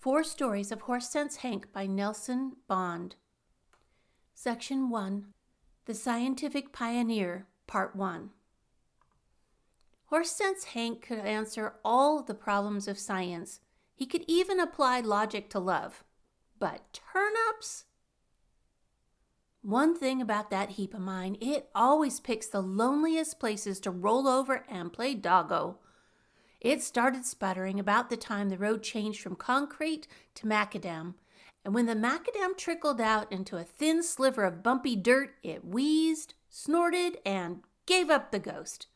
4 Stories of Horse Sense Hank by Nelson Bond. Section 1. The Scientific Pioneer, Part 1. Horse Sense Hank could answer all the problems of science. He could even apply logic to love. But turnips? One thing about that heap of mine, it always picks the loneliest places to roll over and play doggo. It started sputtering about the time the road changed from concrete to macadam, and when the macadam trickled out into a thin sliver of bumpy dirt, it wheezed, snorted, and gave up the ghost.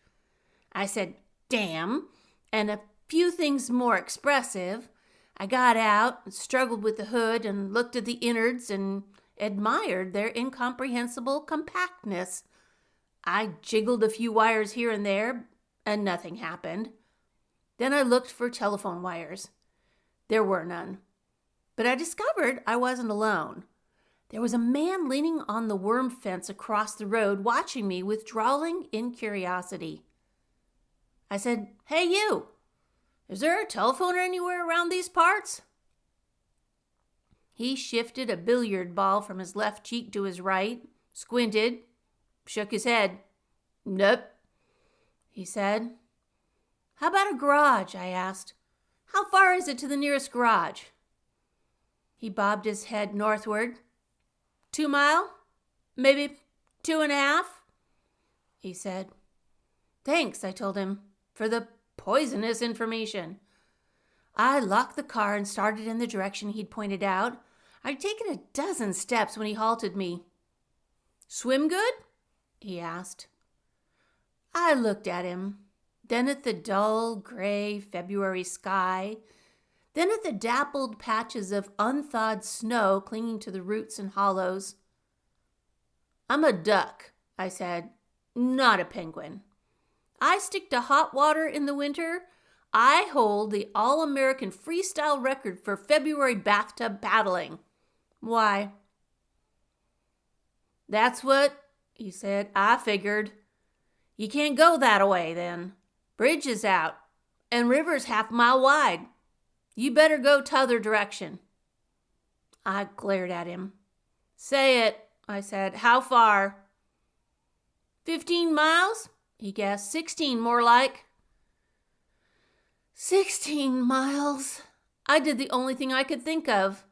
I said, "Damn," and a few things more expressive. I got out and struggled with the hood and looked at the innards and admired their incomprehensible compactness. I jiggled a few wires here and there, and nothing happened. Then I looked for telephone wires. There were none. But I discovered I wasn't alone. There was a man leaning on the worm fence across the road, watching me with drawling incuriosity. I said, "Hey, you! Is there a telephone anywhere around these parts?" He shifted a billiard ball from his left cheek to his right, squinted, shook his head. "Nope," he said. "How about a garage?" I asked. "How far is it to the nearest garage?" He bobbed his head northward. 2 mile? Maybe 2.5? He said. "Thanks," I told him, "for the poisonous information." I locked the car and started in the direction he'd pointed out. I'd taken a dozen steps when he halted me. "Swim good?" he asked. I looked at him, then at the dull gray February sky, then at the dappled patches of unthawed snow clinging to the roots and hollows. "I'm a duck," I said, "not a penguin. I stick to hot water in the winter. I hold the All-American freestyle record for February bathtub paddling. Why?" "That's what," he said, "I figured. You can't go that way then. Bridge is out, and river's 1/2 mile wide. You better go t'other direction." I glared at him. "Say it," I said. "How far?" 15 miles, he guessed. 16 more like. 16 miles. I did the only thing I could think of.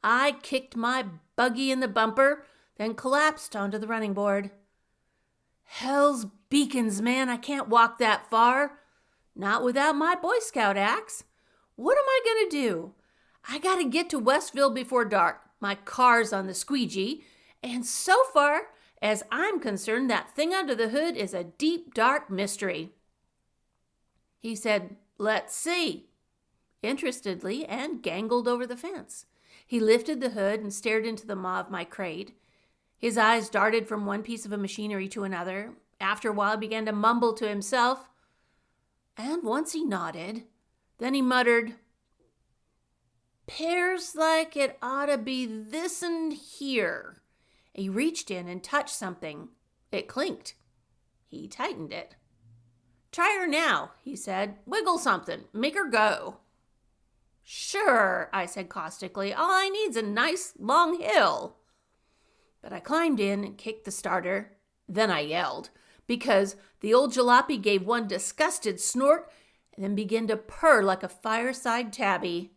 I kicked my buggy in the bumper, then collapsed onto the running board. Hell's beacons, man, I can't walk that far. Not without my Boy Scout axe. What am I going to do? I got to get to Westville before dark. My car's on the squeegee, and so far as I'm concerned, that thing under the hood is a deep, dark mystery. He said, "Let's see," interestedly, and gangled over the fence. He lifted the hood and stared into the maw of my crate. His eyes darted from one piece of machinery to another. After a while, he began to mumble to himself, and once he nodded. Then he muttered, "'Pears like it ought to be this'n here." He reached in and touched something. It clinked. He tightened it. "Try her now," he said. "Wiggle something. Make her go." "Sure," I said caustically. "All I need's a nice long hill." But I climbed in and kicked the starter. Then I yelled, because the old jalopy gave one disgusted snort and then began to purr like a fireside tabby.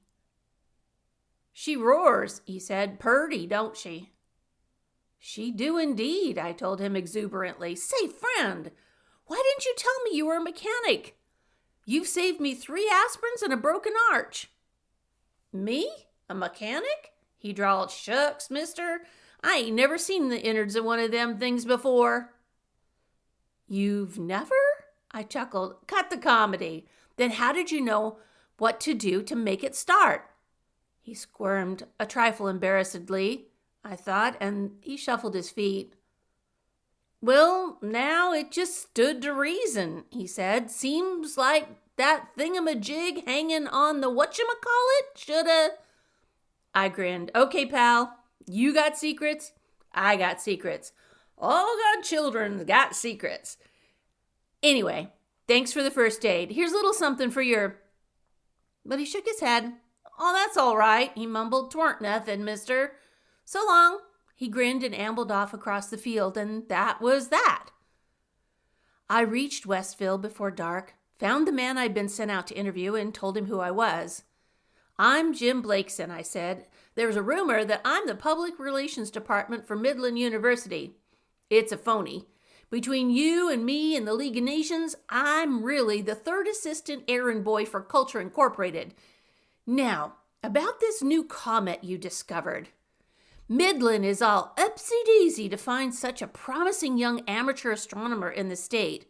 "She roars," he said. "Purty, don't she?" "She do indeed," I told him exuberantly. "Say, friend, why didn't you tell me you were a mechanic? You've saved me 3 aspirins and a broken arch." "Me? A mechanic?" he drawled. "Shucks, mister. I ain't never seen the innards of one of them things before." "You've never?" I chuckled. "Cut the comedy. Then how did you know what to do to make it start?" He squirmed a trifle embarrassedly, I thought, and he shuffled his feet. "Well, now it just stood to reason," he said. "Seems like that thingamajig hanging on the whatchamacallit shoulda—" I grinned. "Okay, pal. You got secrets, I got secrets. All godchildren's got secrets. Anyway, thanks for the first aid. Here's a little something for your—" But he shook his head. Oh, that's all right, he mumbled. 'Twarn't nothing, mister. So long. He grinned and ambled off across the field, and that was that. I reached Westville before dark, found the man I'd been sent out to interview, and told him who I was. I'm Jim Blakeson, I said. There's a rumor that I'm the public relations department for Midland University. It's a phony. Between you and me and the League of Nations, I'm really the third assistant errand boy for Culture Incorporated. Now, about this new comet you discovered. Midland is all upsy-daisy to find such a promising young amateur astronomer in the state.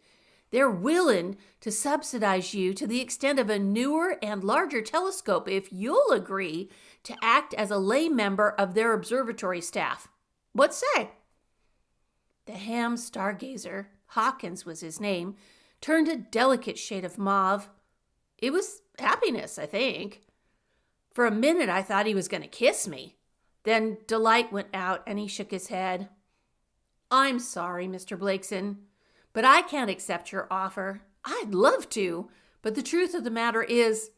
They're willing to subsidize you to the extent of a newer and larger telescope if you'll agree to act as a lay member of their observatory staff. What say? The ham stargazer, Hawkins was his name, turned a delicate shade of mauve. It was happiness, I think. For a minute I thought he was going to kiss me. Then delight went out and he shook his head. I'm sorry, Mr. Blakeson, but I can't accept your offer. I'd love to, but the truth of the matter is,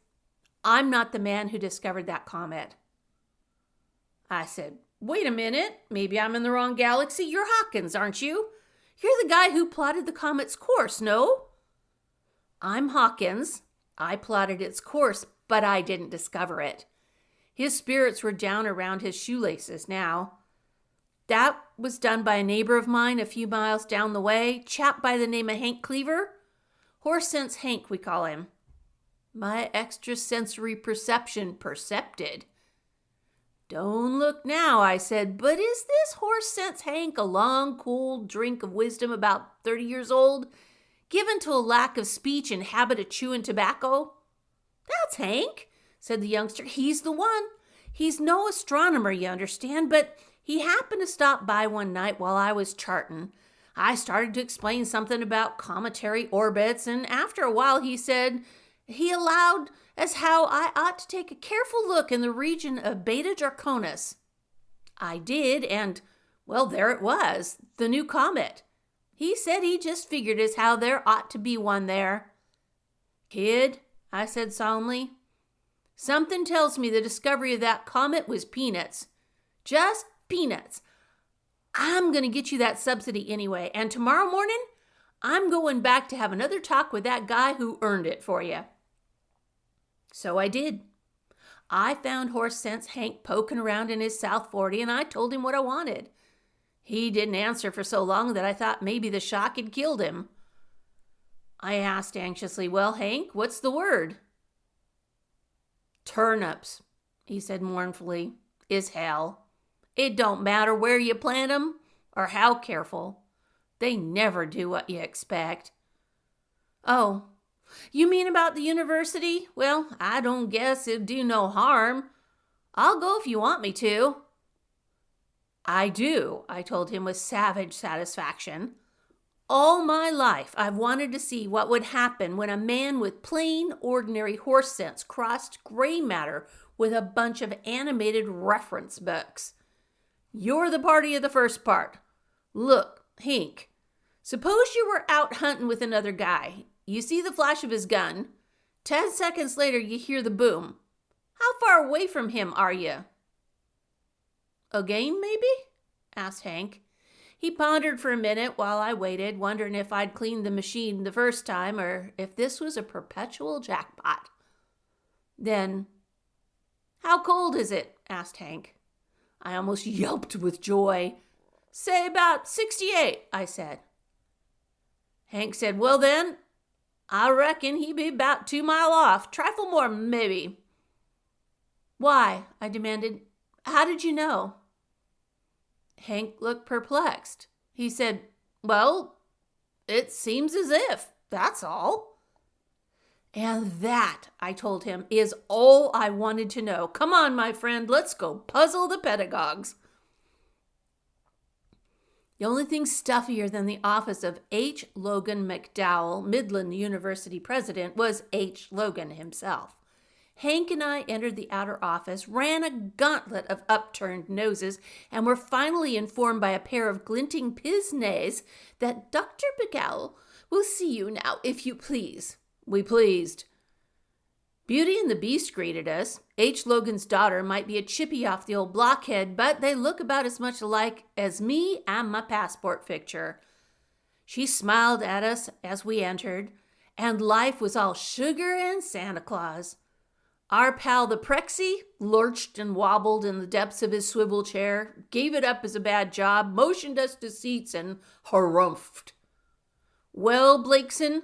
I'm not the man who discovered that comet. I said, wait a minute, maybe I'm in the wrong galaxy. You're Hawkins, aren't you? You're the guy who plotted the comet's course, no? I'm Hawkins. I plotted its course, but I didn't discover it. His spirits were down around his shoelaces now. That was done by a neighbor of mine a few miles down the way, chap by the name of Hank Cleaver. Horse Sense Hank, we call him. My extrasensory perception percepted. Don't look now, I said, but is this Horse Sense Hank a long, cold drink of wisdom about 30 years old, given to a lack of speech and habit of chewing tobacco? That's Hank, said the youngster. He's the one. He's no astronomer, you understand, but he happened to stop by one night while I was charting. I started to explain something about cometary orbits, and after a while he said he allowed as how I ought to take a careful look in the region of Beta Draconis. I did, and, well, there it was, the new comet. He said he just figured as how there ought to be one there. Kid, I said solemnly, something tells me the discovery of that comet was peanuts. Just peanuts. I'm going to get you that subsidy anyway, and tomorrow morning, I'm going back to have another talk with that guy who earned it for you. So I did. I found Horse Sense Hank poking around in his South 40, and I told him what I wanted. He didn't answer for so long that I thought maybe the shock had killed him. I asked anxiously, well, Hank, what's the word? Turnips, he said mournfully, is hell. It don't matter where you plant 'em or how careful. They never do what you expect. Oh, you mean about the university? Well, I don't guess it'd do no harm. I'll go if you want me to. I do, I told him with savage satisfaction. All my life I've wanted to see what would happen when a man with plain, ordinary horse sense crossed gray matter with a bunch of animated reference books. You're the party of the first part. Look, Hank, suppose you were out hunting with another guy. You see the flash of his gun. 10 seconds later, you hear the boom. How far away from him are you? A game, maybe? Asked Hank. He pondered for a minute while I waited, wondering if I'd cleaned the machine the first time or if this was a perpetual jackpot. Then, how cold is it? Asked Hank. I almost yelped with joy. Say about 68, I said. Hank said, well then, I reckon he'd be about 2 miles off. Trifle more, maybe. Why? I demanded. How did you know? Hank looked perplexed. He said, well, it seems as if, that's all. And that, I told him, is all I wanted to know. Come on, my friend, let's go puzzle the pedagogues. The only thing stuffier than the office of H. Logan McDowell, Midland University president, was H. Logan himself. Hank and I entered the outer office, ran a gauntlet of upturned noses, and were finally informed by a pair of glinting pince-nez that Dr. McDowell will see you now, if you please. We pleased. Beauty and the Beast greeted us. H. Logan's daughter might be a chippy off the old blockhead, but they look about as much alike as me and my passport picture. She smiled at us as we entered, and life was all sugar and Santa Claus. Our pal the Prexy lurched and wobbled in the depths of his swivel chair, gave it up as a bad job, motioned us to seats, and harumphed. Well, Blakeson,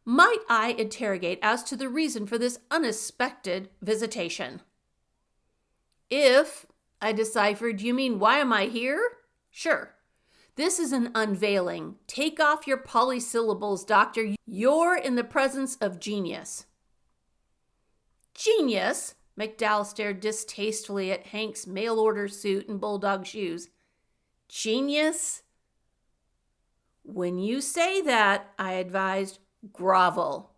might I interrogate as to the reason for this unexpected visitation? If, I deciphered, you mean why am I here? Sure. This is an unveiling. Take off your polysyllables, Doctor. You're in the presence of genius. Genius? McDowell stared distastefully at Hank's mail-order suit and bulldog shoes. Genius? When you say that, I advised, grovel.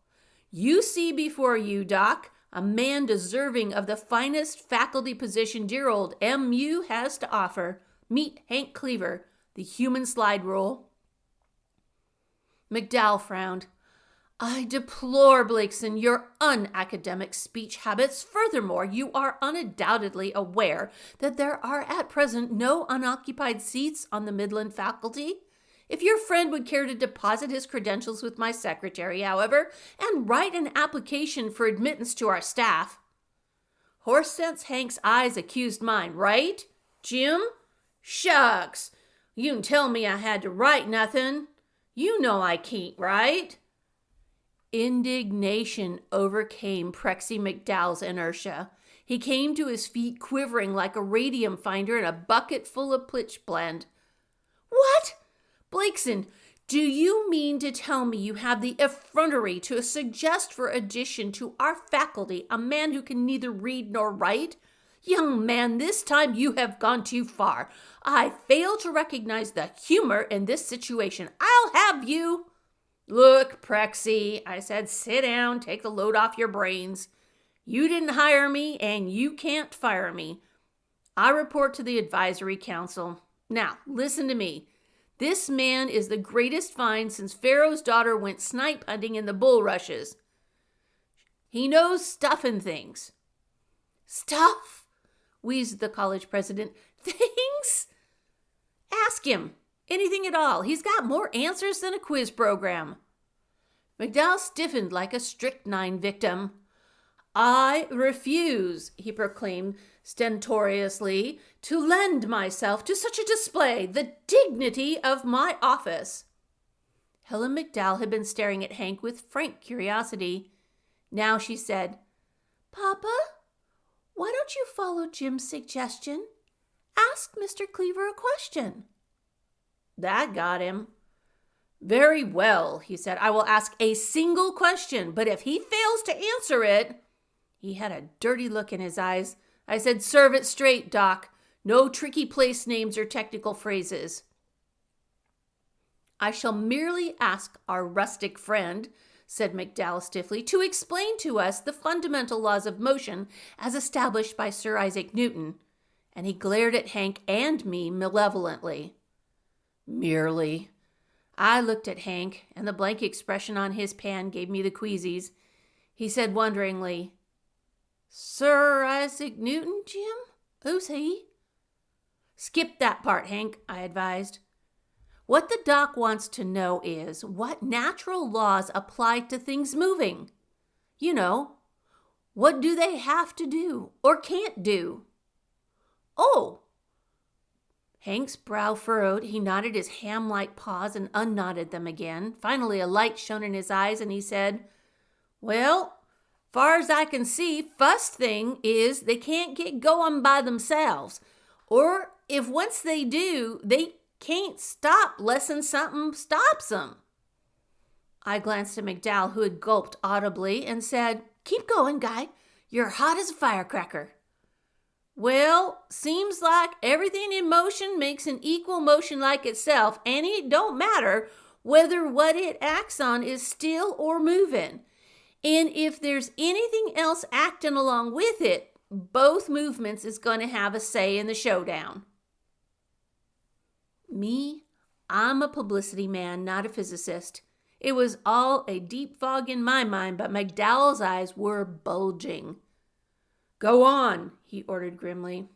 You see before you, Doc, a man deserving of the finest faculty position dear old MU has to offer. Meet Hank Cleaver, the human slide rule. McDowell frowned. I deplore, Blakeson, your unacademic speech habits. Furthermore, you are undoubtedly aware that there are at present no unoccupied seats on the Midland faculty. If your friend would care to deposit his credentials with my secretary, however, and write an application for admittance to our staff. Horse sense Hank's eyes accused mine, right, Jim? Shucks, you can tell me I had to write nothing. You know I can't, right? Indignation overcame Prexy McDowell's inertia. He came to his feet quivering like a radium finder in a bucket full of pitch blende. What? Blakeson, do you mean to tell me you have the effrontery to suggest for addition to our faculty a man who can neither read nor write? Young man, this time you have gone too far. I fail to recognize the humor in this situation. I'll have you. Look, Prexy, I said, sit down, take the load off your brains. You didn't hire me, and you can't fire me. I report to the advisory council. Now, listen to me. This man is the greatest find since Pharaoh's daughter went snipe hunting in the bulrushes. He knows stuff and things. Stuff? Wheezed the college president. Things? Ask him. Anything at all. He's got more answers than a quiz program. McDowell stiffened like a strychnine victim. I refuse, he proclaimed stentoriously, to lend myself to such a display, the dignity of my office. Helen McDowell had been staring at Hank with frank curiosity. Now she said, Papa, why don't you follow Jim's suggestion? Ask Mr. Cleaver a question. That got him. Very well, he said. I will ask a single question, but if he fails to answer it... He had a dirty look in his eyes. I said, serve it straight, Doc. No tricky place names or technical phrases. I shall merely ask our rustic friend, said McDowell stiffly, to explain to us the fundamental laws of motion as established by Sir Isaac Newton. And he glared at Hank and me malevolently. Merely. I looked at Hank, and the blank expression on his pan gave me the queasies. He said wonderingly, Sir Isaac Newton, Jim? Who's he? Skip that part, Hank, I advised. What the doc wants to know is what natural laws apply to things moving. You know, what do they have to do or can't do? Oh! Hank's brow furrowed. He knotted his ham-like paws and unknotted them again. Finally, a light shone in his eyes, and he said, Well, far as I can see, first thing is they can't get going by themselves. Or if once they do, they can't stop less'n something stops them. I glanced at McDowell, who had gulped audibly, and said, Keep going, Guy. You're hot as a firecracker. Well, seems like everything in motion makes an equal motion like itself, and it don't matter whether what it acts on is still or moving. And if there's anything else acting along with it, both movements is going to have a say in the showdown. Me, I'm a publicity man, not a physicist. It was all a deep fog in my mind, but McDowell's eyes were bulging. "Go on," he ordered grimly.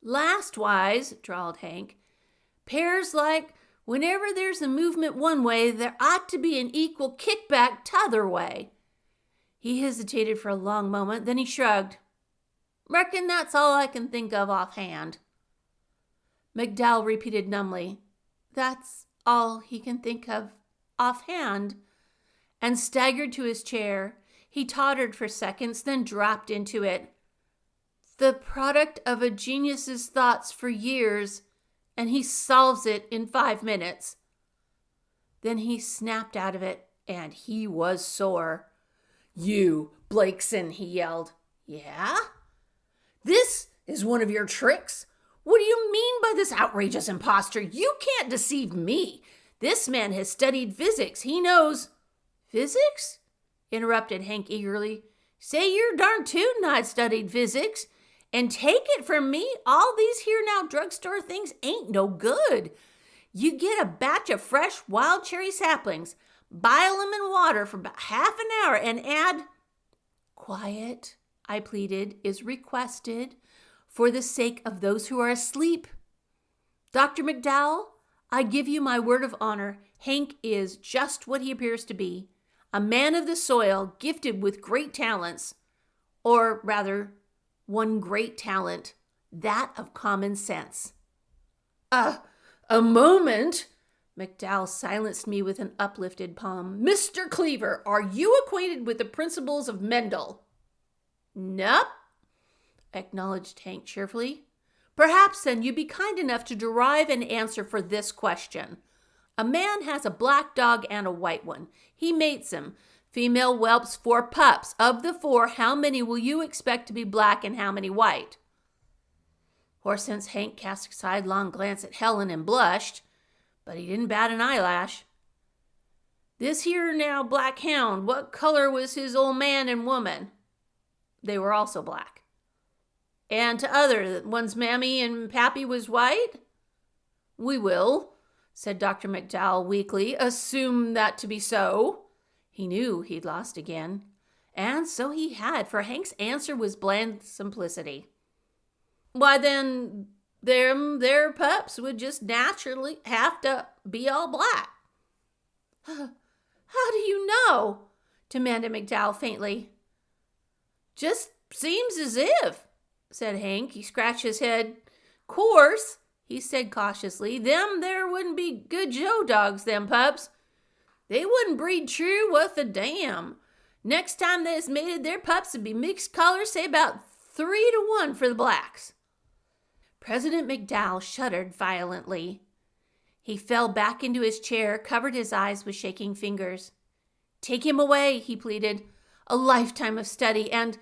"Lastwise," drawled Hank, "'pears like whenever there's a movement one way, there ought to be an equal kickback t'other way." He hesitated for a long moment, then he shrugged. "Reckon that's all I can think of offhand." McDowell repeated numbly, "That's all he can think of offhand," and staggered to his chair. He tottered for seconds, then dropped into it. "The product of a genius's thoughts for years, and he solves it in 5 minutes." Then he snapped out of it, and he was sore. "You, Blakeson," he yelled. "Yeah? This is one of your tricks? What do you mean by this outrageous imposture? You can't deceive me. This man has studied physics. He knows—" "Physics?" interrupted Hank eagerly. "Say you're darn tootin' I'd studied physics. And take it from me, all these here now drugstore things ain't no good. You get a batch of fresh wild cherry saplings, boil 'em in water for about half an hour, and add—" "Quiet," I pleaded, "is requested for the sake of those who are asleep. Dr. McDowell, I give you my word of honor, Hank is just what he appears to be, a man of the soil, gifted with great talents, or rather, one great talent, that of common sense." A moment," McDowell silenced me with an uplifted palm. "Mr. Cleaver, are you acquainted with the principles of Mendel?" "Nup," acknowledged Hank cheerfully. "Perhaps, then, you'd be kind enough to derive an answer for this question. A man has a black dog and a white one. He mates them. Female whelps 4 pups. Of the 4, how many will you expect to be black and how many white?" Horsense Hank cast a sidelong glance at Helen and blushed, but he didn't bat an eyelash. "This here now black hound, what color was his old man and woman?" "They were also black." "And t'other, one's mammy and pappy was white?" "We will," said Dr. McDowell weakly, "assume that to be so." He knew he'd lost again. And so he had, for Hank's answer was bland simplicity. "Why, then, their pups would just naturally have to be all black." "How do you know?" demanded McDowell faintly. "Just seems as if," said Hank. He scratched his head. "Course," he said cautiously, "them there wouldn't be good Joe dogs, them pups. They wouldn't breed true worth a damn. Next time they's mated, their pups would be mixed colors, say about 3 to 1 for the blacks." President McDowell shuddered violently. He fell back into his chair, covered his eyes with shaking fingers. "Take him away," he pleaded. "A lifetime of study, and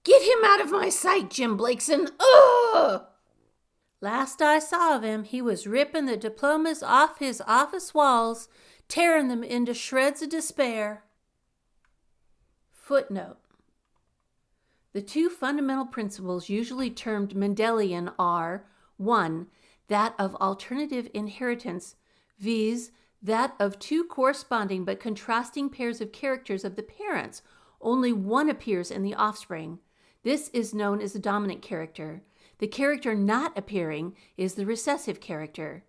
get him out of my sight, Jim Blakeson. Ugh!" Last I saw of him, he was ripping the diplomas off his office walls, tearing them into shreds of despair. Footnote. The 2 fundamental principles usually termed Mendelian are 1. That of alternative inheritance, viz., that of 2 corresponding but contrasting pairs of characters of the parents. Only one appears in the offspring. This is known as the dominant character. The character not appearing is the recessive character.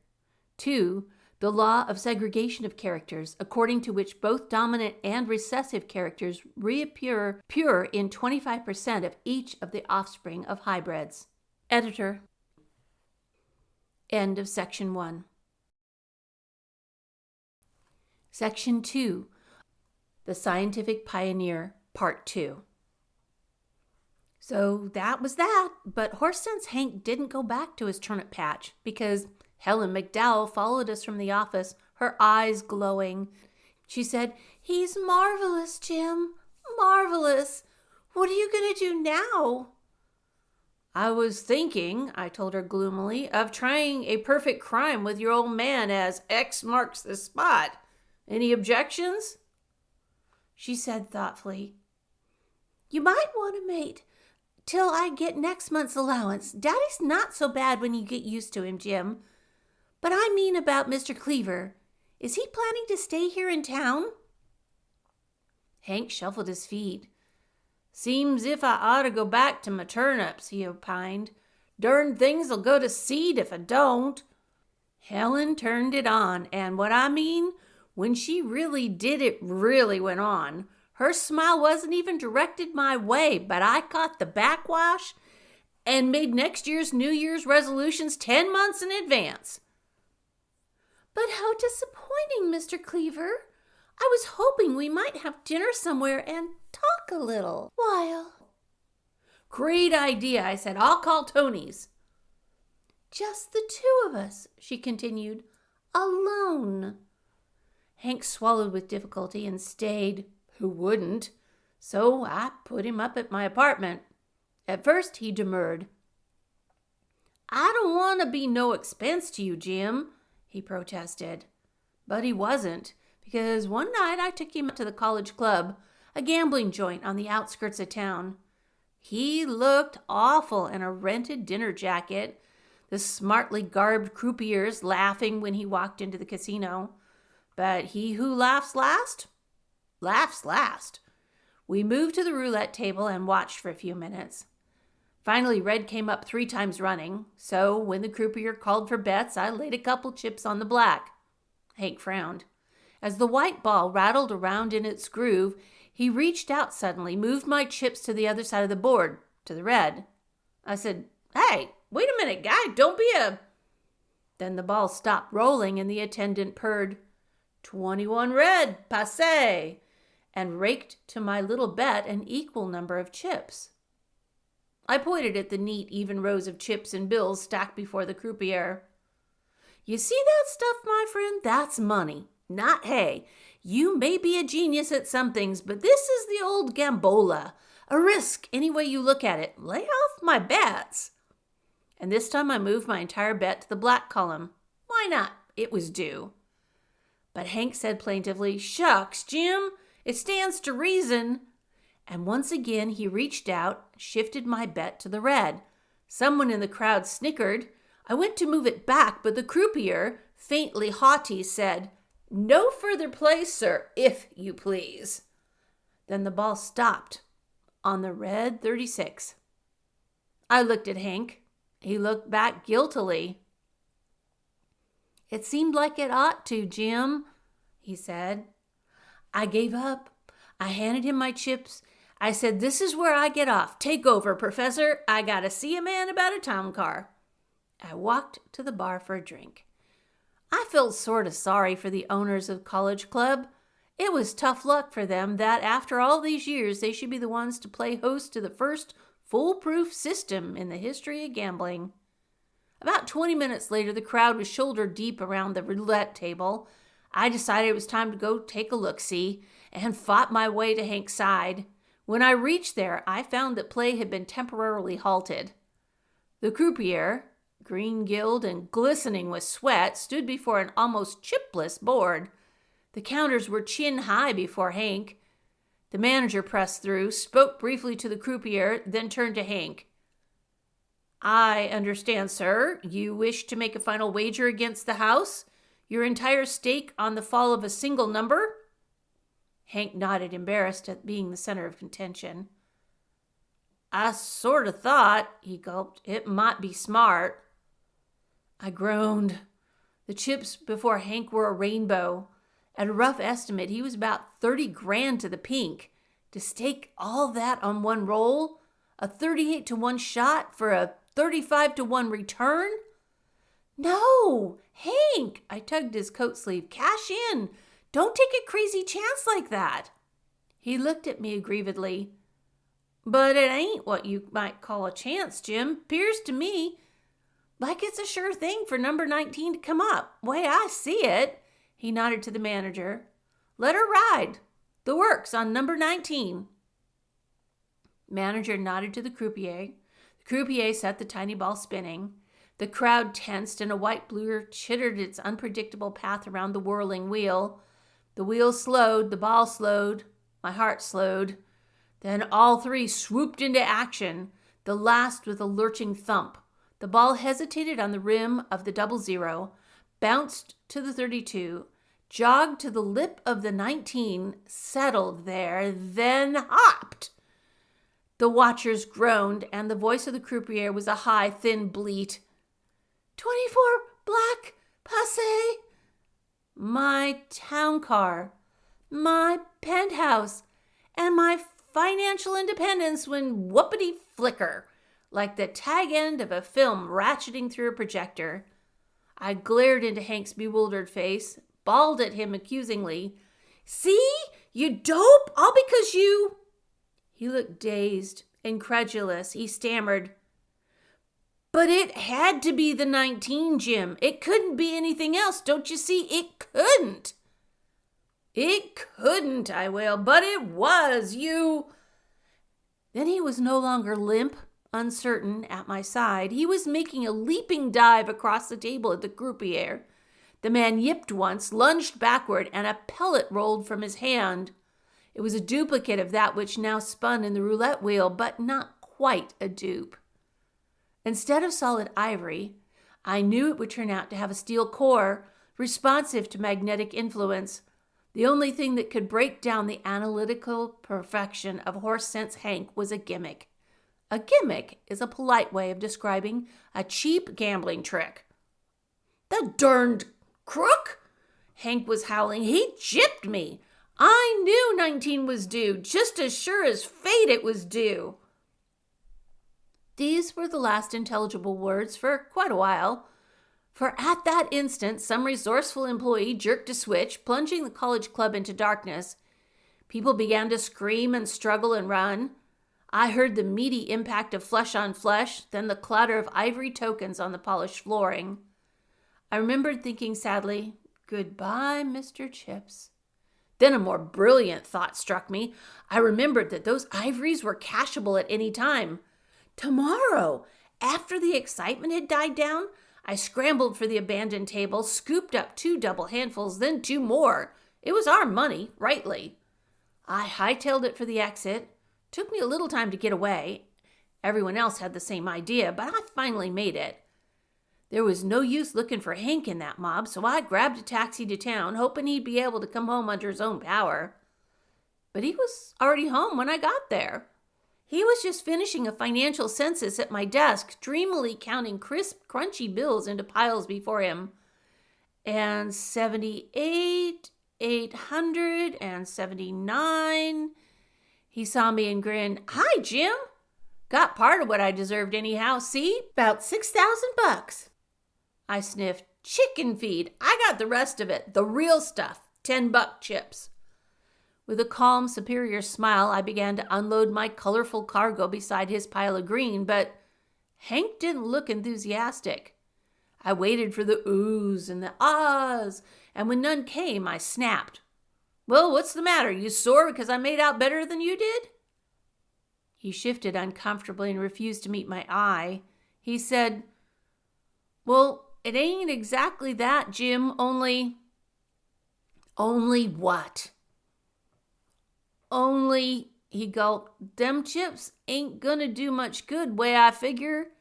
2. The law of segregation of characters, according to which both dominant and recessive characters reappear pure in 25% of each of the offspring of hybrids. Editor. End of Section 1. Section 2. The Scientific Pioneer, Part 2. So that was that, but Horsense Hank didn't go back to his turnip patch because Helen McDowell followed us from the office, her eyes glowing. She said, "He's marvelous, Jim, marvelous. What are you going to do now?" "I was thinking," I told her gloomily, "of trying a perfect crime with your old man as X marks the spot. Any objections?" She said thoughtfully, "You might want to mate till I get next month's allowance. Daddy's not so bad when you get used to him, Jim. But I mean about Mr. Cleaver. Is he planning to stay here in town? Hank shuffled his feet. Seems if I ought to go back to my turnips, he opined. Darn things'll go to seed if I don't. Helen turned it on, and what I mean, when she really did, it really went on. Her smile wasn't even directed my way, but I caught the backwash and made next year's New Year's resolutions 10 months in advance. But how disappointing, Mr. Cleaver. I was hoping we might have dinner somewhere and talk a little while. Great idea, I said. I'll call Tony's. Just the two of us, she continued, alone. Hank swallowed with difficulty and stayed. Who wouldn't? So I put him up at my apartment. At first he demurred. I don't want to be no expense to you, Jim, he protested. But he wasn't, because one night I took him to the college club, a gambling joint on the outskirts of town. He looked awful in a rented dinner jacket, the smartly garbed croupiers laughing when he walked into the casino. But he who laughs last, laughs last. We moved to the roulette table and watched for a few minutes. Finally, red came up 3 times running, so when the croupier called for bets, I laid a couple chips on the black. Hank frowned. As the white ball rattled around in its groove, he reached out suddenly, moved my chips to the other side of the board, to the red. I said, Hey, wait a minute, guy, don't be a... Then the ball stopped rolling and the attendant purred, 21 red, passé, and raked to my little bet an equal number of chips. I pointed at the neat, even rows of chips and bills stacked before the croupier. You see that stuff, my friend? That's money, not hay. You may be a genius at some things, but this is the old gambola. A risk, any way you look at it. Lay off my bets. And this time I moved my entire bet to the black column. Why not? It was due. But Hank said plaintively, Shucks, Jim, it stands to reason. And once again he reached out, shifted my bet to the red. Someone in the crowd snickered. I went to move it back, but the croupier, faintly haughty, said, No further play, sir, if you please. Then the ball stopped on the red 36. I looked at Hank. He looked back guiltily. It seemed like it ought to, Jim, he said. I gave up. I handed him my chips. I said, This is where I get off. Take over, Professor. I gotta see a man about a town car. I walked to the bar for a drink. I felt sort of sorry for the owners of College Club. It was tough luck for them that after all these years they should be the ones to play host to the first foolproof system in the history of gambling. About 20 minutes later, the crowd was shoulder deep around the roulette table. I decided it was time to go take a look-see and fought my way to Hank's side. When I reached there, I found that play had been temporarily halted. The croupier, green-gilled and glistening with sweat, stood before an almost chipless board. The counters were chin-high before Hank. The manager pressed through, spoke briefly to the croupier, then turned to Hank. I understand, sir, you wish to make a final wager against the house? Your entire stake on the fall of a single number? Hank nodded, embarrassed at being the center of contention. I sort of thought, he gulped, it might be smart. I groaned. The chips before Hank were a rainbow. At a rough estimate, he was about 30 grand to the pink. To stake all that on one roll? A 38-1 shot for a 35-1 return? No, Hank, I tugged his coat sleeve. Cash in. Don't take a crazy chance like that. He looked at me aggrievedly. But it ain't what you might call a chance, Jim. 'Pears to me like it's a sure thing for number 19 to come up. Way I see it. He nodded to the manager. Let her ride. The works on number 19. Manager nodded to the croupier. The croupier set the tiny ball spinning. The crowd tensed and a white blur chittered its unpredictable path around the whirling wheel. The wheel slowed, the ball slowed, my heart slowed. Then all three swooped into action, the last with a lurching thump. The ball hesitated on the rim of the 00, bounced to the 32, jogged to the lip of the 19, settled there, then hopped. The watchers groaned, and the voice of the croupier was a high, thin bleat. 24 black passé. My town car, my penthouse, and my financial independence went whoopity flicker, like the tag end of a film ratcheting through a projector. I glared into Hank's bewildered face, bawled at him accusingly. See, you dope, all because you... He looked dazed, incredulous. He stammered. But it had to be the 19, Jim. It couldn't be anything else. Don't you see? It couldn't. It couldn't, I wailed, but it was. You... Then he was no longer limp, uncertain, at my side. He was making a leaping dive across the table at the croupier. The man yipped once, lunged backward, and a pellet rolled from his hand. It was a duplicate of that which now spun in the roulette wheel, but not quite a dupe. Instead of solid ivory, I knew it would turn out to have a steel core, responsive to magnetic influence. The only thing that could break down the analytical perfection of Horse Sense Hank was a gimmick. A gimmick is a polite way of describing a cheap gambling trick. The darned crook! Hank was howling. He gypped me. I knew 19 was due, just as sure as fate it was due. These were the last intelligible words for quite a while, for at that instant some resourceful employee jerked a switch, plunging the college club into darkness. People began to scream and struggle and run. I heard the meaty impact of flesh on flesh, then the clatter of ivory tokens on the polished flooring. I remembered thinking sadly, "Goodbye, Mr. Chips." Then a more brilliant thought struck me. I remembered that those ivories were cashable at any time. Tomorrow, after the excitement had died down, I scrambled for the abandoned table, scooped up 2 double handfuls, then 2 more. It was our money, rightly. I hightailed it for the exit. Took me a little time to get away. Everyone else had the same idea, but I finally made it. There was no use looking for Hank in that mob, so I grabbed a taxi to town, hoping he'd be able to come home under his own power. But he was already home when I got there. He was just finishing a financial census at my desk, dreamily counting crisp, crunchy bills into piles before him. And 78, 879. He saw me and grinned. "Hi, Jim. Got part of what I deserved anyhow, see? About $6,000. I sniffed. "Chicken feed. I got the rest of it. The real stuff. $10 chips." With a calm, superior smile, I began to unload my colorful cargo beside his pile of green, but Hank didn't look enthusiastic. I waited for the oohs and the ahs, and when none came, I snapped. "Well, what's the matter? You sore because I made out better than you did?" He shifted uncomfortably and refused to meet my eye. He said, "Well, it ain't exactly that, Jim, only..." "Only what?" "Only," he gulped, "them chips ain't gonna do much good, way I figure.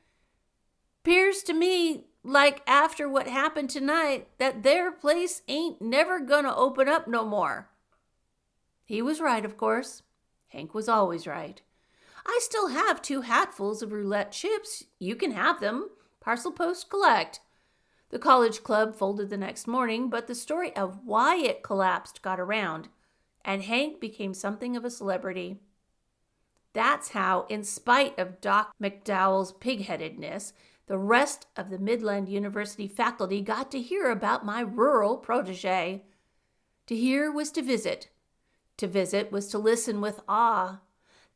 'Pears to me, like after what happened tonight, that there place ain't never gonna open up no more." He was right, of course. Hank was always right. "I still have 2 hatfuls of roulette chips. You can have them. Parcel post collect." The college club folded the next morning, but the story of why it collapsed got around, and Hank became something of a celebrity. That's how, in spite of Doc McDowell's pig-headedness, the rest of the Midland University faculty got to hear about my rural protege. To hear was to visit. To visit was to listen with awe.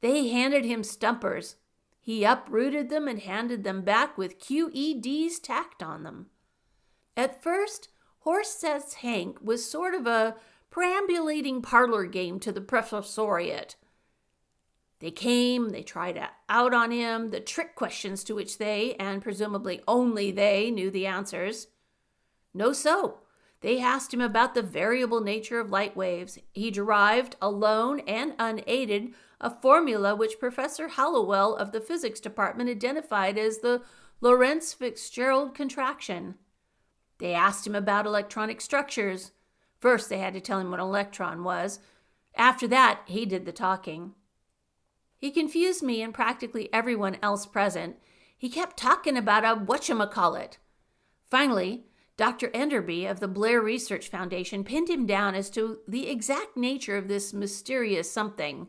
They handed him stumpers. He uprooted them and handed them back with QEDs tacked on them. At first, Horse Sense Hank was sort of a perambulating parlor game to the professoriate. They came, they tried out on him the trick questions to which they, and presumably only they, knew the answers. No so. They asked him about the variable nature of light waves. He derived, alone and unaided, a formula which Professor Hallowell of the physics department identified as the Lorentz Fitzgerald contraction. They asked him about electronic structures. First, they had to tell him what an electron was. After that, he did the talking. He confused me and practically everyone else present. He kept talking about a whatchamacallit. Finally, Dr. Enderby of the Blair Research Foundation pinned him down as to the exact nature of this mysterious something.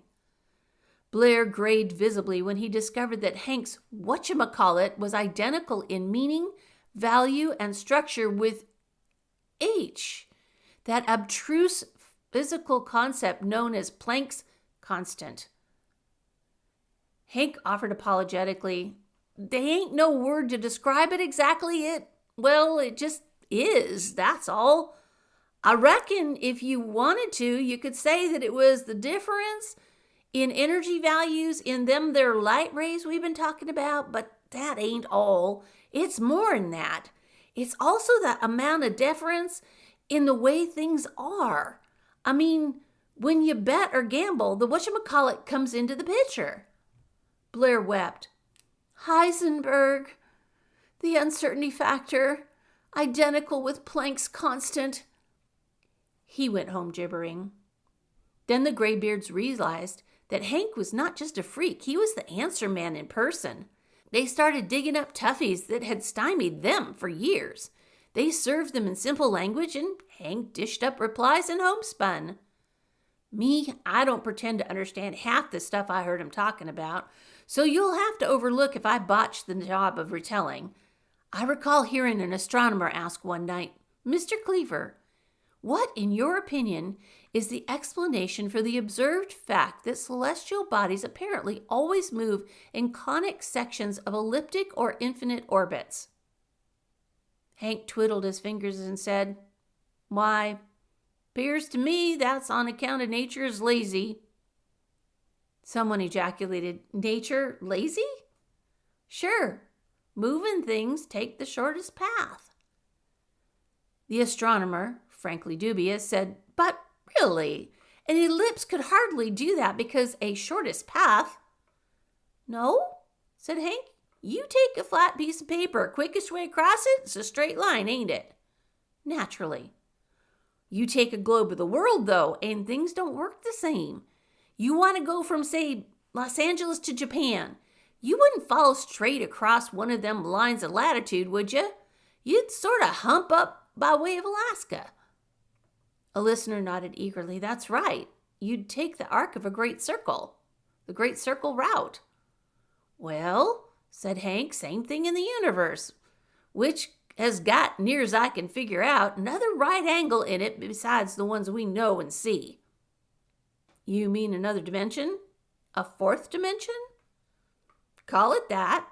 Blair grayed visibly when he discovered that Hank's whatchamacallit was identical in meaning, value, and structure with H, that abstruse physical concept known as Planck's constant. Hank offered apologetically, "They ain't no word to describe it exactly. It just is, that's all. I reckon if you wanted to, you could say that it was the difference in energy values in them there light rays we've been talking about, but that ain't all. It's more than that. It's also the amount of difference in the way things are. I mean, when you bet or gamble, the whatchamacallit comes into the picture." Blair wept. "Heisenberg, the uncertainty factor, identical with Planck's constant." He went home gibbering. Then the graybeards realized that Hank was not just a freak, he was the answer man in person. They started digging up toughies that had stymied them for years. They served them in simple language, and Hank dished up replies in homespun. Me, I don't pretend to understand half the stuff I heard him talking about, so you'll have to overlook if I botch the job of retelling. I recall hearing an astronomer ask one night, "Mr. Cleaver, what, in your opinion, is the explanation for the observed fact that celestial bodies apparently always move in conic sections of elliptic or infinite orbits?" Hank twiddled his fingers and said, "Why, 'pears to me that's on account of nature is lazy." Someone ejaculated, "Nature lazy?" "Sure. Moving things take the shortest path." The astronomer, frankly dubious, said, "But really, an ellipse could hardly do that because a shortest path." "No," said Hank. "You take a flat piece of paper, quickest way across it's a straight line, ain't it?" "Naturally." "You take a globe of the world, though, and things don't work the same. You want to go from, say, Los Angeles to Japan. You wouldn't follow straight across one of them lines of latitude, would you? You'd sort of hump up by way of Alaska." A listener nodded eagerly. "That's right. You'd take the arc of a great circle, the great circle route." "Well," said Hank, "same thing in the universe, which has got, near as I can figure out, another right angle in it besides the ones we know and see." "You mean another dimension? A fourth dimension?" "Call it that.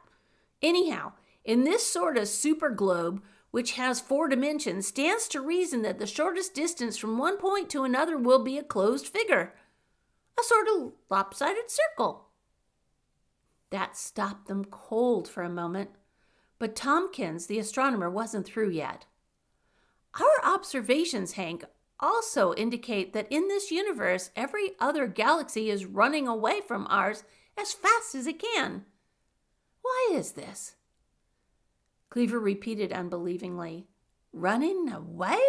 Anyhow, in this sort of super globe, which has 4 dimensions, stands to reason that the shortest distance from one point to another will be a closed figure, a sort of lopsided circle." That stopped them cold for a moment, but Tompkins, the astronomer, wasn't through yet. "Our observations, Hank, also indicate that in this universe, every other galaxy is running away from ours as fast as it can. Why is this?" Cleaver repeated unbelievingly, "Running away?"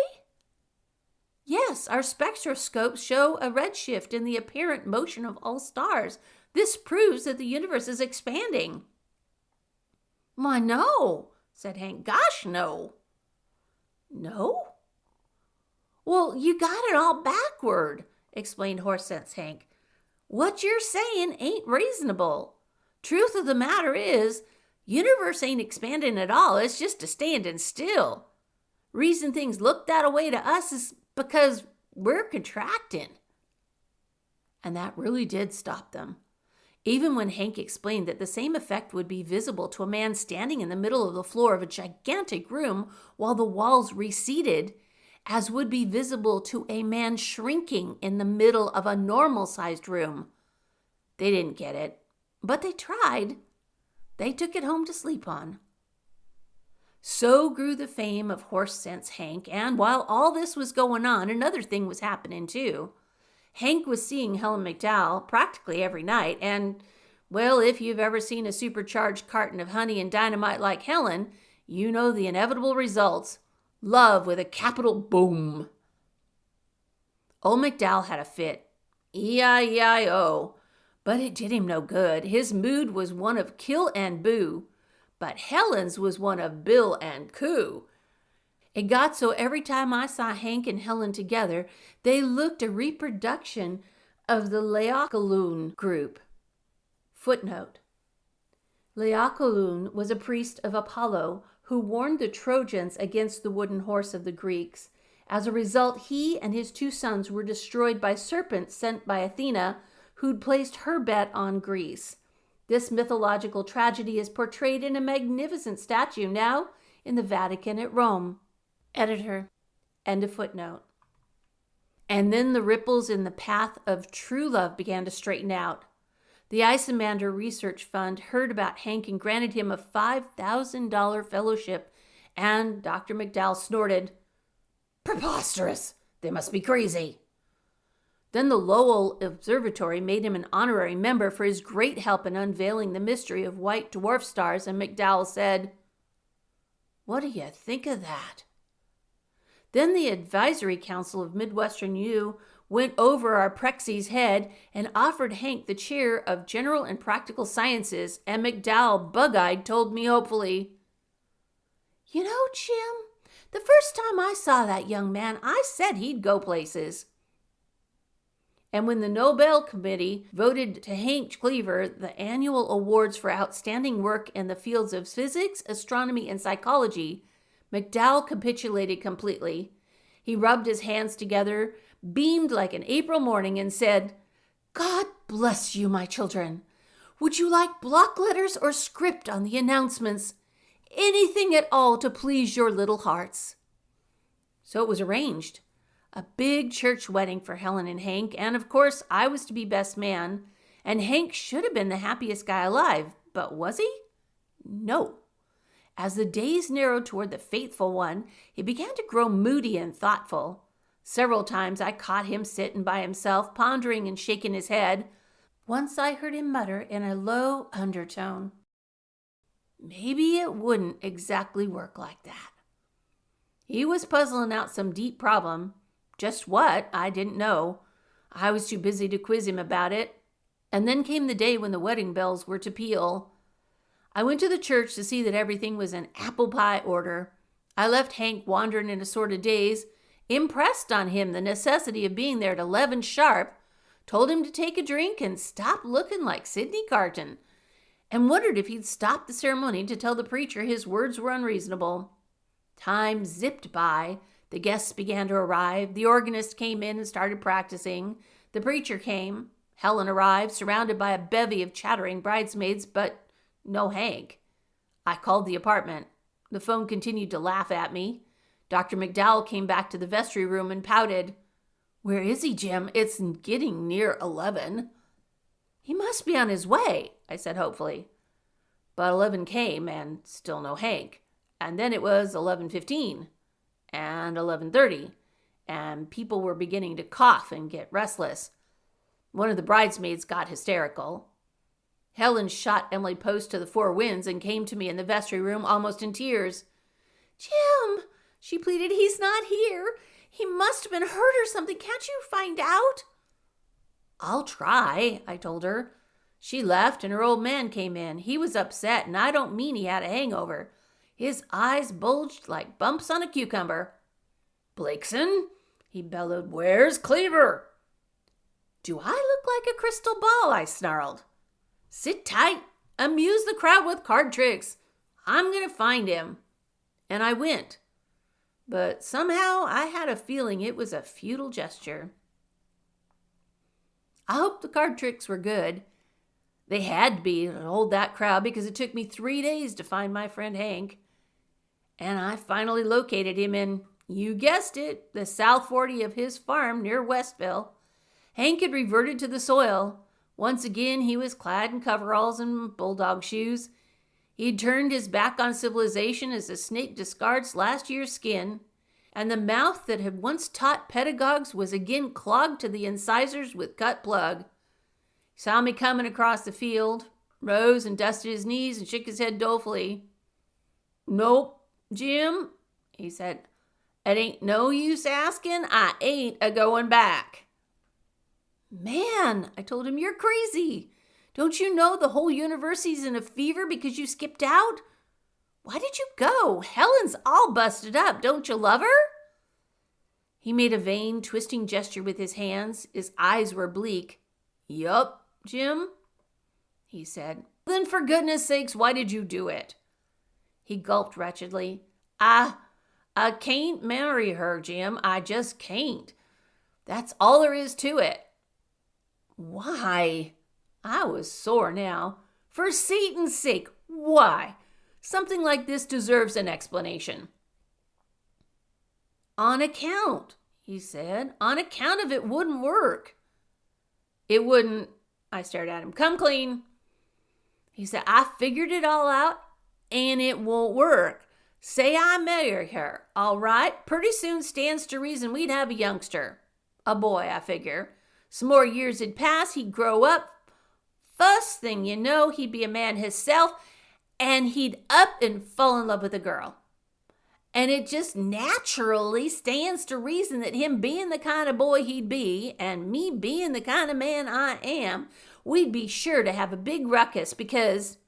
"Yes, our spectroscopes show a redshift in the apparent motion of all stars. This proves that the universe is expanding." "Why, no," said Hank. "Gosh, no." "No?" "Well, you got it all backward," explained Horse Sense Hank. "What you're saying ain't reasonable. Truth of the matter is, universe ain't expanding at all. It's just a standing still. Reason things look that way to us is because we're contracting." And that really did stop them. Even when Hank explained that the same effect would be visible to a man standing in the middle of the floor of a gigantic room while the walls receded, as would be visible to a man shrinking in the middle of a normal-sized room, they didn't get it, but they tried. They took it home to sleep on. So grew the fame of Horse Sense Hank, and while all this was going on, another thing was happening too. Hank was seeing Helen McDowell practically every night, and, well, if you've ever seen a supercharged carton of honey and dynamite like Helen, you know the inevitable results. Love with a capital boom. Old McDowell had a fit. E-I-E-I-O. But it did him no good. His mood was one of kill and boo. But Helen's was one of bill and coo. It got so every time I saw Hank and Helen together, they looked a reproduction of the Laocoon group. Footnote. Laocoon was a priest of Apollo who warned the Trojans against the wooden horse of the Greeks. As a result, he and his 2 sons were destroyed by serpents sent by Athena, who'd placed her bet on Greece. This mythological tragedy is portrayed in a magnificent statue now in the Vatican at Rome. Editor. End of footnote. And then the ripples in the path of true love began to straighten out. The Isamander Research Fund heard about Hank and granted him a $5,000 fellowship, and Dr. McDowell snorted, "Preposterous! They must be crazy." Then the Lowell Observatory made him an honorary member for his great help in unveiling the mystery of white dwarf stars, and McDowell said, "What do you think of that?" Then the Advisory Council of Midwestern U went over our Prexy's head and offered Hank the chair of General and Practical Sciences, and McDowell, bug-eyed, told me hopefully, "You know, Jim, the first time I saw that young man, I said he'd go places." And when the Nobel Committee voted to Hank Cleaver the annual awards for outstanding work in the fields of physics, astronomy, and psychology, McDowell capitulated completely. He rubbed his hands together, beamed like an April morning, and said, "God bless you, my children. Would you like block letters or script on the announcements? Anything at all to please your little hearts." So it was arranged. A big church wedding for Helen and Hank, and of course I was to be best man, and Hank should have been the happiest guy alive, but was he? No. As the days narrowed toward the fateful one, he began to grow moody and thoughtful. Several times I caught him sitting by himself, pondering and shaking his head. Once I heard him mutter in a low undertone, "Maybe it wouldn't exactly work like that." He was puzzling out some deep problem. Just what, I didn't know. I was too busy to quiz him about it. And then came the day when the wedding bells were to peal. I went to the church to see that everything was in apple pie order. I left Hank wandering in a sort of daze, impressed on him the necessity of being there at 11 sharp, told him to take a drink and stop looking like Sidney Carton, and wondered if he'd stop the ceremony to tell the preacher his words were unreasonable. Time zipped by. The guests began to arrive. The organist came in and started practicing. The preacher came. Helen arrived, surrounded by a bevy of chattering bridesmaids, but no Hank. I called the apartment. The phone continued to laugh at me. Dr. McDowell came back to the vestry room and pouted. "Where is he, Jim? It's getting near 11. "He must be on his way," I said hopefully. But 11 came, and still no Hank. And then it was 11:15 and 11:30, and people were beginning to cough and get restless. One of the bridesmaids got hysterical. Helen shot Emily Post to the 4 winds and came to me in the vestry room almost in tears. "Jim," she pleaded, "he's not here. He must have been hurt or something. Can't you find out?" "I'll try," I told her. She left and her old man came in. He was upset, and I don't mean he had a hangover. His eyes bulged like bumps on a cucumber. "Blakeson," he bellowed, "where's Cleaver?" "Do I look like a crystal ball?" I snarled. "Sit tight. Amuse the crowd with card tricks. I'm going to find him." And I went. But somehow I had a feeling it was a futile gesture. I hope the card tricks were good. They had to be to hold that crowd because it took me 3 days to find my friend Hank. And I finally located him in, you guessed it, the South 40 of his farm near Westville. Hank had reverted to the soil. Once again, he was clad in coveralls and bulldog shoes. He'd turned his back on civilization as a snake discards last year's skin, and the mouth that had once taught pedagogues was again clogged to the incisors with cut plug. He saw me coming across the field, rose and dusted his knees and shook his head dolefully. "Nope, Jim," he said. It ain't no use asking. I ain't a-going back. Man, I told him, you're crazy. Don't you know the whole university's in a fever because you skipped out? Why did you go? Helen's all busted up. Don't you love her? He made a vain, twisting gesture with his hands. His eyes were bleak. Yup, Jim, he said. Then for goodness sakes, why did you do it? He gulped wretchedly. I can't marry her, Jim. I just can't. That's all there is to it. Why? I was sore now. For Satan's sake, why? Something like this deserves an explanation. On account, he said. On account of it wouldn't work. It wouldn't. I stared at him. Come clean. He said, I figured it all out, and it won't work. Say I marry her, all right? Pretty soon stands to reason we'd have a youngster. A boy, I figure. Some more years would pass, he'd grow up. First thing you know, he'd be a man himself, and he'd up and fall in love with a girl. And it just naturally stands to reason that him being the kind of boy he'd be, and me being the kind of man I am, we'd be sure to have a big ruckus because...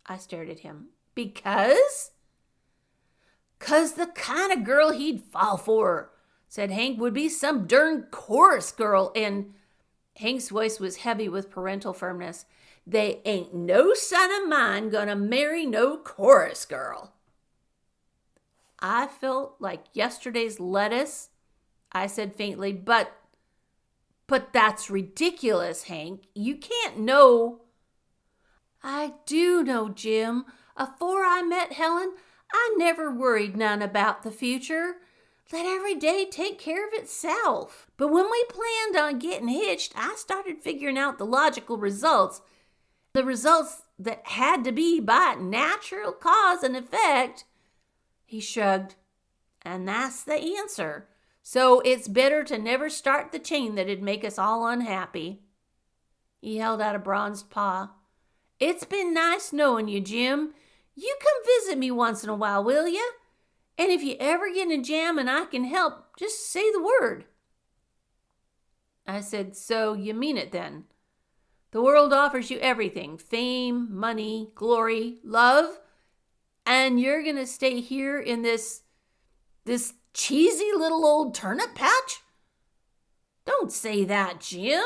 I stared at him. Because? 'Cause the kind of girl he'd fall for, said Hank, would be some darn chorus girl, and... Hank's voice was heavy with parental firmness. They ain't no son of mine gonna marry no chorus girl. I felt like yesterday's lettuce. I said faintly, but that's ridiculous, Hank. You can't know. I do know, Jim. Afore I met Helen, I never worried none about the future. Let every day take care of itself. But when we planned on getting hitched, I started figuring out the logical results. The results that had to be by natural cause and effect. He shrugged. And that's the answer. So it's better to never start the chain that'd make us all unhappy. He held out a bronzed paw. It's been nice knowing you, Jim. You come visit me once in a while, will you? And if you ever get in a jam and I can help, just say the word. I said, so you mean it then? The world offers you everything, fame, money, glory, love, and you're going to stay here in this cheesy little old turnip patch? Don't say that, Jim,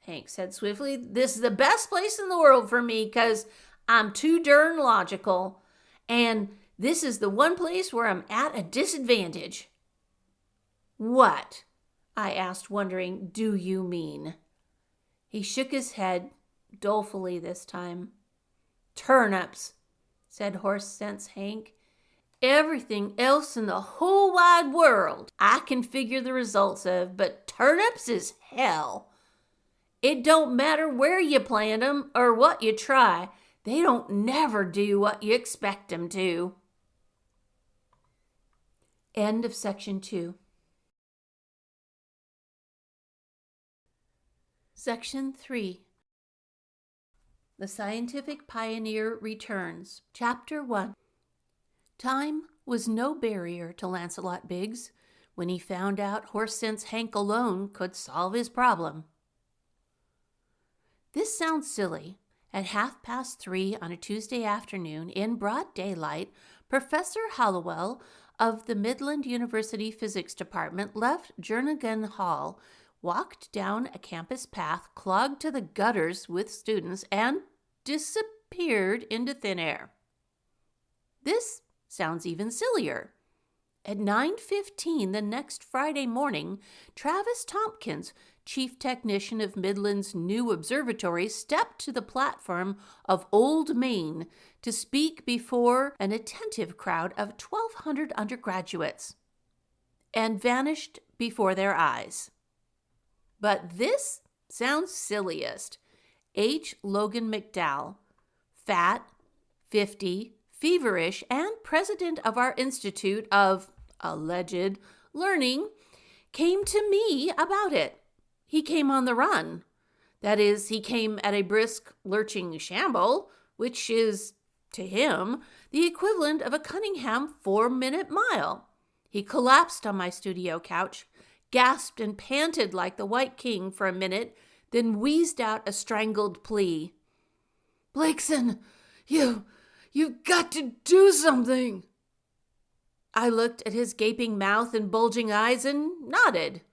Hank said swiftly. This is the best place in the world for me because I'm too darn logical, and this is the one place where I'm at a disadvantage. What? I asked, wondering, do you mean? He shook his head, dolefully this time. Turnips, said Horse Sense Hank. Everything else in the whole wide world I can figure the results of, but turnips is hell. It don't matter where you plant 'em or what you try. They don't never do what you expect 'em to. End of section 2. Section 3. The Scientific Pioneer Returns. Chapter 1. Time was no barrier to Lancelot Biggs when he found out Horse Sense Hank alone could solve his problem. This sounds silly. At 3:30 on a Tuesday afternoon, in broad daylight, Professor Hallowell of the Midland University Physics Department left Jernigan Hall, walked down a campus path clogged to the gutters with students, and disappeared into thin air. This sounds even sillier. At 9:15 the next Friday morning, Travis Tompkins, chief technician of Midland's new observatory, stepped to the platform of Old Main to speak before an attentive crowd of 1,200 undergraduates, and vanished before their eyes. But this sounds silliest. H. Logan McDowell, fat, 50, feverish, and president of our Institute of Alleged Learning, came to me about it. He came on the run. That is, he came at a brisk, lurching shamble, which is, to him, the equivalent of a Cunningham 4-minute mile. He collapsed on my studio couch, gasped and panted like the White King for a minute, then wheezed out a strangled plea. "Blakeson, you've got to do something." I looked at his gaping mouth and bulging eyes and nodded.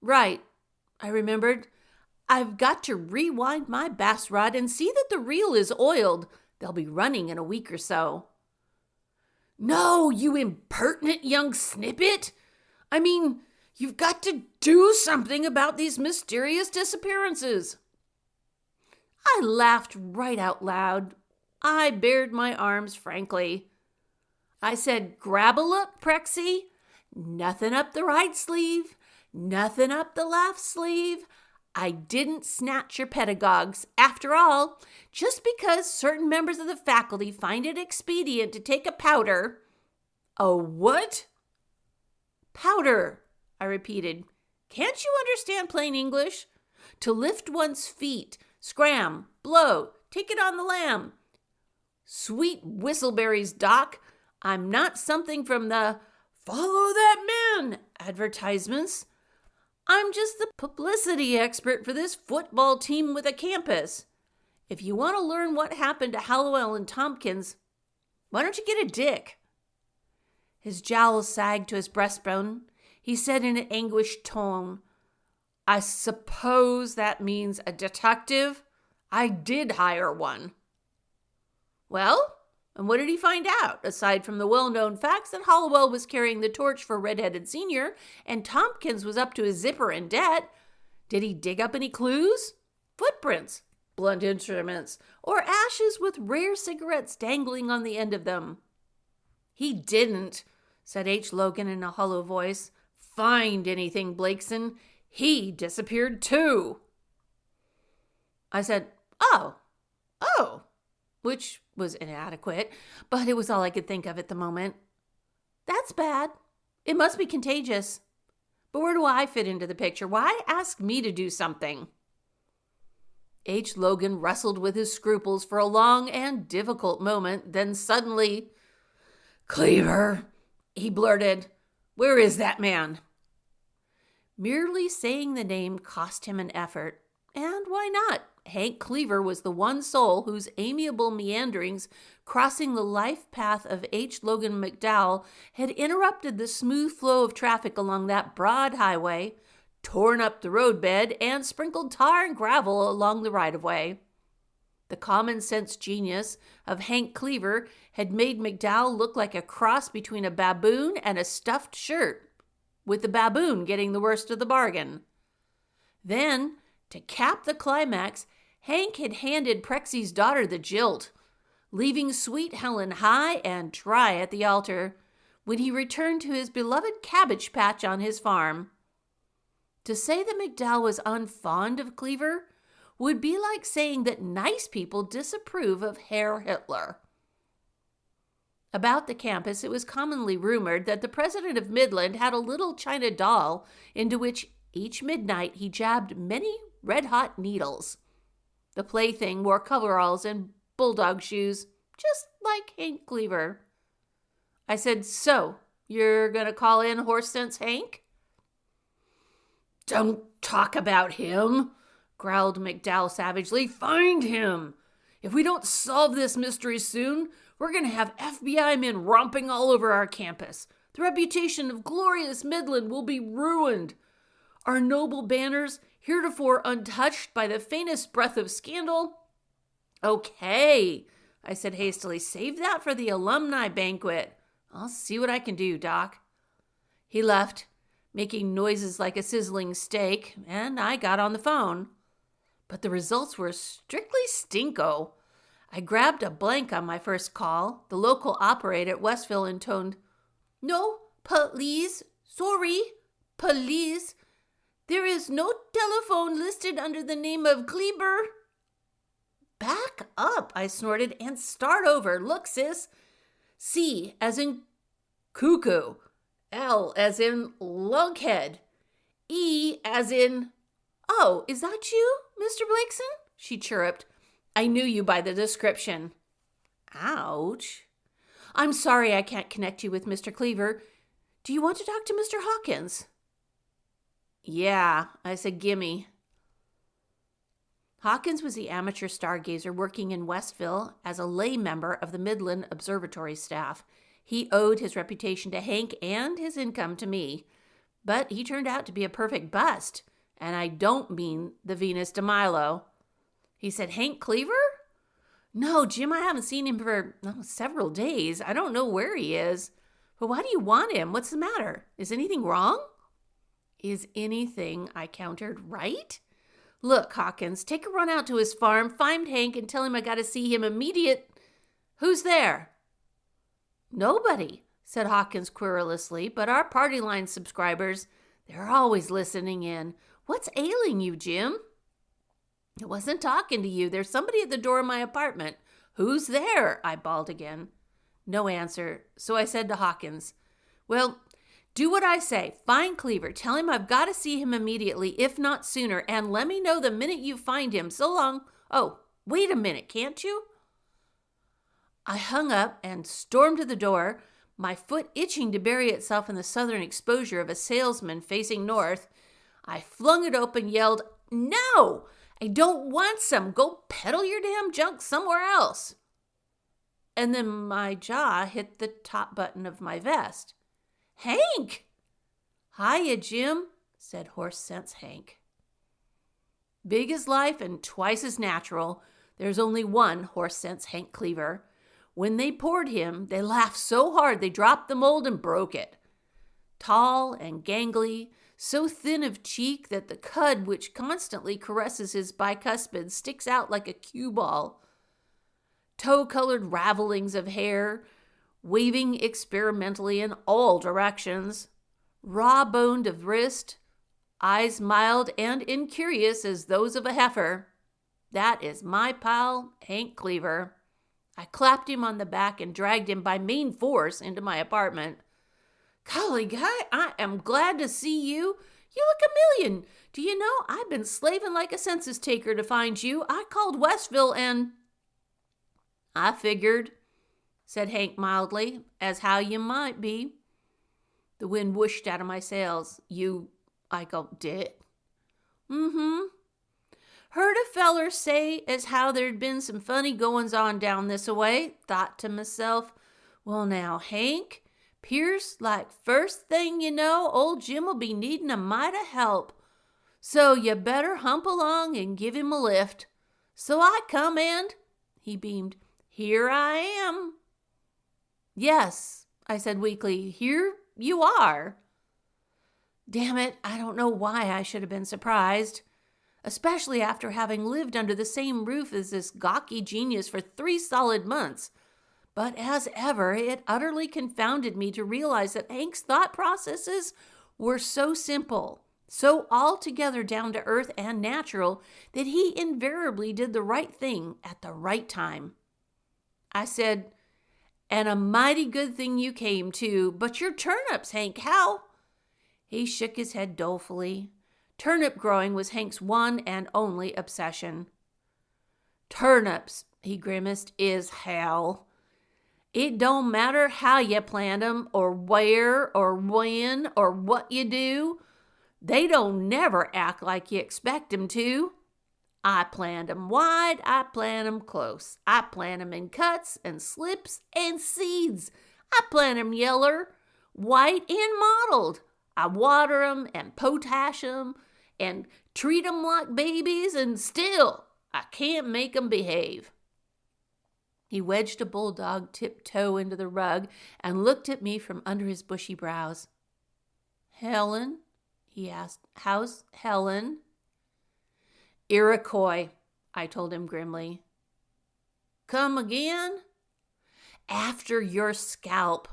"Right," I remembered. "I've got to rewind my bass rod and see that the reel is oiled. They'll be running in a week or so." "No, you impertinent young snippet! I mean, you've got to do something about these mysterious disappearances." I laughed right out loud. I bared my arms frankly. I said, "Grab a look, Prexy. Nothing up the right sleeve, nothing up the left sleeve. I didn't snatch your pedagogues. After all, just because certain members of the faculty find it expedient to take a powder—" "A what?" "Powder," I repeated. "Can't you understand plain English? To lift one's feet, scram, blow, take it on the lam. Sweet whistleberries, Doc. I'm not something from the 'Follow that man' advertisements. I'm just the publicity expert for this football team with a campus. If you want to learn what happened to Hallowell and Tompkins, why don't you get a dick?" His jowls sagged to his breastbone. He said in an anguished tone, "I suppose that means a detective? I did hire one." "Well, and what did he find out, aside from the well-known facts that Hallowell was carrying the torch for Red-Headed Senior and Tompkins was up to his zipper in debt? Did he dig up any clues? Footprints, blunt instruments, or ashes with rare cigarettes dangling on the end of them?" "He didn't," said H. Logan in a hollow voice, "find anything, Blakeson. He disappeared too." I said, Oh, which was inadequate, but it was all I could think of at the moment. "That's bad. It must be contagious. But where do I fit into the picture? Why ask me to do something?" H. Logan wrestled with his scruples for a long and difficult moment, then suddenly, "Cleaver," he blurted, "where is that man?" Merely saying the name cost him an effort. And why not? Hank Cleaver was the one soul whose amiable meanderings crossing the life path of H. Logan McDowell had interrupted the smooth flow of traffic along that broad highway, torn up the roadbed, and sprinkled tar and gravel along the right-of-way. The common-sense genius of Hank Cleaver had made McDowell look like a cross between a baboon and a stuffed shirt, with the baboon getting the worst of the bargain. Then, to cap the climax, Hank had handed Prexy's daughter the jilt, leaving sweet Helen high and dry at the altar when he returned to his beloved cabbage patch on his farm. To say that McDowell was unfond of Cleaver would be like saying that nice people disapprove of Herr Hitler. About the campus, it was commonly rumored that the president of Midland had a little china doll into which each midnight he jabbed many red-hot needles. The plaything wore coveralls and bulldog shoes, just like Hank Cleaver. I said, "So, you're going to call in Horse Sense Hank?" "Don't talk about him," growled McDowell savagely. "Find him. If we don't solve this mystery soon, we're going to have FBI men romping all over our campus. The reputation of glorious Midland will be ruined. Our noble banners, heretofore untouched by the faintest breath of scandal—" "Okay," I said hastily. "Save that for the alumni banquet. I'll see what I can do, Doc." He left, making noises like a sizzling steak, and I got on the phone. But the results were strictly stinko. I grabbed a blank on my first call. The local operator at Westville intoned, "No, please, sorry, police. There is no telephone listed under the name of Kleber." "Back up," I snorted, "and start over. Look, sis. C as in cuckoo. L as in lunkhead. E as in—" "Oh, is that you, Mr. Blakeson?" she chirruped. "I knew you by the description." Ouch. "I'm sorry I can't connect you with Mr. Cleaver. Do you want to talk to Mr. Hawkins? Yeah, I said, gimme. Hawkins was the amateur stargazer working in Westville as a lay member of the Midland Observatory staff. He owed his reputation to Hank and his income to me, but he turned out to be a perfect bust, and I don't mean the Venus de Milo. He said, Hank Cleaver? No, Jim, I haven't seen him for several days. I don't know where he is. But why do you want him? What's the matter? Is anything wrong? Is anything, I countered, right? Look, Hawkins, take a run out to his farm, find Hank, and tell him I got to see him immediate. Who's there? Nobody, said Hawkins querulously, but our Party Line subscribers, they're always listening in. What's ailing you, Jim? I wasn't talking to you. There's somebody at the door of my apartment. Who's there? I bawled again. No answer, so I said to Hawkins, well, do what I say. Find Cleaver. Tell him I've got to see him immediately, if not sooner, and let me know the minute you find him. So long. Oh, wait a minute, can't you? I hung up and stormed to the door, my foot itching to bury itself in the southern exposure of a salesman facing north. I flung it open, yelled, No! I don't want some. Go peddle your damn junk somewhere else. And then my jaw hit the top button of my vest. Hank! Hiya, Jim, said Horse Sense Hank. Big as life and twice as natural, there's only one Horse Sense Hank Cleaver. When they poured him, they laughed so hard they dropped the mold and broke it. Tall and gangly, so thin of cheek that the cud which constantly caresses his bicuspid sticks out like a cue ball. Tow-colored ravelings of hair, waving experimentally in all directions, raw-boned of wrist, eyes mild and incurious as those of a heifer. That is my pal, Hank Cleaver. I clapped him on the back and dragged him by main force into my apartment. Golly, guy, I am glad to see you. You look a million. Do you know, I've been slaving like a census taker to find you. I called Westville and... I figured, said Hank mildly, as how you might be. The wind whooshed out of my sails. I gulped it. Heard a feller say as how there'd been some funny goings-on down this-a-way. Thought to myself, well now, Hank, 'pears like first thing you know, old Jim'll be needing a mite of help. So you better hump along and give him a lift. So I come and, he beamed, here I am. Yes, I said weakly, here you are. Damn it, I don't know why I should have been surprised, especially after having lived under the same roof as this gawky genius for 3 solid months. But as ever, it utterly confounded me to realize that Hank's thought processes were so simple, so altogether down to earth and natural, that he invariably did the right thing at the right time. I said, and a mighty good thing you came to, but your turnips, Hank, how? He shook his head dolefully. Turnip growing was Hank's one and only obsession. Turnips, he grimaced, is hell. It don't matter how you plant 'em, or where, or when, or what you do. They don't never act like you expect 'em to. I plant 'em wide, I plant 'em close. I plant 'em in cuts and slips and seeds. I plant 'em yeller, white and mottled. I water 'em and potash 'em and treat 'em like babies, and still I can't make 'em behave. He wedged a bulldog tiptoe into the rug and looked at me from under his bushy brows. Helen? He asked. How's Helen? Iroquois, I told him grimly. Come again? After your scalp.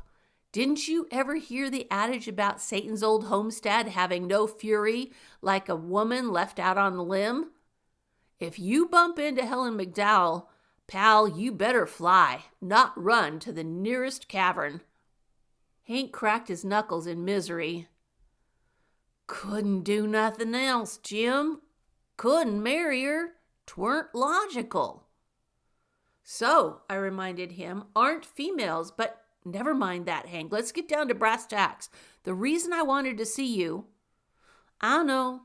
Didn't you ever hear the adage about Satan's old homestead having no fury like a woman left out on the limb? If you bump into Helen McDowell, pal, you better fly, not run to the nearest cavern. Hank cracked his knuckles in misery. Couldn't do nothing else, Jim. Couldn't marry her. 'Tweren't logical. So, I reminded him, aren't females, but Never mind that, Hank. Let's get down to brass tacks. The reason I wanted to see you, I know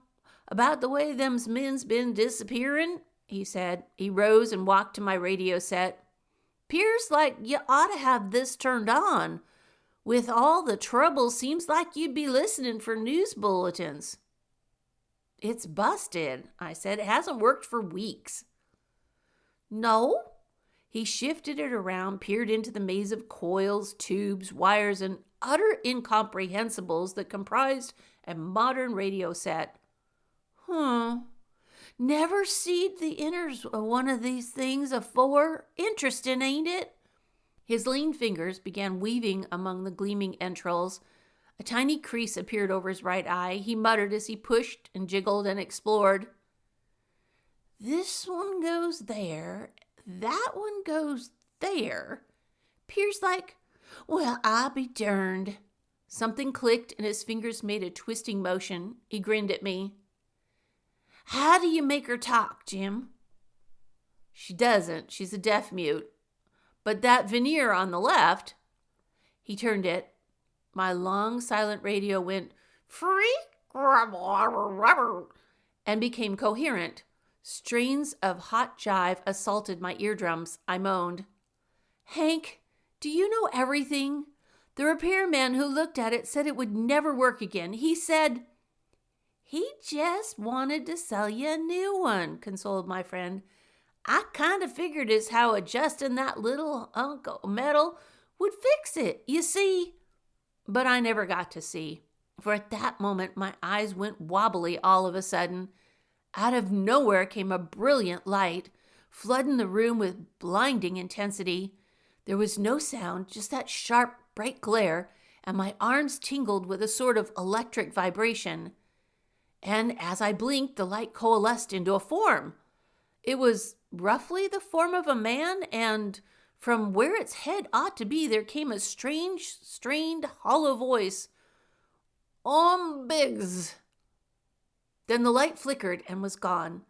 about the way them's men's been disappearing, he said. He rose and walked to my radio set. 'Pears like you ought to have this turned on. With all the trouble, seems like you'd be listening for news bulletins. It's busted, I said. It hasn't worked for weeks. No? He shifted it around, peered into the maze of coils, tubes, wires, and utter incomprehensibles that comprised a modern radio set. Never seed the inners of one of these things afore. Interesting, ain't it? His lean fingers began weaving among the gleaming entrails. A tiny crease appeared over his right eye. He muttered as he pushed and jiggled and explored. This one goes there. That one goes there. 'Pears like, well, I'll be derned. Something clicked and his fingers made a twisting motion. He grinned at me. How do you make her talk, Jim? She doesn't. She's a deaf mute. But that veneer on the left, he turned it. My long, silent radio went freak and became coherent. Strains of hot jive assaulted my eardrums. I moaned. Hank, do you know everything? The repairman who looked at it said it would never work again. He said, he just wanted to sell you a new one, consoled my friend. I kind of figured as how adjusting that little hunk of metal would fix it, you see. But I never got to see, for at that moment my eyes went wobbly all of a sudden. Out of nowhere came a brilliant light, flooding the room with blinding intensity. There was no sound, just that sharp, bright glare, and my arms tingled with a sort of electric vibration. And as I blinked, the light coalesced into a form. It was roughly the form of a man, and from where its head ought to be, there came a strange, strained, hollow voice. Biggs. Then the light flickered and was gone,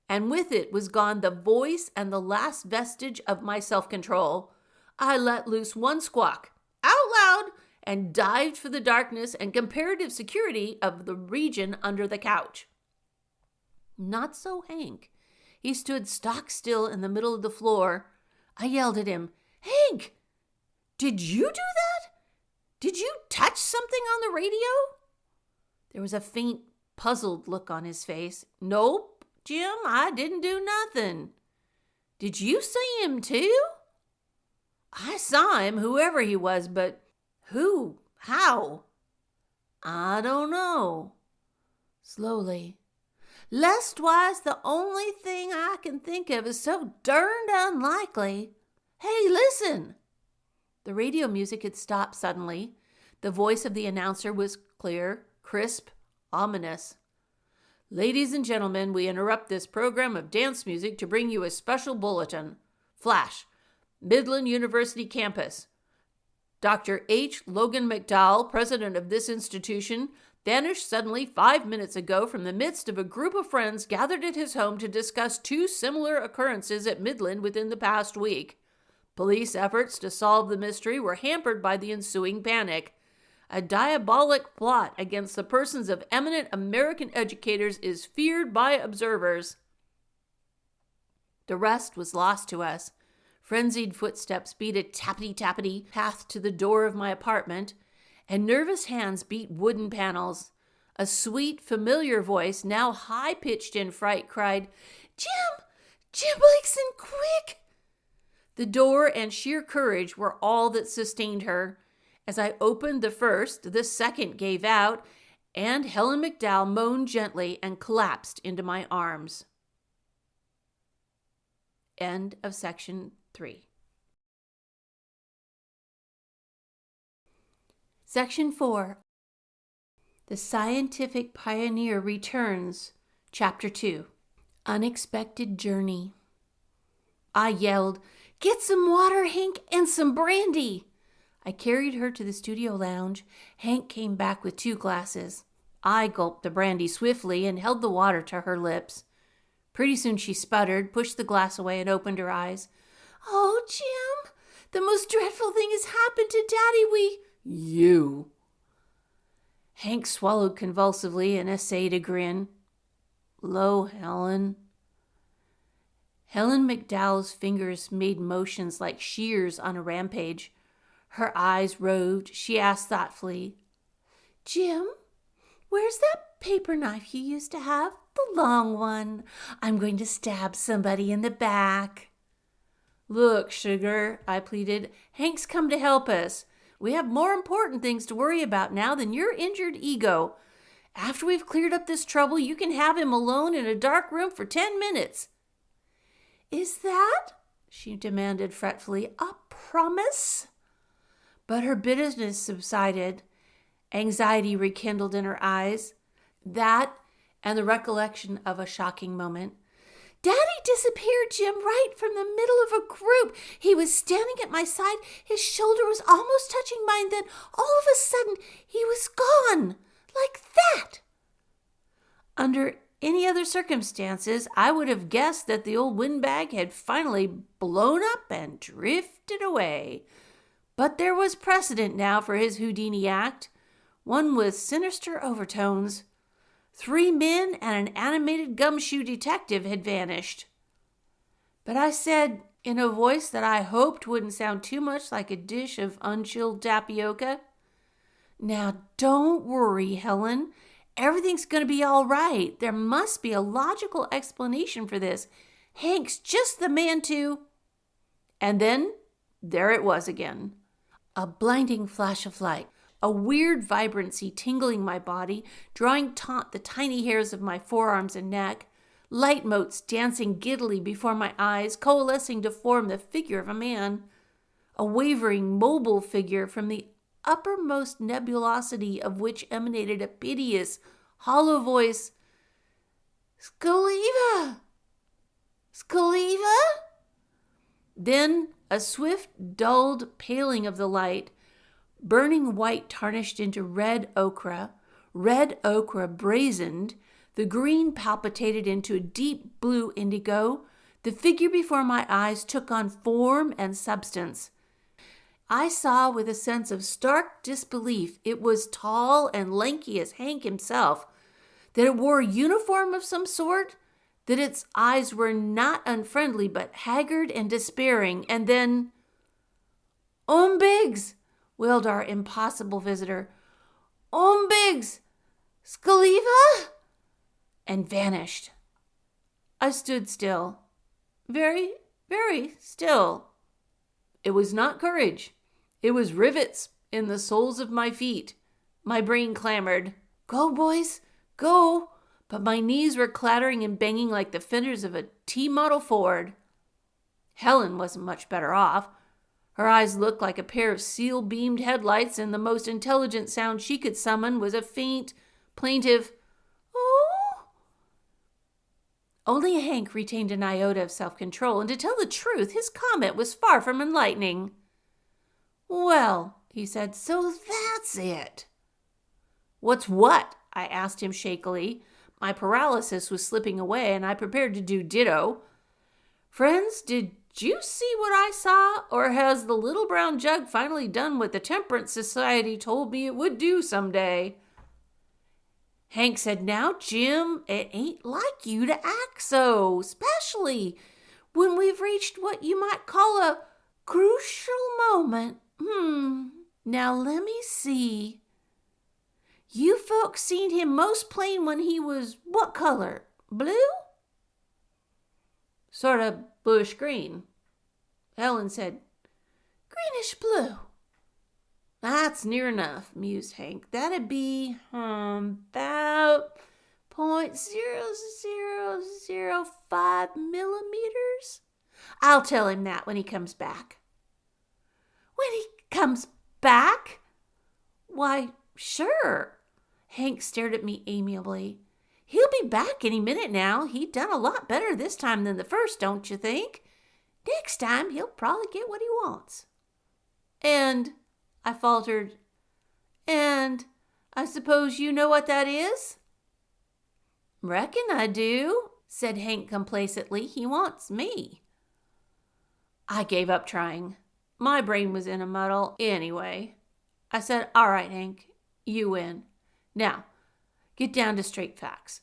and with it was gone the voice and the last vestige of my self-control. I let loose one squawk, out loud, and dived for the darkness and comparative security of the region under the couch. Not so Hank. He stood stock still in the middle of the floor. I yelled at him, Hank, did you do that? Did you touch something on the radio? There was a faint, puzzled look on his face. Nope, Jim, I didn't do nothing. Did you see him too? I saw him, whoever he was, but who? How? I don't know. Slowly. Lestwise, the only thing I can think of is so darned unlikely. Hey, listen! The radio music had stopped suddenly. The voice of the announcer was clear, crisp, ominous. Ladies and gentlemen, we interrupt this program of dance music to bring you a special bulletin. Flash. Midland University campus. Dr. H. Logan McDowell, president of this institution, vanished suddenly 5 minutes ago from the midst of a group of friends gathered at his home to discuss two similar occurrences at Midland within the past week. Police efforts to solve the mystery were hampered by the ensuing panic. A diabolic plot against the persons of eminent American educators is feared by observers. The rest was lost to us. Frenzied footsteps beat a tappity-tappity path to the door of my apartment, and nervous hands beat wooden panels. A sweet, familiar voice, now high-pitched in fright, cried, Jim Blakeson, quick! The door and sheer courage were all that sustained her. As I opened the first, the second gave out, and Helen McDowell moaned gently and collapsed into my arms. End of section 3. Section 4. The Scientific Pioneer Returns, Chapter 2. Unexpected Journey. I yelled, Get some water, Hank, and some brandy. I carried her to the studio lounge. Hank came back with 2 glasses. I gulped the brandy swiftly and held the water to her lips. Pretty soon she sputtered, pushed the glass away, and opened her eyes. Oh, Jim, The most dreadful thing has happened to Daddy. You. Hank swallowed convulsively and essayed a grin. Lo, Helen. Helen McDowell's fingers made motions like shears on a rampage. Her eyes roved. She asked thoughtfully, Jim, where's that paper knife you used to have? The long one. I'm going to stab somebody in the back. Look, sugar, I pleaded. Hank's come to help us. We have more important things to worry about now than your injured ego. After we've cleared up this trouble, you can have him alone in a dark room for 10 minutes. Is that, she demanded fretfully, a promise? But her bitterness subsided. Anxiety rekindled in her eyes. That and the recollection of a shocking moment. Daddy disappeared, Jim, right from the middle of a group. He was standing at my side. His shoulder was almost touching mine. Then all of a sudden, he was gone. Like that. Under any other circumstances, I would have guessed that the old windbag had finally blown up and drifted away. But there was precedent now for his Houdini act, one with sinister overtones. 3 men and an animated gumshoe detective had vanished. But I said, in a voice that I hoped wouldn't sound too much like a dish of unchilled tapioca, Now don't worry, Helen. Everything's going to be all right. There must be a logical explanation for this. Hank's just the man to... And then there it was again. A blinding flash of light. A weird vibrancy tingling my body, drawing taut the tiny hairs of my forearms and neck. Light motes dancing giddily before my eyes, coalescing to form the figure of a man. A wavering, mobile figure from the uppermost nebulosity of which emanated a piteous, hollow voice. Scaliva! Scaliva! Then a swift, dulled paling of the light, burning white tarnished into red ochre brazened, the green palpitated into a deep blue indigo. The figure before my eyes took on form and substance. I saw with a sense of stark disbelief it was tall and lanky as Hank himself, that it wore a uniform of some sort, that its eyes were not unfriendly but haggard and despairing, and then, Biggs, wailed our impossible visitor. Biggs! Scaliva! And vanished. I stood still. Very, very still. It was not courage. It was rivets in the soles of my feet. My brain clamored, Go, boys, go! But my knees were clattering and banging like the fenders of a T-model Ford. Helen wasn't much better off. Her eyes looked like a pair of seal-beamed headlights, and the most intelligent sound she could summon was a faint, plaintive, "Oh!" Only Hank retained an iota of self-control, and to tell the truth, his comment was far from enlightening. Well, he said, so that's it. What's what? I asked him shakily. My paralysis was slipping away, and I prepared to do ditto. Friends, did you see what I saw, or has the little brown jug finally done what the Temperance Society told me it would do someday? Hank said, Now, Jim, it ain't like you to act so, especially when we've reached what you might call a crucial moment. Now let me see. You folks seen him most plain when he was what color? Blue? Sort of bluish green. Helen said, Greenish blue. That's near enough, mused Hank. That'd be about 0.0005 millimeters. I'll tell him that when he comes back. When he comes back? Why, sure. Hank stared at me amiably. He'll be back any minute now. He done a lot better this time than the first, don't you think? Next time, he'll probably get what he wants. And, I faltered, and I suppose you know what that is? Reckon I do, said Hank complacently. He wants me. I gave up trying. My brain was in a muddle anyway. I said, all right, Hank, you win. Now, get down to straight facts.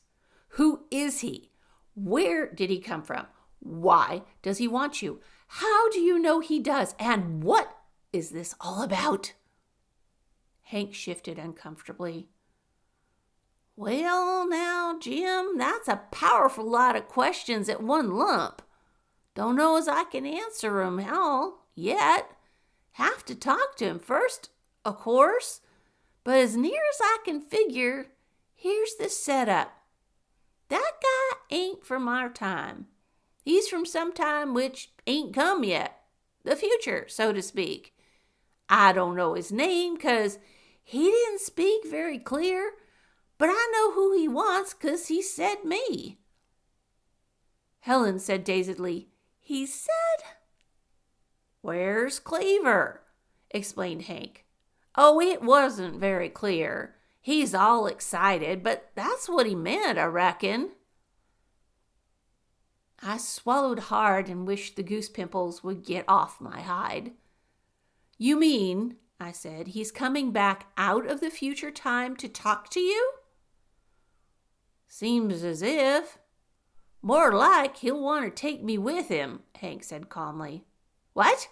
Who is he? Where did he come from? Why does he want you? How do you know he does? And what is this all about? Hank shifted uncomfortably. Well, now, Jim, that's a powerful lot of questions at one lump. Don't know as I can answer 'em all yet. Have to talk to him first, of course. But as near as I can figure, here's the setup. That guy ain't from our time. He's from some time which ain't come yet. The future, so to speak. I don't know his name 'cause he didn't speak very clear, but I know who he wants 'cause he said me. Helen said dazedly, he said? Where's Cleaver? Explained Hank. Oh, it wasn't very clear. He's all excited, but that's what he meant, I reckon. I swallowed hard and wished the goose pimples would get off my hide. You mean, I said, he's coming back out of the future time to talk to you? Seems as if. More like he'll want to take me with him, Hank said calmly. What?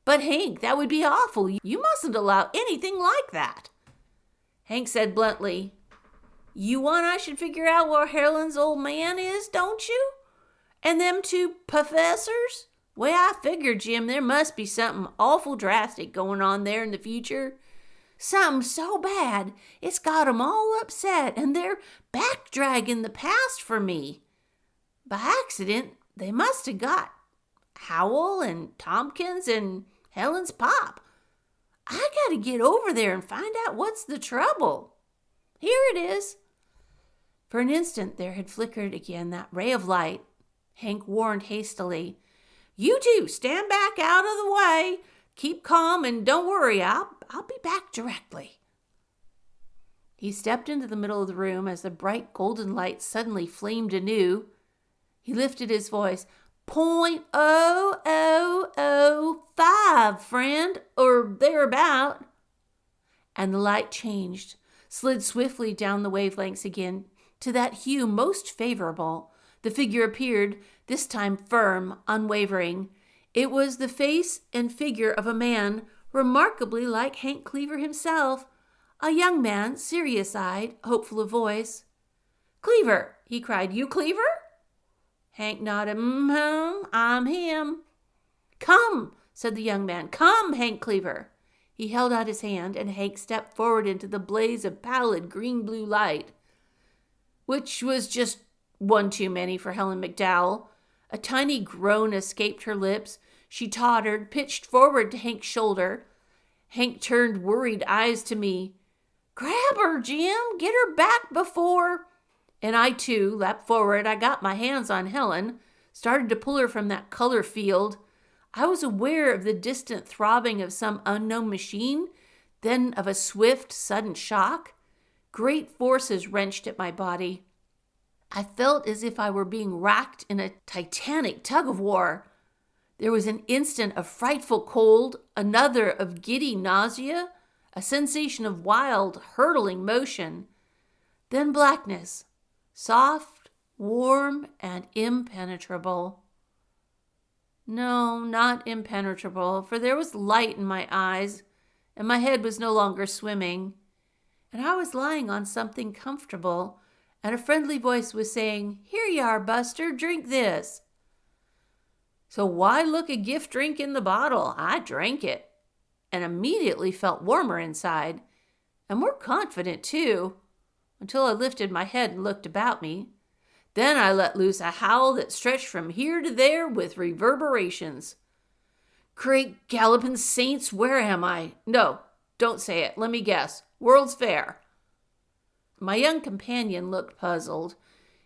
But Hank, that would be awful. You mustn't allow anything like that. Hank said bluntly, you want I should figure out where Helen's old man is, don't you? And them two professors? Way I figured, Jim, there must be something awful drastic going on there in the future. Something so bad, it's got 'em all upset, and they're back-dragging the past for me. By accident, they must have got Howell and Tompkins and Helen's pop. I got to get over there and find out what's the trouble. Here it is. For an instant, there had flickered again that ray of light. Hank warned hastily, you two, stand back out of the way. Keep calm and don't worry. I'll be back directly. He stepped into the middle of the room as the bright golden light suddenly flamed anew. He lifted his voice. .0005, friend, or thereabout. And the light changed, slid swiftly down the wavelengths again to that hue most favorable. The figure appeared, this time firm, unwavering. It was the face and figure of a man remarkably like Hank Cleaver himself, a young man, serious-eyed, hopeful of voice. Cleaver, he cried. You Cleaver? Hank nodded. I'm him. Come, said the young man. Come, Hank Cleaver. He held out his hand, and Hank stepped forward into the blaze of pallid green-blue light, which was just one too many for Helen McDowell. A tiny groan escaped her lips. She tottered, pitched forward to Hank's shoulder. Hank turned worried eyes to me. Grab her, Jim. Get her back before... And I, too, leapt forward. I got my hands on Helen, started to pull her from that color field. I was aware of the distant throbbing of some unknown machine, then of a swift, sudden shock. Great forces wrenched at my body. I felt as if I were being racked in a titanic tug-of-war. There was an instant of frightful cold, another of giddy nausea, a sensation of wild, hurtling motion. Then blackness. Soft, warm, and impenetrable. No, not impenetrable, for there was light in my eyes, and my head was no longer swimming, and I was lying on something comfortable, and a friendly voice was saying, Here you are, Buster, drink this. So why look a gift drink in the bottle? I drank it, and immediately felt warmer inside, and more confident, too. Until I lifted my head and looked about me. Then I let loose a howl that stretched from here to there with reverberations. Great galloping saints, where am I? No, don't say it. Let me guess. World's Fair. My young companion looked puzzled.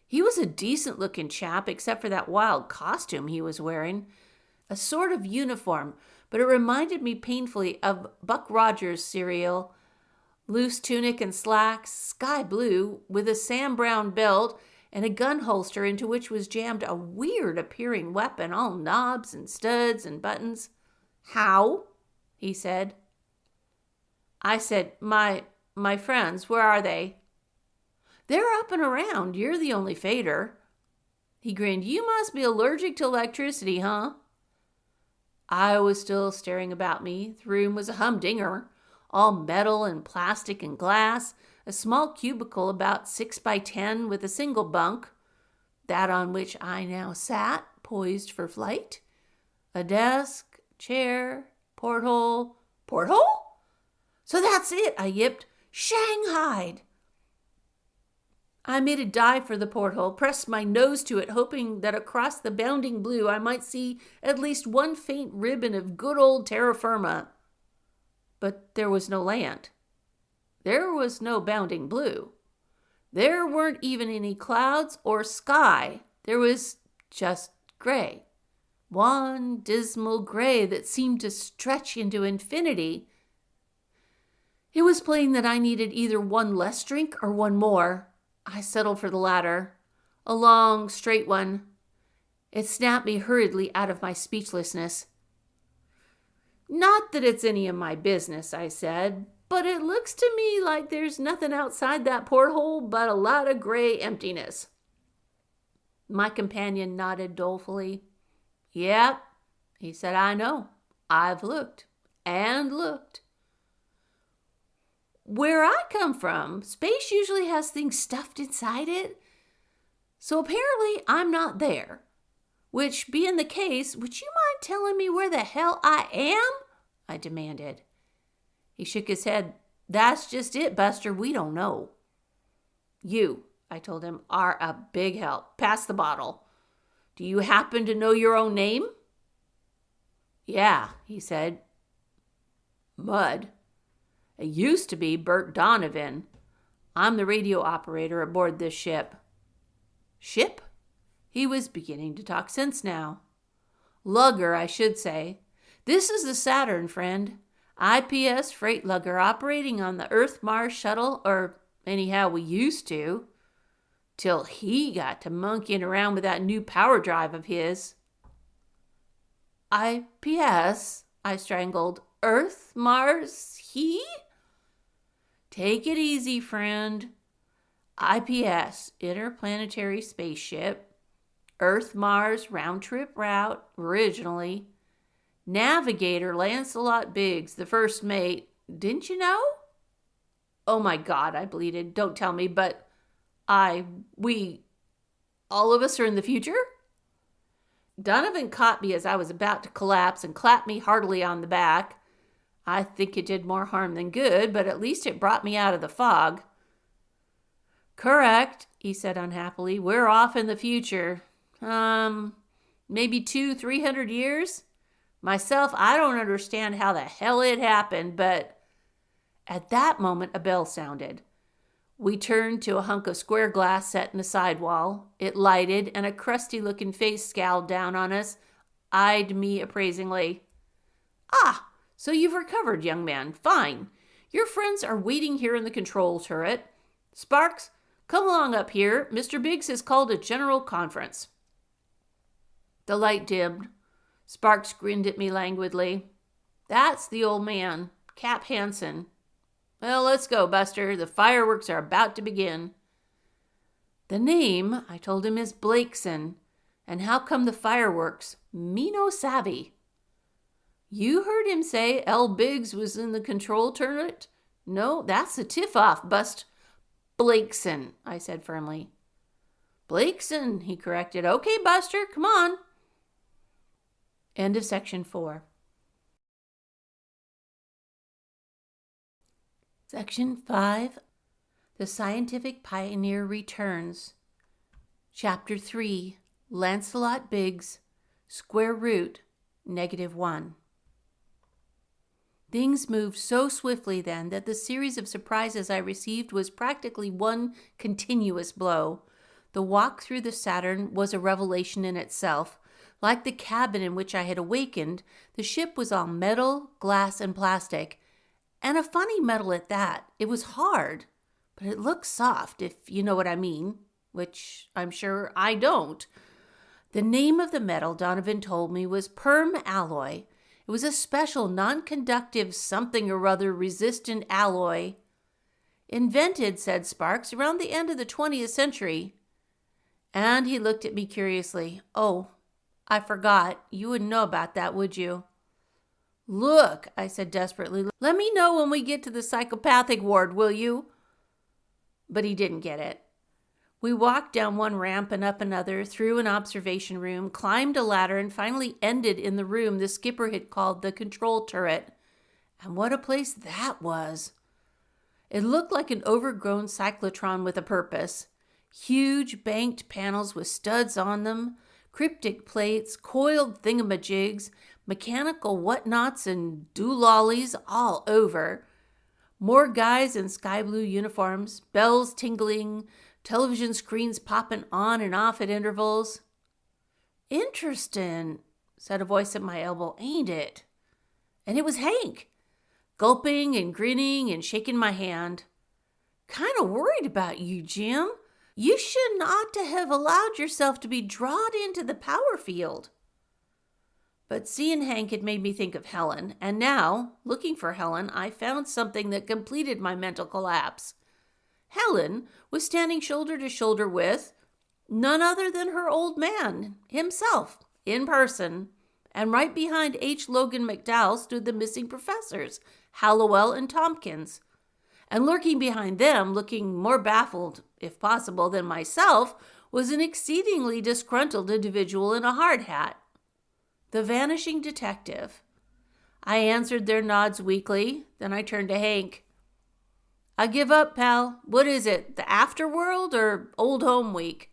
He was a decent-looking chap, except for that wild costume he was wearing. A sort of uniform, but it reminded me painfully of Buck Rogers' serial. Loose tunic and slacks, sky blue, with a Sam Brown belt and a gun holster into which was jammed a weird-appearing weapon, all knobs and studs and buttons. How? He said. I said, my friends, where are they? They're up and around. You're the only fader. He grinned. You must be allergic to electricity, huh? I was still staring about me. The room was a humdinger, all metal and plastic and glass, a small cubicle about 6 by 10 with a single bunk, that on which I now sat, poised for flight, a desk, chair, porthole. Porthole? So that's it, I yipped. Shanghaied. I made a dive for the porthole, pressed my nose to it, hoping that across the bounding blue I might see at least one faint ribbon of good old terra firma. But there was no land. There was no bounding blue. There weren't even any clouds or sky. There was just gray. One dismal gray that seemed to stretch into infinity. It was plain that I needed either one less drink or one more. I settled for the latter, a long, straight one. It snapped me hurriedly out of my speechlessness. Not that it's any of my business, I said, but it looks to me like there's nothing outside that porthole but a lot of gray emptiness. My companion nodded dolefully. Yep, he said, I know. I've looked and looked. Where I come from, space usually has things stuffed inside it. So apparently I'm not there. Which, being the case, would you mind telling me where the hell I am? I demanded. He shook his head. That's just it, Buster. We don't know. You, I told him, are a big help. Pass the bottle. Do you happen to know your own name? Yeah, he said. Mud. It used to be Bert Donovan. I'm the radio operator aboard this ship. Ship? He was beginning to talk sense now. Lugger, I should say. This is the Saturn, friend. IPS freight lugger operating on the Earth-Mars shuttle, or anyhow we used to, till he got to monkeying around with that new power drive of his. IPS, I strangled. Earth, Mars, he? Take it easy, friend. IPS, interplanetary spaceship. Earth-Mars round-trip route, originally. Navigator Lancelot Biggs, the first mate. Didn't you know? Oh my God, I bleated. Don't tell me, but we, all of us are in the future? Donovan caught me as I was about to collapse and clapped me heartily on the back. I think it did more harm than good, but at least it brought me out of the fog. Correct, he said unhappily. We're off in the future. Maybe 200-300 years? Myself, I don't understand how the hell it happened, but at that moment a bell sounded. We turned to a hunk of square glass set in the sidewall. It lighted, and a crusty-looking face scowled down on us, eyed me appraisingly. Ah, so you've recovered, young man. Fine. Your friends are waiting here in the control turret. Sparks, come along up here. Mr. Biggs has called a general conference. The light dimmed. Sparks grinned at me languidly. That's the old man, Cap Hansen. Well, let's go, Buster. The fireworks are about to begin. The name, I told him, is Blakeson. And how come the fireworks? Me no savvy. You heard him say L. Biggs was in the control turret? No, that's the tip-off, Bust. Blakeson, I said firmly. Blakeson, he corrected. Okay, Buster, come on. End of section 4. Section 5. The Scientific Pioneer Returns. Chapter 3. Lancelot Biggs. Square root, -1. Things moved so swiftly then that the series of surprises I received was practically one continuous blow. The walk through the Saturn was a revelation in itself. Like the cabin in which I had awakened, the ship was all metal, glass, and plastic. And a funny metal at that. It was hard, but it looked soft, if you know what I mean, which I'm sure I don't. The name of the metal, Donovan told me, was perm alloy. It was a special non-conductive something or other resistant alloy. Invented, said Sparks, around the end of the 20th century. And he looked at me curiously. Oh, I forgot. You wouldn't know about that, would you? Look, I said desperately, let me know when we get to the psychopathic ward, will you? But he didn't get it. We walked down one ramp and up another, through an observation room, climbed a ladder, and finally ended in the room the skipper had called the control turret. And what a place that was! It looked like an overgrown cyclotron with a purpose. Huge banked panels with studs on them, cryptic plates, coiled thingamajigs, mechanical whatnots and doolollies all over. More guys in sky blue uniforms, bells tingling, television screens popping on and off at intervals. Interesting, said a voice at my elbow, ain't it? And it was Hank, gulping and grinning and shaking my hand. Kind of worried about you, Jim. You shouldn't ought to have allowed yourself to be drawn into the power field. But seeing Hank had made me think of Helen, and now, looking for Helen, I found something that completed my mental collapse. Helen was standing shoulder to shoulder with none other than her old man himself, in person, and right behind H. Logan McDowell stood the missing professors, Hallowell and Tompkins. And lurking behind them, looking more baffled, if possible, than myself, was an exceedingly disgruntled individual in a hard hat. The vanishing detective. I answered their nods weakly, then I turned to Hank. I give up, pal. What is it, the afterworld or old home week?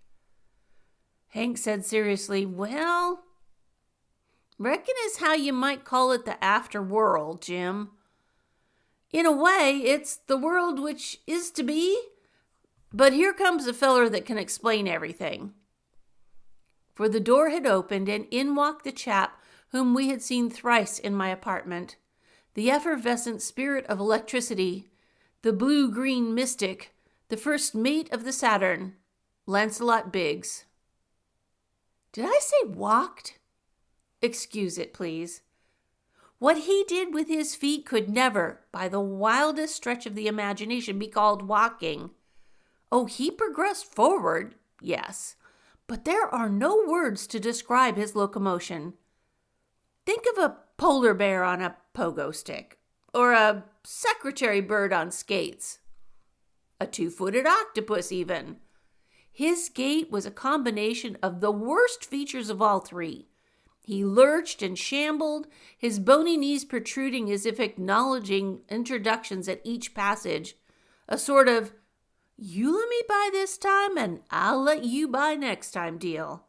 Hank said seriously, well, reckon is how you might call it the afterworld, Jim. In a way, it's the world which is to be. But here comes a feller that can explain everything. For the door had opened, and in walked the chap whom we had seen thrice in my apartment, the effervescent spirit of electricity, the blue-green mystic, the first mate of the Saturn, Lancelot Biggs. Did I say walked? Excuse it, please. What he did with his feet could never, by the wildest stretch of the imagination, be called walking. Oh, he progressed forward, yes, but there are no words to describe his locomotion. Think of a polar bear on a pogo stick, or a secretary bird on skates, a 2-footed octopus even. His gait was a combination of the worst features of all three. He lurched and shambled, his bony knees protruding as if acknowledging introductions at each passage, a sort of, you let me by this time and I'll let you by next time deal.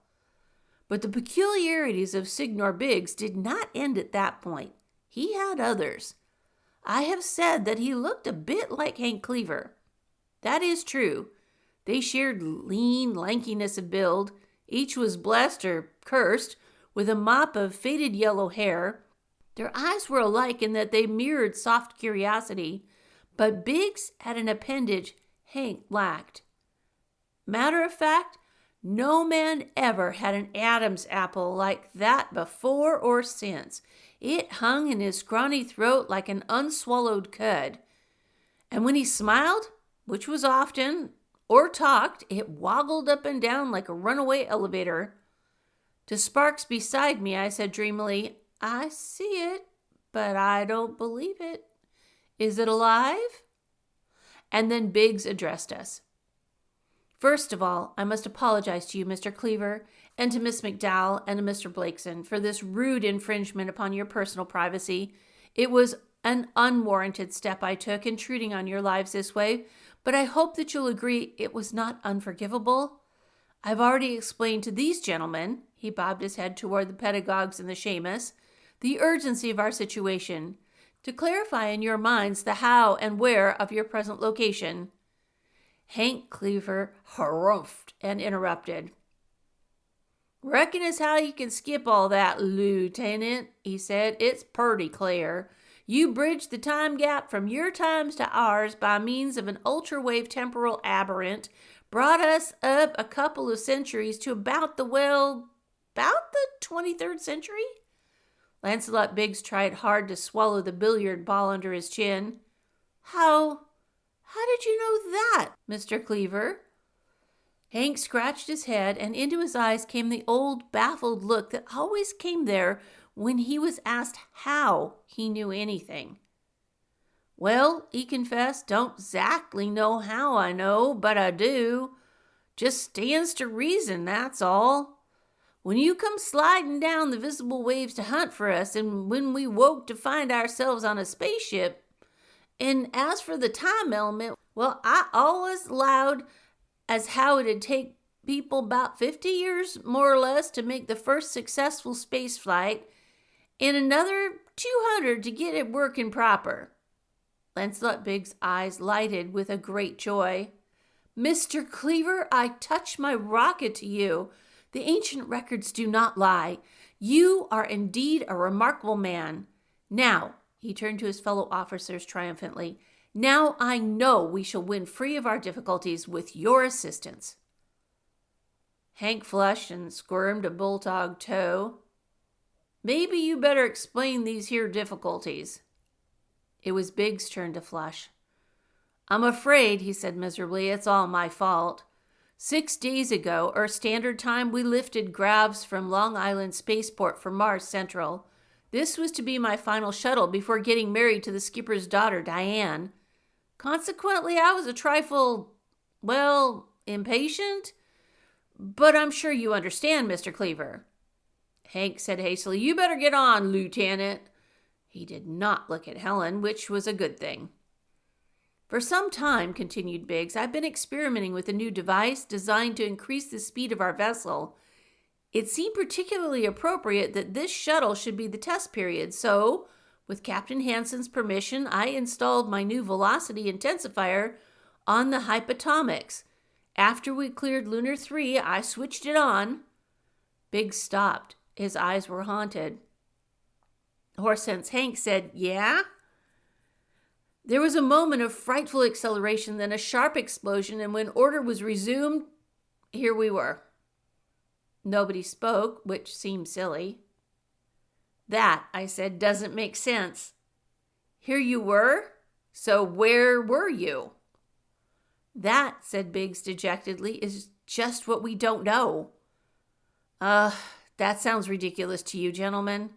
But the peculiarities of Signor Biggs did not end at that point. He had others. I have said that he looked a bit like Hank Cleaver. That is true. They shared lean lankiness of build. Each was blessed or cursed with a mop of faded yellow hair. Their eyes were alike in that they mirrored soft curiosity, but Biggs had an appendage Hank lacked. Matter of fact, no man ever had an Adam's apple like that before or since. It hung in his scrawny throat like an unswallowed cud. And when he smiled, which was often, or talked, it woggled up and down like a runaway elevator. To Sparks beside me, I said dreamily, I see it, but I don't believe it. Is it alive? And then Biggs addressed us. First of all, I must apologize to you, Mr. Cleaver, and to Miss McDowell and to Mr. Blakeson for this rude infringement upon your personal privacy. It was an unwarranted step I took, intruding on your lives this way, but I hope that you'll agree it was not unforgivable. I've already explained to these gentlemen, he bobbed his head toward the pedagogues and the Seamus, the urgency of our situation, to clarify in your minds the how and where of your present location. Hank Cleaver harumphed and interrupted. Reckon as how you can skip all that, Lieutenant, he said. It's purty clear. You bridged the time gap from your times to ours by means of an ultrawave temporal aberrant, brought us up a couple of centuries to about the 23rd century? Lancelot Biggs tried hard to swallow the billiard ball under his chin. How did you know that, Mr. Cleaver? Hank scratched his head, and into his eyes came the old baffled look that always came there when he was asked how he knew anything. Well, he confessed, don't exactly know how I know, but I do. Just stands to reason, that's all. When you come sliding down the visible waves to hunt for us, and when we woke to find ourselves on a spaceship, and as for the time element, well, I always allowed as how it'd take people about 50 years, more or less, to make the first successful space flight, and another 200 to get it working proper. Lancelot Biggs' eyes lighted with a great joy. Mr. Cleaver, I touch my rocket to you. The ancient records do not lie. You are indeed a remarkable man. Now, he turned to his fellow officers triumphantly, now I know we shall win free of our difficulties with your assistance. Hank flushed and squirmed a bulldog toe. Maybe you better explain these here difficulties. It was Biggs' turn to flush. I'm afraid, he said miserably, it's all my fault. 6 days ago, Earth Standard Time, we lifted Gravs from Long Island Spaceport for Mars Central. This was to be my final shuttle before getting married to the skipper's daughter, Diane. Consequently, I was a trifle, impatient. But I'm sure you understand, Mr. Cleaver. Hank said hastily, you better get on, Lieutenant. He did not look at Helen, which was a good thing. For some time, continued Biggs, I've been experimenting with a new device designed to increase the speed of our vessel. It seemed particularly appropriate that this shuttle should be the test period, so, with Captain Hansen's permission, I installed my new velocity intensifier on the hypatomics. After we cleared Lunar 3, I switched it on. Biggs stopped. His eyes were haunted. Horsense Hank said, yeah? There was a moment of frightful acceleration, then a sharp explosion, and when order was resumed, here we were. Nobody spoke, which seemed silly. That, I said, doesn't make sense. Here you were? So where were you? That, said Biggs dejectedly, is just what we don't know. That sounds ridiculous to you, gentlemen.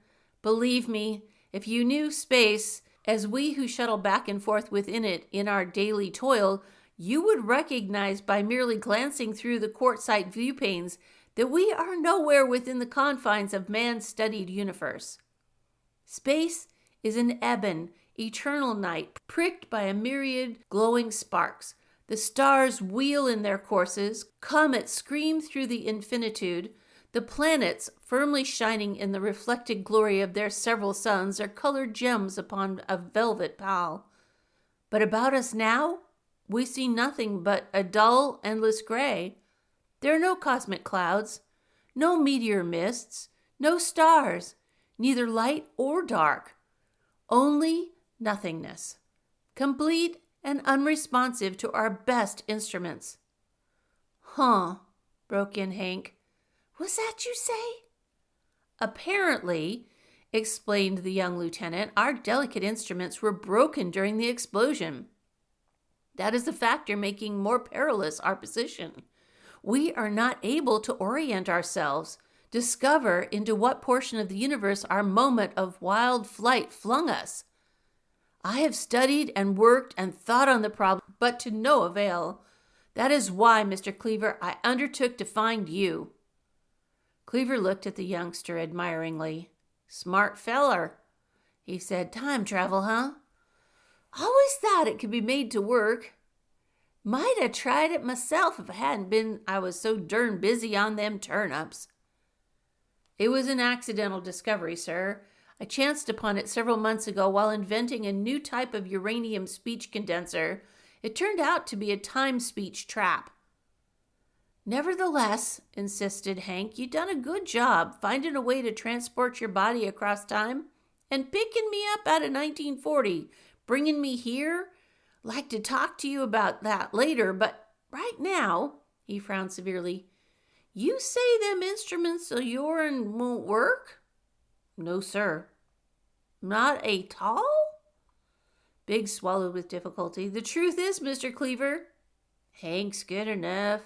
Believe me, if you knew space, as we who shuttle back and forth within it in our daily toil, you would recognize by merely glancing through the quartzite viewpanes that we are nowhere within the confines of man's studied universe. Space is an ebon, eternal night, pricked by a myriad glowing sparks. The stars wheel in their courses, comets scream through the infinitude. The planets, firmly shining in the reflected glory of their several suns, are colored gems upon a velvet pall. But about us now, we see nothing but a dull, endless gray. There are no cosmic clouds, no meteor mists, no stars, neither light or dark, only nothingness, complete and unresponsive to our best instruments. Huh, broke in Hank. Was that you say? Apparently, explained the young lieutenant, our delicate instruments were broken during the explosion. That is the factor making more perilous our position. We are not able to orient ourselves, discover into what portion of the universe our moment of wild flight flung us. I have studied and worked and thought on the problem, but to no avail. That is why, Mr. Cleaver, I undertook to find you. Cleaver looked at the youngster admiringly. Smart feller, he said. Time travel, huh? Always thought it could be made to work. Might have tried it myself if it hadn't been I was so darn busy on them turnips. It was an accidental discovery, sir. I chanced upon it several months ago while inventing a new type of uranium speech condenser. It turned out to be a time speech trap. Nevertheless, insisted Hank, you done a good job finding a way to transport your body across time and picking me up out of 1940, bringing me here. Like to talk to you about that later, but right now, he frowned severely, you say them instruments of yourn won't work? No, sir. Not a tall? Biggs swallowed with difficulty. The truth is, Mr. Cleaver. Hank's good enough.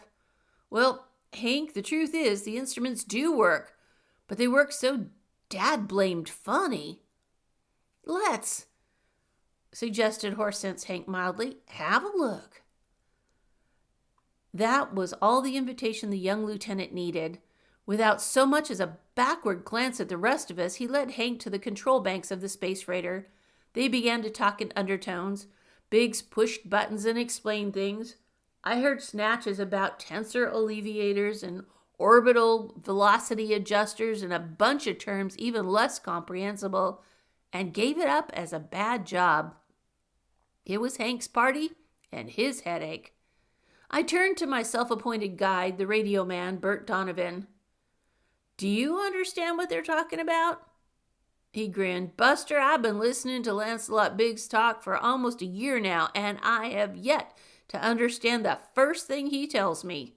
Well, Hank, the truth is, the instruments do work, but they work so dad-blamed funny. Let's, suggested Horse Sense Hank mildly, have a look. That was all the invitation the young lieutenant needed. Without so much as a backward glance at the rest of us, he led Hank to the control banks of the space freighter. They began to talk in undertones. Biggs pushed buttons and explained things. I heard snatches about tensor alleviators and orbital velocity adjusters and a bunch of terms even less comprehensible, and gave it up as a bad job. It was Hank's party and his headache. I turned to my self-appointed guide, the radio man, Bert Donovan. Do you understand what they're talking about? He grinned. Buster, I've been listening to Lancelot Biggs talk for almost a year now, and I have yet to understand the first thing he tells me.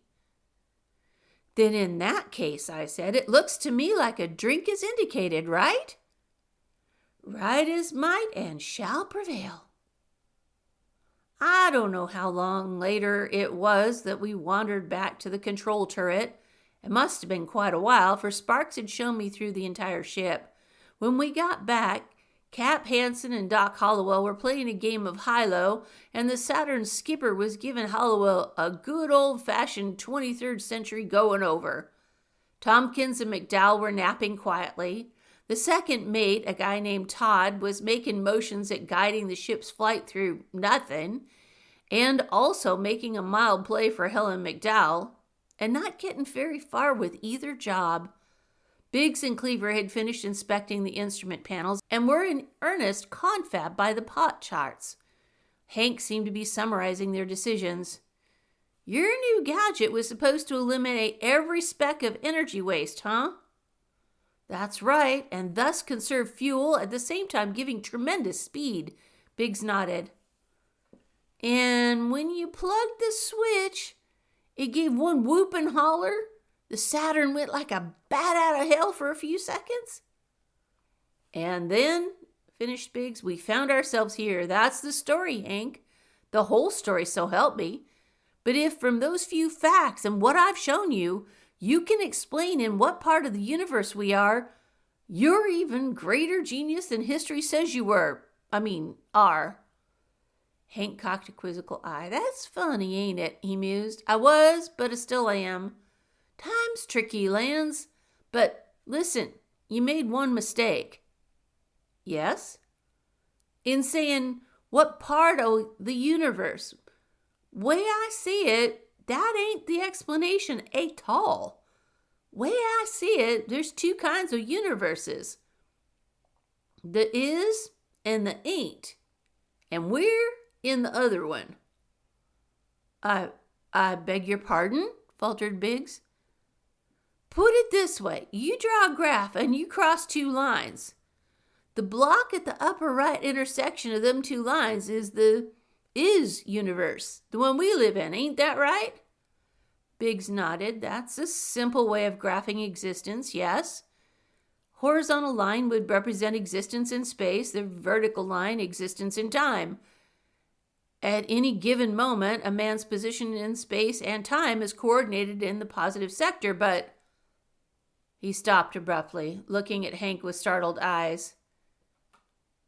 Then in that case, I said, it looks to me like a drink is indicated, right? Right as might and shall prevail. I don't know how long later it was that we wandered back to the control turret. It must have been quite a while, for Sparks had shown me through the entire ship. When we got back, Cap Hansen and Doc Hollowell were playing a game of high-low, and the Saturn's skipper was giving Hollowell a good old-fashioned 23rd century going-over. Tompkins and McDowell were napping quietly. The second mate, a guy named Todd, was making motions at guiding the ship's flight through nothing, and also making a mild play for Helen McDowell, and not getting very far with either job. Biggs and Cleaver had finished inspecting the instrument panels and were in earnest confab by the pot charts. Hank seemed to be summarizing their decisions. Your new gadget was supposed to eliminate every speck of energy waste, huh? That's right, and thus conserve fuel at the same time giving tremendous speed. Biggs nodded. And when you plugged the switch, it gave one whoop and holler. The Saturn went like a bat out of hell for a few seconds. And then, finished Biggs, we found ourselves here. That's the story, Hank. The whole story, so help me. But if from those few facts and what I've shown you, you can explain in what part of the universe we are, you're even greater genius than history says you are. Hank cocked a quizzical eye. That's funny, ain't it? He mused. I was, but I still am. Time's tricky, Lance. But listen, you made one mistake. Yes? In saying what part of the universe. Way I see it, that ain't the explanation at all. Way I see it, there's two kinds of universes. The is and the ain't. And we're in the other one. I beg your pardon? Faltered Biggs. Put it this way. You draw a graph and you cross two lines. The block at the upper right intersection of them two lines is the is universe, the one we live in. Ain't that right? Biggs nodded. That's a simple way of graphing existence, yes. Horizontal line would represent existence in space, the vertical line existence in time. At any given moment, a man's position in space and time is coordinated in the positive sector, but... He stopped abruptly, looking at Hank with startled eyes.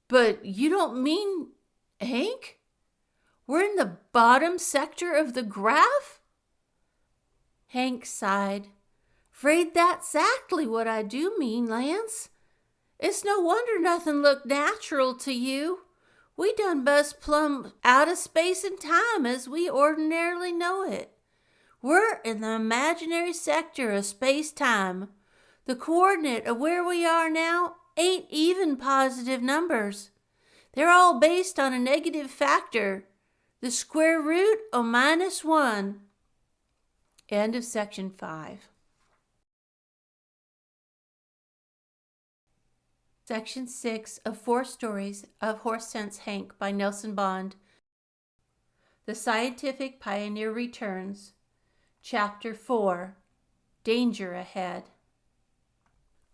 But you don't mean, Hank? We're in the bottom sector of the graph? Hank sighed. Afraid that's exactly what I do mean, Lance. It's no wonder nothing looked natural to you. We done bust plumb out of space and time as we ordinarily know it. We're in the imaginary sector of space-time. The coordinate of where we are now ain't even positive numbers. They're all based on a negative factor, the square root of -1. End of section 5. Section 6 of 4 Stories of Horse Sense Hank by Nelson Bond. The Scientific Pioneer Returns. Chapter 4. Danger Ahead.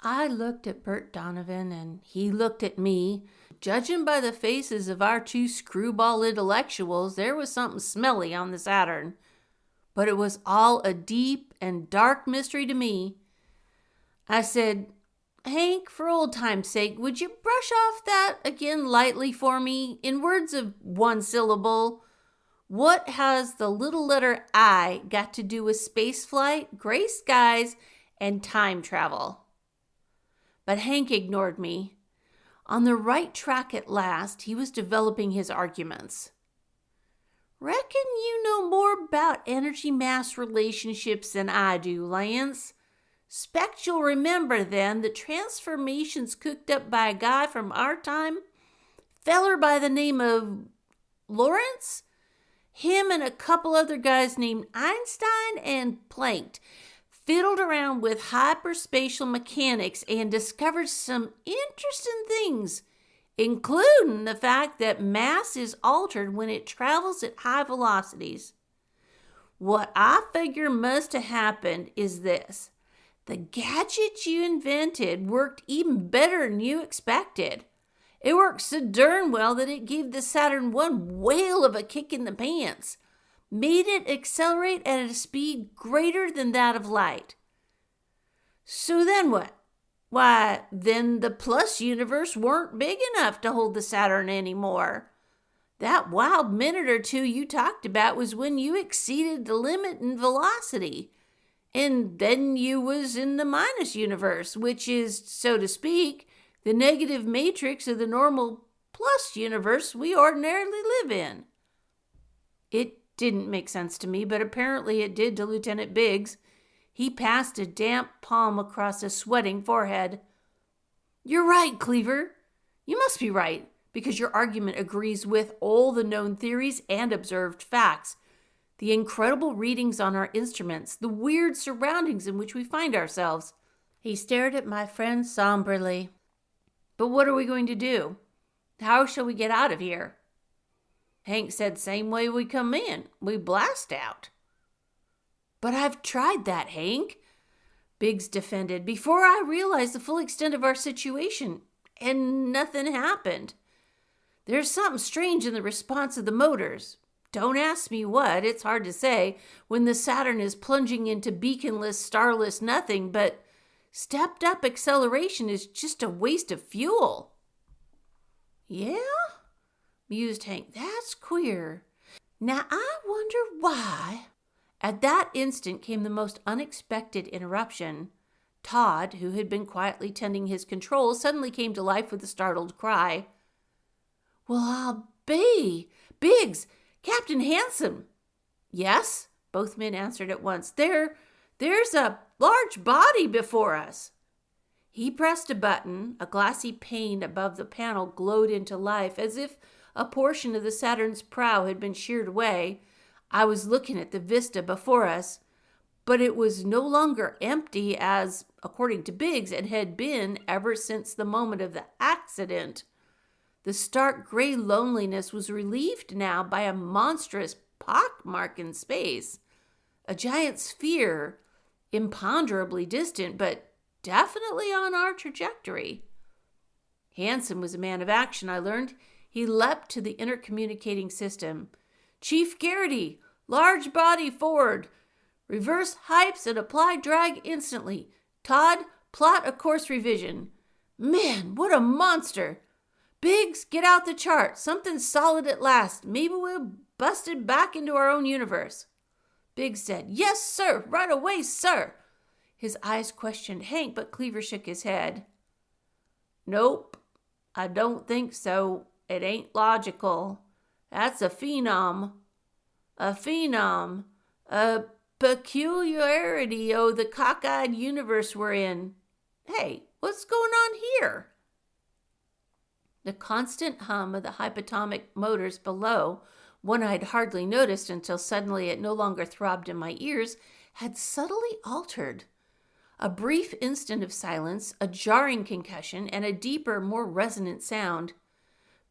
I looked at Bert Donovan and he looked at me. Judging by the faces of our two screwball intellectuals, there was something smelly on the Saturn. But it was all a deep and dark mystery to me. I said, Hank, for old time's sake, would you brush off that again lightly for me? In words of one syllable, what has the little letter I got to do with spaceflight, gray skies, and time travel? But Hank ignored me. On the right track at last, he was developing his arguments. Reckon you know more about energy-mass relationships than I do, Lance. 'Spect you'll remember then the transformations cooked up by a guy from our time, feller by the name of Lawrence. Him and a couple other guys named Einstein and Planck fiddled around with hyperspatial mechanics and discovered some interesting things, including the fact that mass is altered when it travels at high velocities. What I figure must have happened is this. The gadget you invented worked even better than you expected. It worked so darn well that it gave the Saturn one whale of a kick in the pants, made it accelerate at a speed greater than that of light. So then what? Why, then the plus universe weren't big enough to hold the Saturn anymore. That wild minute or two you talked about was when you exceeded the limit in velocity. And then you was in the minus universe, which is, so to speak, the negative matrix of the normal plus universe we ordinarily live in. It didn't make sense to me, but apparently it did to Lieutenant Biggs. He passed a damp palm across a sweating forehead. You're right, Cleaver. You must be right, because your argument agrees with all the known theories and observed facts. The incredible readings on our instruments, the weird surroundings in which we find ourselves. He stared at my friend somberly. But what are we going to do? How shall we get out of here? Hank said, same way we come in. We blast out. But I've tried that, Hank, Biggs defended, before I realized the full extent of our situation, and nothing happened. There's something strange in the response of the motors. Don't ask me what, it's hard to say when the Saturn is plunging into beaconless, starless nothing, but stepped up acceleration is just a waste of fuel. Yeah? Mused Hank. That's queer. Now I wonder why. At that instant came the most unexpected interruption. Todd, who had been quietly tending his controls, suddenly came to life with a startled cry. Well, I'll be. Biggs! Captain Handsome! Yes, both men answered at once. There's a large body before us. He pressed a button. A glassy pane above the panel glowed into life, as if a portion of the Saturn's prow had been sheared away. I was looking at the vista before us, but it was no longer empty as, according to Biggs, it had been ever since the moment of the accident. The stark gray loneliness was relieved now by a monstrous pockmark in space, a giant sphere, imponderably distant, but definitely on our trajectory. Hanson was a man of action, I learned. He leapt to the intercommunicating system. Chief Garrity, large body forward. Reverse hypes and apply drag instantly. Todd, plot a course revision. Man, what a monster! Biggs, get out the chart. Something solid at last. Maybe we'll bust it back into our own universe. Biggs said, Yes, sir. Right away, sir. His eyes questioned Hank, but Cleaver shook his head. Nope, I don't think so. It ain't logical. That's a phenom. A phenom. A peculiarity o' the cockeyed universe we're in. Hey, what's going on here? The constant hum of the hypotonic motors below, one I'd hardly noticed until suddenly it no longer throbbed in my ears, had subtly altered. A brief instant of silence, a jarring concussion, and a deeper, more resonant sound.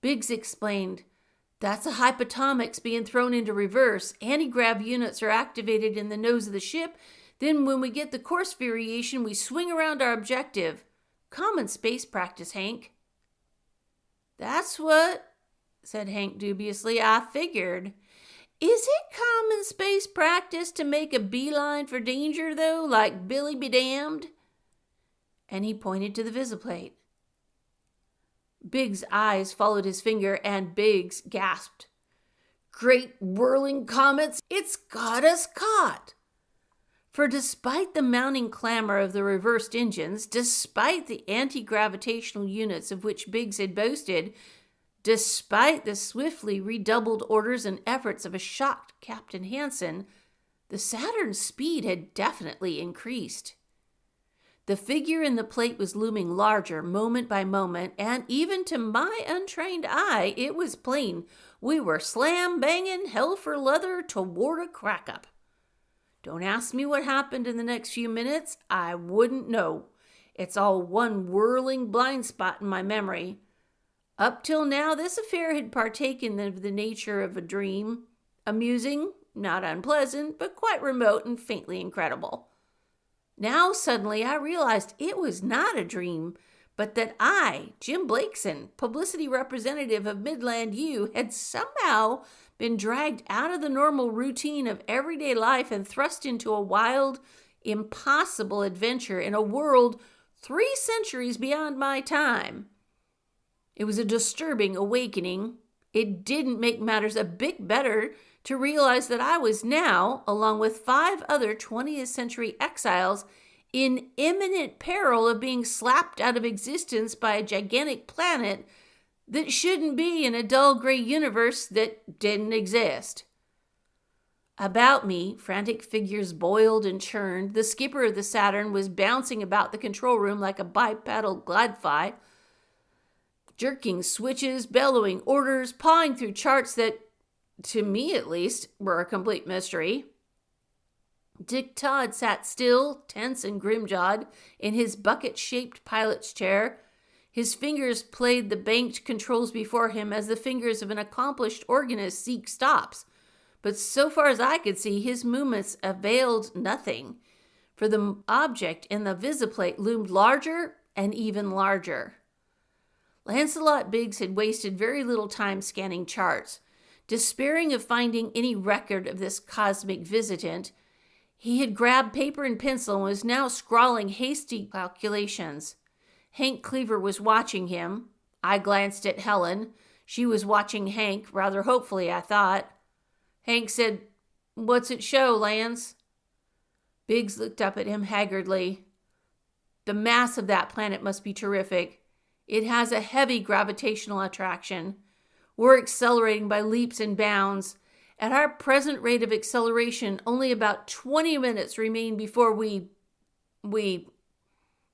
Biggs explained, That's a hypotomics being thrown into reverse. Anti-grav units are activated in the nose of the ship. Then when we get the course variation, we swing around our objective. Common space practice, Hank. That's what, said Hank dubiously, I figured. Is it common space practice to make a beeline for danger, though, like Billy be damned? And he pointed to the visiplate. Biggs' eyes followed his finger, and Biggs gasped. Great whirling comets, it's got us caught! For despite the mounting clamor of the reversed engines, despite the anti-gravitational units of which Biggs had boasted, despite the swiftly redoubled orders and efforts of a shocked Captain Hansen, the Saturn's speed had definitely increased. The figure in the plate was looming larger moment by moment, and even to my untrained eye, it was plain we were slam-banging hell for leather toward a crack-up. Don't ask me what happened in the next few minutes. I wouldn't know. It's all one whirling blind spot in my memory. Up till now, this affair had partaken of the nature of a dream. Amusing, not unpleasant, but quite remote and faintly incredible. Now, suddenly, I realized it was not a dream, but that I, Jim Blakeson, publicity representative of Midland U, had somehow been dragged out of the normal routine of everyday life and thrust into a wild, impossible adventure in a world 3 centuries beyond my time. It was a disturbing awakening. It didn't make matters a bit better to realize that I was now, along with 5 other 20th century exiles, in imminent peril of being slapped out of existence by a gigantic planet that shouldn't be in a dull gray universe that didn't exist. About me, frantic figures boiled and churned. The skipper of the Saturn was bouncing about the control room like a bipedal glidefly, jerking switches, bellowing orders, pawing through charts that, to me at least, were a complete mystery. Dick Todd sat still, tense and grim-jawed, in his bucket-shaped pilot's chair. His fingers played the banked controls before him as the fingers of an accomplished organist seek stops. But so far as I could see, his movements availed nothing, for the object in the visiplate loomed larger and even larger. Lancelot Biggs had wasted very little time scanning charts. Despairing of finding any record of this cosmic visitant, he had grabbed paper and pencil and was now scrawling hasty calculations. Hank Cleaver was watching him. I glanced at Helen. She was watching Hank, rather hopefully, I thought. Hank said, "What's it show, Lance?" Biggs looked up at him haggardly. "The mass of that planet must be terrific. It has a heavy gravitational attraction. We're accelerating by leaps and bounds. At our present rate of acceleration, only about 20 minutes remain before we...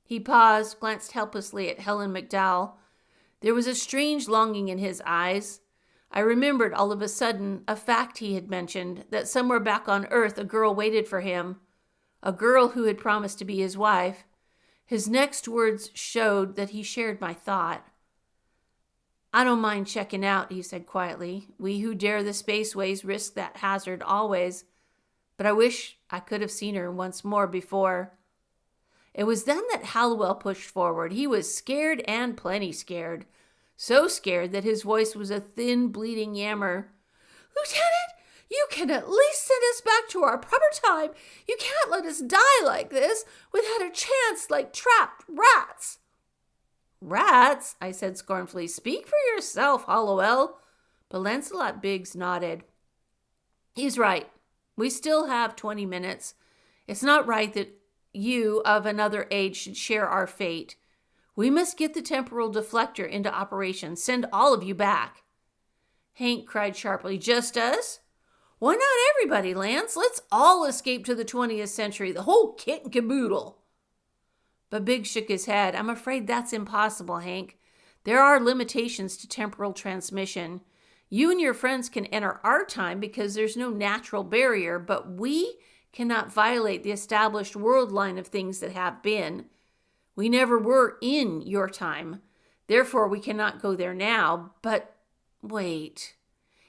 He paused, glanced helplessly at Helen McDowell. There was a strange longing in his eyes. I remembered all of a sudden a fact he had mentioned, that somewhere back on Earth a girl waited for him, a girl who had promised to be his wife. His next words showed that he shared my thought. "I don't mind checking out," he said quietly. "We who dare the spaceways risk that hazard always. But I wish I could have seen her once more before." It was then that Hallowell pushed forward. He was scared and plenty scared. So scared that his voice was a thin, bleating yammer. "Lieutenant, you can at least send us back to our proper time. You can't let us die like this, without a chance, like trapped rats." "Rats?" I said scornfully. "Speak for yourself, Hallowell." But Lancelot Biggs nodded. "He's right. We still have 20 minutes. It's not right that you of another age should share our fate. We must get the temporal deflector into operation. Send all of you back." Hank cried sharply, "Just us?" "Why not everybody, Lance? Let's all escape to the 20th century, the whole kit and caboodle." But Biggs shook his head. "I'm afraid that's impossible, Hank. There are limitations to temporal transmission. You and your friends can enter our time because there's no natural barrier, but we cannot violate the established world line of things that have been. We never were in your time. Therefore, we cannot go there now. But wait."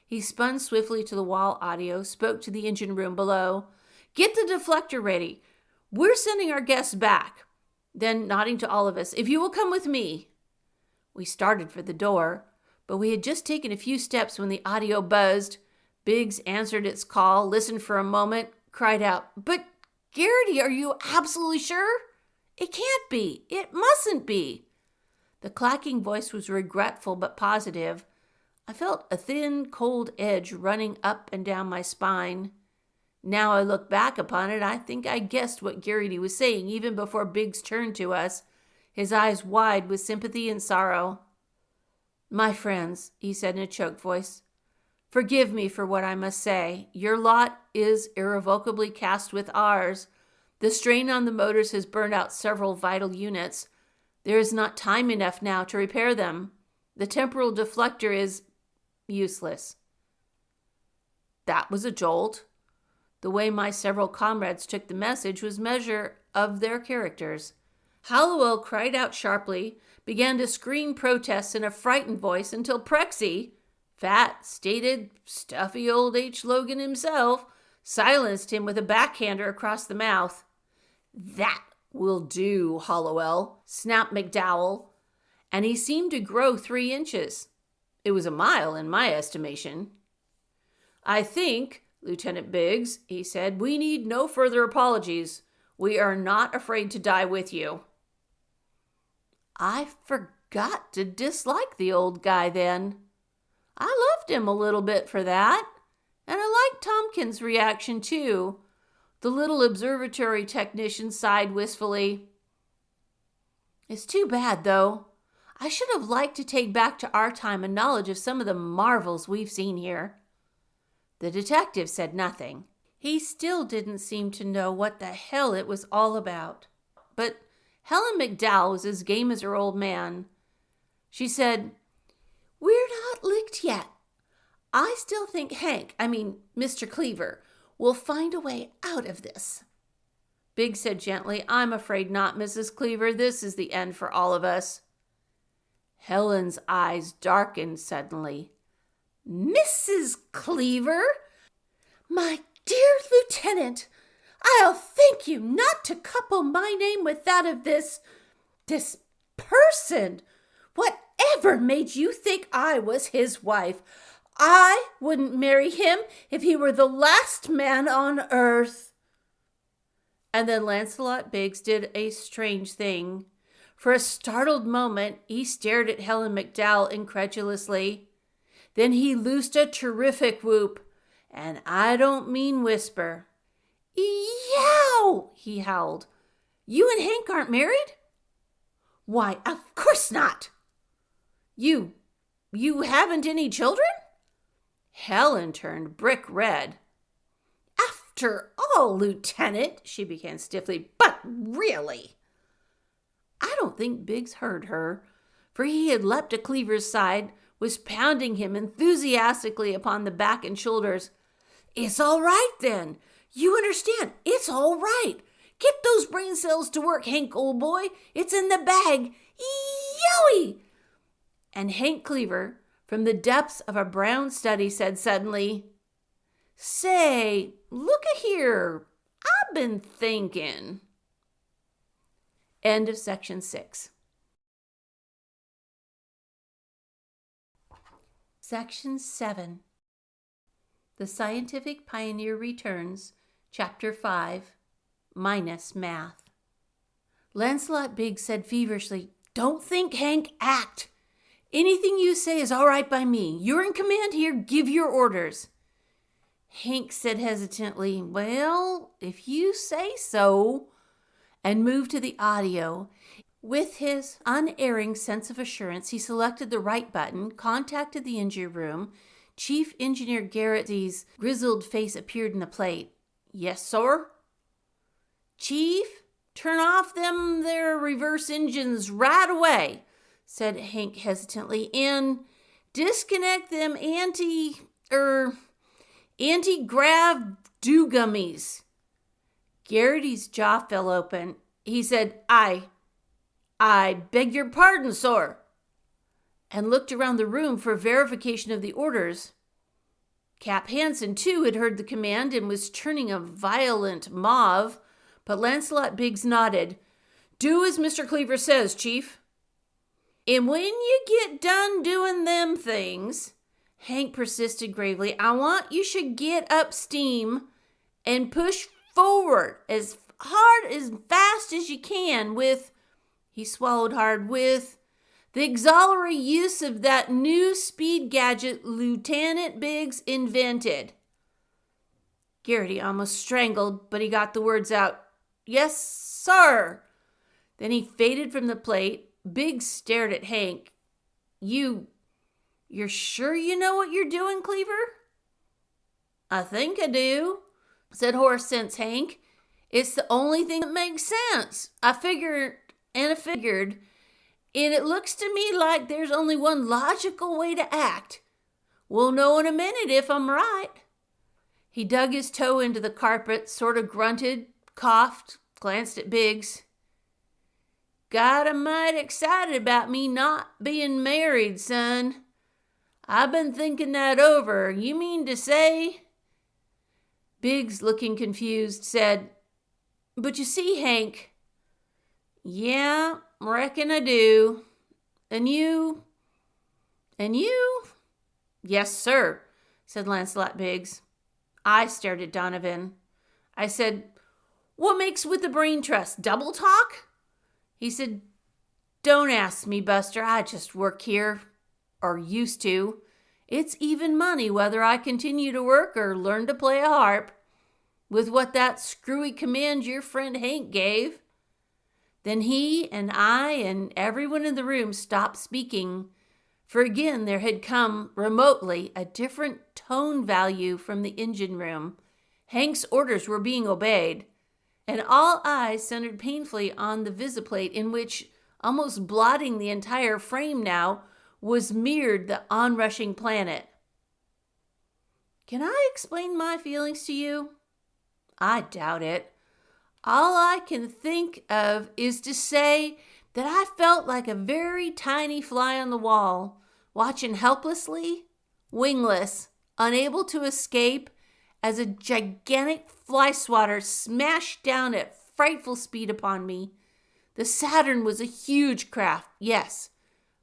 He spun swiftly to the wall audio, spoke to the engine room below. "Get the deflector ready. We're sending our guests back. Then, nodding to all of us, "If you will come with me." We started for the door, but we had just taken a few steps when the audio buzzed. Biggs answered its call, listened for a moment, cried out, "But Garrity, are you absolutely sure? It can't be. It mustn't be." The clacking voice was regretful but positive. I felt a thin, cold edge running up and down my spine. Now I look back upon it, I think I guessed what Garrity was saying even before Biggs turned to us, his eyes wide with sympathy and sorrow. "My friends," he said in a choked voice, "forgive me for what I must say. Your lot is irrevocably cast with ours. The strain on the motors has burned out several vital units. There is not time enough now to repair them. The temporal deflector is useless." That was a jolt. The way my several comrades took the message was measure of their characters. Hallowell cried out sharply, began to scream protests in a frightened voice until Prexy, fat, stated, stuffy old H. Logan himself, silenced him with a backhander across the mouth. "That will do, Hallowell," snapped McDowell, and he seemed to grow 3 inches. It was a mile in my estimation. "I think, Lieutenant Biggs," he said, "we need no further apologies. We are not afraid to die with you." I forgot to dislike the old guy then. I loved him a little bit for that, and I liked Tompkins' reaction too. The little observatory technician sighed wistfully. "It's too bad, though. I should have liked to take back to our time a knowledge of some of the marvels we've seen here." The detective said nothing. He still didn't seem to know what the hell it was all about. But Helen McDowell was as game as her old man. She said, "We're not licked yet. I still think Mr. Cleaver, will find a way out of this." Biggs said gently, "I'm afraid not, Mrs. Cleaver. This is the end for all of us." Helen's eyes darkened suddenly. "Mrs. Cleaver? My dear Lieutenant, I'll thank you not to couple my name with that of this person. Whatever made you think I was his wife? I wouldn't marry him if he were the last man on earth." And then Lancelot Biggs did a strange thing. For a startled moment, he stared at Helen McDowell incredulously. Then he loosed a terrific whoop, and I don't mean whisper. "Yow!" he howled. "You and Hank aren't married?" "Why, of course not." You haven't any children?" Helen turned brick red. "After all, Lieutenant," she began stiffly, "but really—" I don't think Biggs heard her, for he had leapt to Cleaver's side, was pounding him enthusiastically upon the back and shoulders. "It's all right, then. You understand. It's all right. Get those brain cells to work, Hank, old boy. It's in the bag. Yowie!" And Hank Cleaver, from the depths of a brown study, said suddenly, "Say, look-a-here. I've been thinking." End of section 6. Section 7. The Scientific Pioneer Returns, Chapter 5, minus math. Lancelot Biggs said feverishly, "Don't think, Hank, act. Anything you say is all right by me. You're in command here. Give your orders." Hank said hesitantly, "Well, if you say so," and moved to the audio. With his unerring sense of assurance, he selected the right button, contacted the engine room. Chief Engineer Garrity's grizzled face appeared in the plate. "Yes, sir?" "Chief, turn off them there reverse engines right away," said Hank hesitantly, "and disconnect them anti-grav doogumies." Garrity's jaw fell open. He said, I beg your pardon, sir," and looked around the room for verification of the orders. Cap Hansen, too, had heard the command and was turning a violent mauve, but Lancelot Biggs nodded. Do as Mr. Cleaver says, Chief. And when you get done doing them things, Hank persisted gravely, I want you should get up steam and push forward as hard, as fast as you can with, he swallowed hard, with the auxiliary use of that new speed gadget Lieutenant Biggs invented. Garrity almost strangled, but he got the words out. Yes, sir. Then he faded from the plate. Biggs stared at Hank. You're sure you know what you're doing, Cleaver? I think I do, said horse sense Hank. It's the only thing that makes sense. I figured, and it looks to me like there's only one logical way to act. We'll know in a minute if I'm right. He dug his toe into the carpet, sort of grunted, coughed, glanced at Biggs. Got a mite excited about me not being married, son. I've been thinking that over. You mean to say? Biggs, looking confused, said, But you see, Hank. Yeah, reckon I do. And you? Yes, sir, said Lancelot Biggs. I stared at Donovan. I said, What makes with the brain trust? Double talk? He said, Don't ask me, Buster. I just work here. Or used to. It's even money whether I continue to work or learn to play a harp. With what that screwy command your friend Hank gave. Then he and I and everyone in the room stopped speaking, for again there had come remotely a different tone value from the engine room. Hank's orders were being obeyed, and all eyes centered painfully on the visiplate in which, almost blotting the entire frame now, was mirrored the onrushing planet. Can I explain my feelings to you? I doubt it. All I can think of is to say that I felt like a very tiny fly on the wall, watching helplessly, wingless, unable to escape, as a gigantic fly swatter smashed down at frightful speed upon me. The Saturn was a huge craft, yes,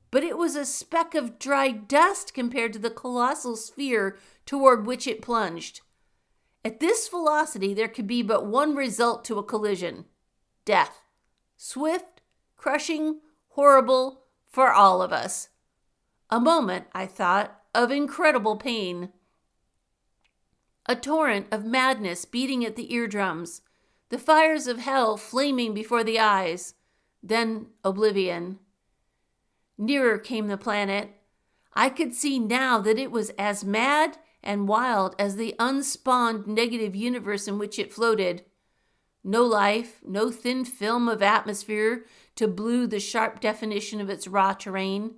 but it was a speck of dry dust compared to the colossal sphere toward which it plunged. At this velocity, there could be but one result to a collision. Death. Swift, crushing, horrible for all of us. A moment, I thought, of incredible pain. A torrent of madness beating at the eardrums. The fires of hell flaming before the eyes. Then oblivion. Nearer came the planet. I could see now that it was as mad and wild as the unspawned negative universe in which it floated. No life, no thin film of atmosphere to blue the sharp definition of its raw terrain.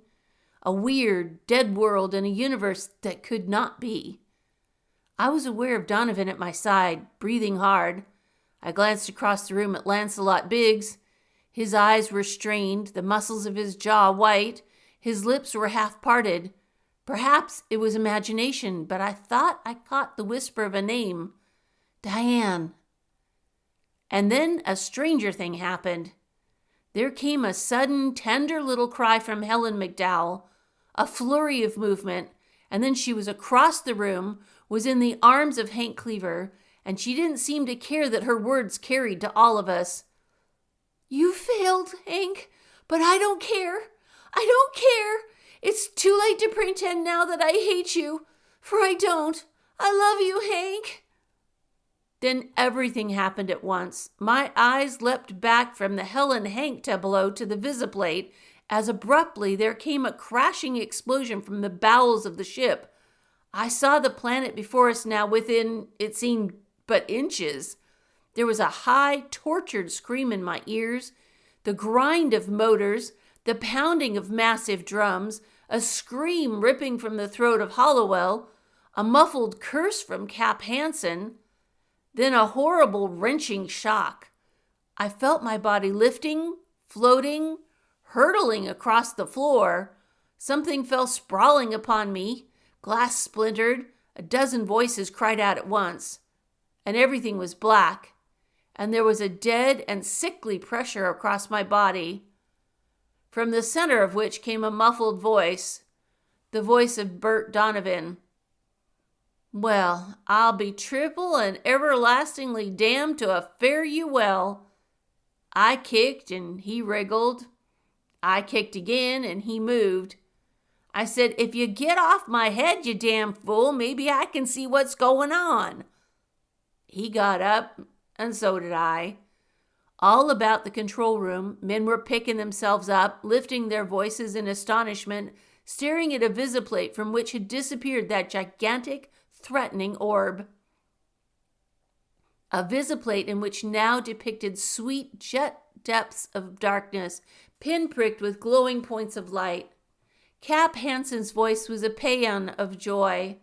A weird, dead world in a universe that could not be. I was aware of Donovan at my side, breathing hard. I glanced across the room at Lancelot Biggs. His eyes were strained, the muscles of his jaw white. His lips were half parted. Perhaps it was imagination, but I thought I caught the whisper of a name. Diane. And then a stranger thing happened. There came a sudden, tender little cry from Helen McDowell, a flurry of movement, and then she was across the room, was in the arms of Hank Cleaver, and she didn't seem to care that her words carried to all of us. You failed, Hank, but I don't care. I don't care. It's too late to pretend now that I hate you, for I don't. I love you, Hank. Then everything happened at once. My eyes leapt back from the Helen Hank tableau to the visiplate, as abruptly there came a crashing explosion from the bowels of the ship. I saw the planet before us now within, it seemed, but inches. There was a high, tortured scream in my ears, the grind of motors, the pounding of massive drums, a scream ripping from the throat of Hollowell, a muffled curse from Cap Hansen, then a horrible wrenching shock. I felt my body lifting, floating, hurtling across the floor. Something fell sprawling upon me, glass splintered, a dozen voices cried out at once, and everything was black. and there was a dead and sickly pressure across my body, from the center of which came a muffled voice, the voice of Bert Donovan. "Well, I'll be triple and everlastingly damned to a fare you well." I kicked and he wriggled. I kicked again and he moved. I said, "If you get off my head, you damn fool, maybe I can see what's going on." He got up, and so did I. All about the control room, men were picking themselves up, lifting their voices in astonishment, staring at a visiplate from which had disappeared that gigantic, threatening orb. A visiplate in which now depicted sweet jet depths of darkness, pinpricked with glowing points of light. Cap Hansen's voice was a paean of joy.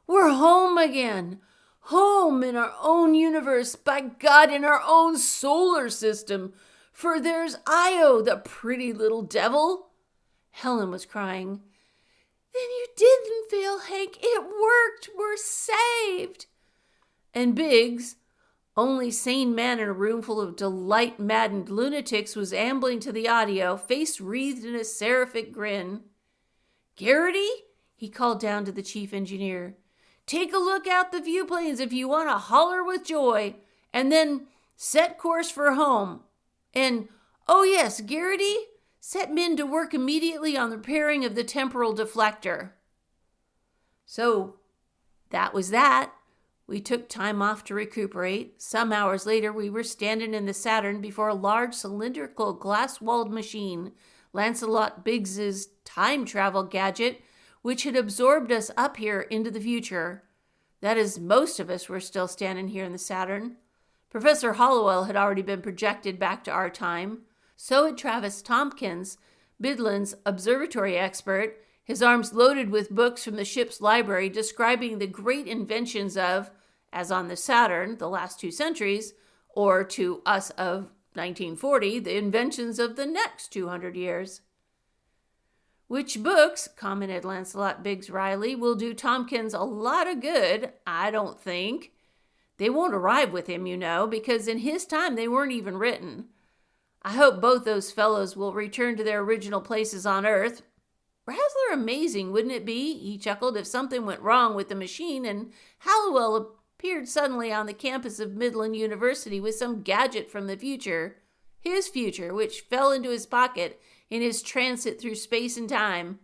"We're home again! Home in our own universe, by God, in our own solar system! For there's Io, the pretty little devil!" Helen was crying. "Then you didn't fail, Hank. It worked. We're saved." And Biggs, only sane man in a room full of delight-maddened lunatics, was ambling to the audio, face wreathed in a seraphic grin. "Garrity," he called down to the chief engineer, "take a look out the viewplanes if you want to holler with joy, and then set course for home. And, oh yes, Garrity, set men to work immediately on the repairing of the temporal deflector." So, that was that. We took time off to recuperate. Some hours later, we were standing in the Saturn before a large cylindrical glass-walled machine, Lancelot Biggs's time travel gadget, which had absorbed us up here into the future. That is, most of us were still standing here in the Saturn. Professor Hollowell had already been projected back to our time. So had Travis Tompkins, Bidlin's observatory expert, his arms loaded with books from the ship's library describing the great inventions of, as on the Saturn, the last 2 centuries, or to us of 1940, the inventions of the next 200 years. "Which books," commented Lancelot Biggs Riley, "will do Tompkins a lot of good, I don't think. They won't arrive with him, you know, because in his time they weren't even written. I hope both those fellows will return to their original places on Earth. Rather amazing, wouldn't it be," he chuckled, "if something went wrong with the machine and Hallowell appeared suddenly on the campus of Midland University with some gadget from the future, his future, which fell into his pocket in his transit through space and time."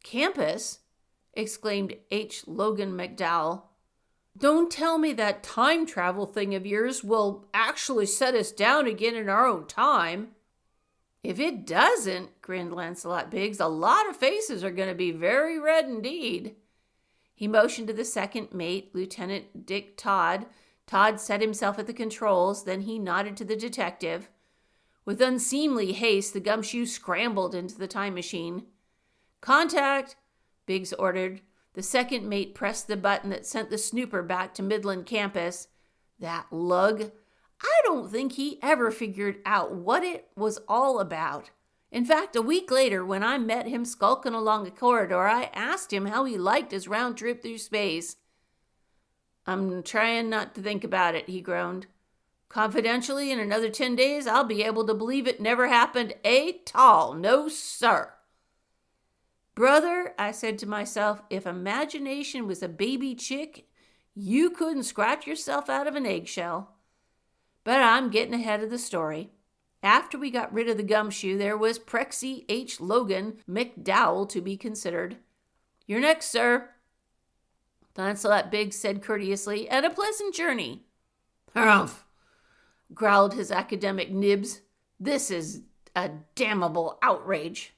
"Campus?" exclaimed H. Logan McDowell. "Don't tell me that time travel thing of yours will actually set us down again in our own time." "If it doesn't," grinned Lancelot Biggs, "a lot of faces are going to be very red indeed." He motioned to the second mate, Lieutenant Dick Todd. Todd set himself at the controls, then he nodded to the detective. With unseemly haste, the gumshoe scrambled into the time machine. "Contact," Biggs ordered. The second mate pressed the button that sent the snooper back to Midland campus. That lug. I don't think he ever figured out what it was all about. In fact, a week later, when I met him skulking along a corridor, I asked him how he liked his round trip through space. "I'm trying not to think about it," he groaned. "Confidentially, in another 10 days, I'll be able to believe it never happened at-all. No, sir." "Brother," I said to myself, "if imagination was a baby chick, you couldn't scratch yourself out of an eggshell." But I'm getting ahead of the story. After we got rid of the gumshoe, there was Prexy H. Logan McDowell to be considered. "You're next, sir," Lancelot Biggs said courteously, "and a pleasant journey." "Humph," growled his academic nibs. "This is a damnable outrage."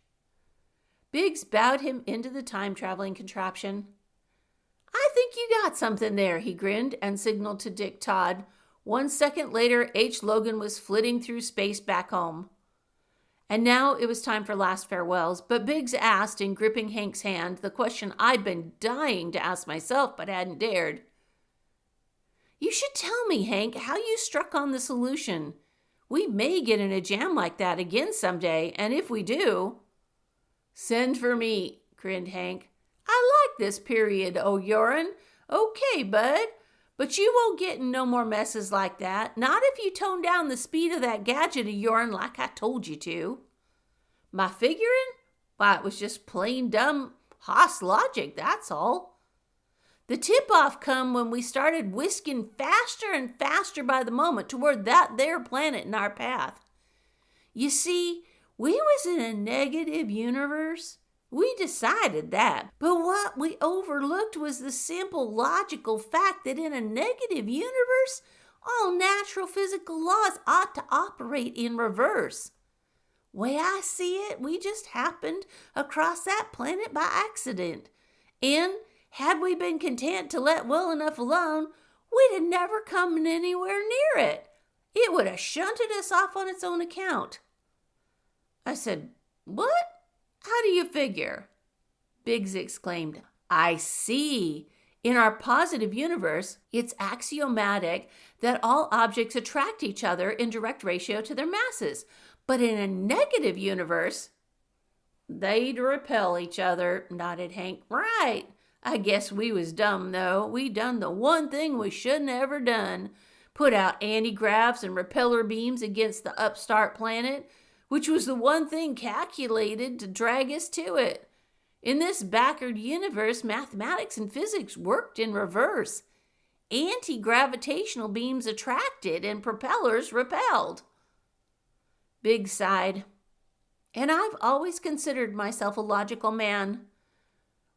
Biggs bowed him into the time-traveling contraption. "I think you got something there," he grinned and signaled to Dick Todd. 1 second later, H. Logan was flitting through space back home. And now it was time for last farewells, but Biggs asked, in gripping Hank's hand, the question I'd been dying to ask myself but hadn't dared. "You should tell me, Hank, how you struck on the solution. We may get in a jam like that again someday, and if we do—" "Send for me," grinned Hank. "I like this period, O'Yoran. Okay, bud. But you won't get in no more messes like that. Not if you tone down the speed of that gadget of yourn like I told you to. My figuring? Why, it was just plain dumb hoss logic, that's all. The tip-off come when we started whisking faster and faster by the moment toward that there planet in our path. You see, we was in a negative universe. We decided that. But what we overlooked was the simple logical fact that in a negative universe, all natural physical laws ought to operate in reverse. Way I see it, we just happened across that planet by accident. And had we been content to let well enough alone, we'd have never come anywhere near it. It would have shunted us off on its own account. I said, "What? How do you figure?" Biggs exclaimed, "I see. In our positive universe, it's axiomatic that all objects attract each other in direct ratio to their masses. But in a negative universe, they'd repel each other," nodded Hank. "Right. I guess we was dumb, though. We done the one thing we shouldn't ever done. Put out anti-gravs and repeller beams against the upstart planet, which was the one thing calculated to drag us to it. In this backward universe, mathematics and physics worked in reverse. Anti-gravitational beams attracted and propellers repelled." Big sighed. "And I've always considered myself a logical man.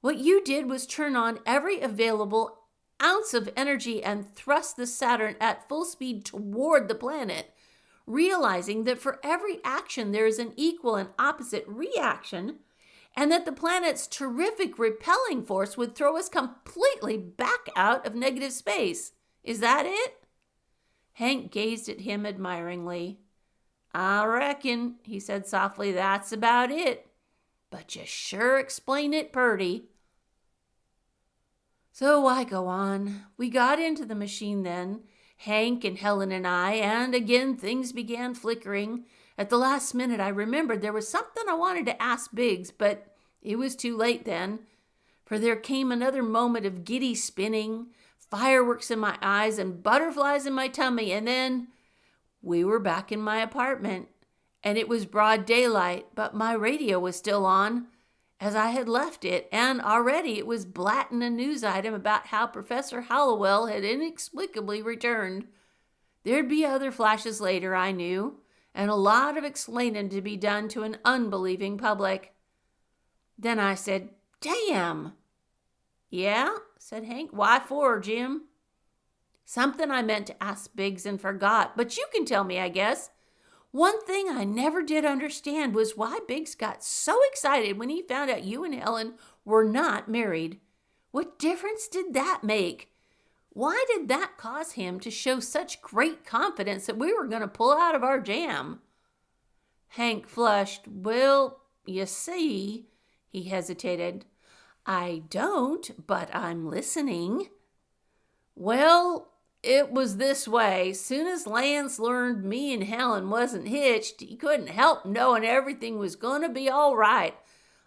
What you did was turn on every available ounce of energy and thrust the Saturn at full speed toward the planet, realizing that for every action there is an equal and opposite reaction, and that the planet's terrific repelling force would throw us completely back out of negative space. Is that it?" Hank gazed at him admiringly. "I reckon," he said softly, "that's about it. But you sure explain it purty." So why go on? We got into the machine then, Hank and Helen and I, and again things began flickering. At the last minute I remembered there was something I wanted to ask Biggs, but it was too late then, for there came another moment of giddy spinning, fireworks in my eyes and butterflies in my tummy, and then we were back in my apartment, and it was broad daylight, but my radio was still on, as I had left it, and already it was blatting a news item about how Professor Hallowell had inexplicably returned. There'd be other flashes later, I knew, and a lot of explaining to be done to an unbelieving public. Then I said, "Damn!" "Yeah?" said Hank. "Why for, Jim?" "Something I meant to ask Biggs and forgot, but you can tell me, I guess. One thing I never did understand was why Biggs got so excited when he found out you and Helen were not married. What difference did that make? Why did that cause him to show such great confidence that we were going to pull out of our jam?" Hank flushed. "Well, you see," he hesitated. "I don't, but I'm listening." "Well, it was this way. Soon as Lance learned me and Helen wasn't hitched, he couldn't help knowing everything was going to be all right.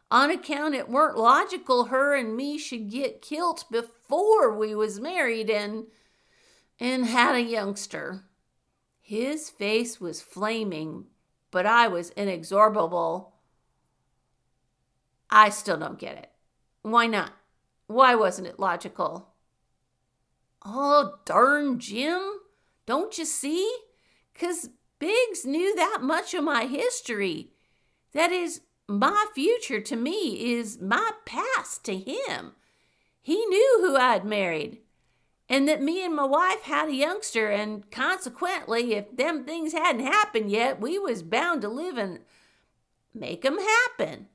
On account it weren't logical her and me should get kilt before we was married and had a youngster." His face was flaming, but I was inexorable. "I still don't get it. Why not? Why wasn't it logical?" "Oh, darn, Jim. Don't you see? 'Cause Biggs knew that much of my history. That is, my future to me is my past to him. He knew who I'd married, and that me and my wife had a youngster, and consequently, if them things hadn't happened yet, we was bound to live and make 'em happen."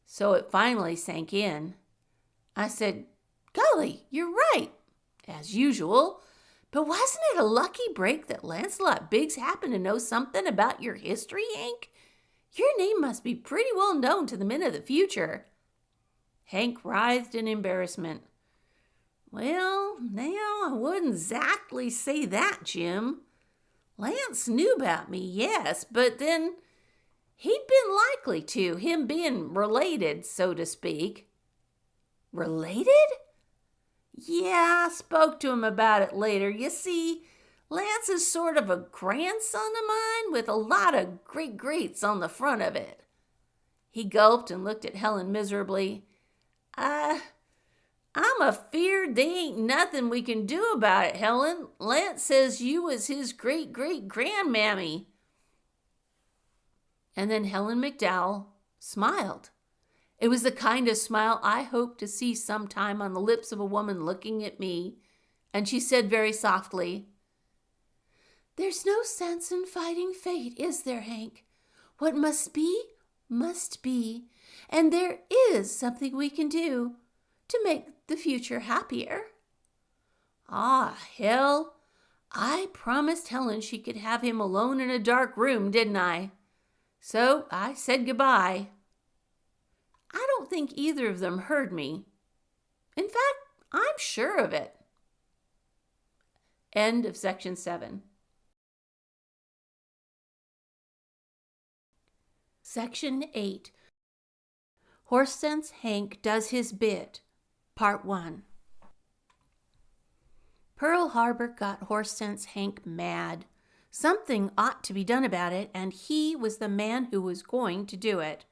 So it finally sank in. I said, "Golly, you're right, as usual. But wasn't it a lucky break that Lancelot Biggs happened to know something about your history, Hank? Your name must be pretty well known to the men of the future." Hank writhed in embarrassment. "Well, now, I wouldn't exactly say that, Jim. Lance knew about me, yes, but then he'd been likely to, him being related, so to speak." "Related?" Yeah, I spoke to him about it later. You see, Lance is sort of a grandson of mine with a lot of great-greats on the front of it. He gulped and looked at Helen miserably. I'm afeard they ain't nothing we can do about it, Helen. Lance says you was his great-great-grandmammy. And then Helen McDowell smiled. It was the kind of smile I hope to see sometime on the lips of a woman looking at me. And she said very softly, "There's no sense in fighting fate, is there, Hank? What must be, must be. And there is something we can do to make the future happier." Ah, hell. I promised Helen she could have him alone in a dark room, didn't I? So I said goodbye. I don't think either of them heard me. In fact, I'm sure of it. End of section 7. Section 8. Horse Sense Hank Does His Bit, Part 1. Pearl Harbor got Horse Sense Hank mad. Something ought to be done about it, and he was the man who was going to do it.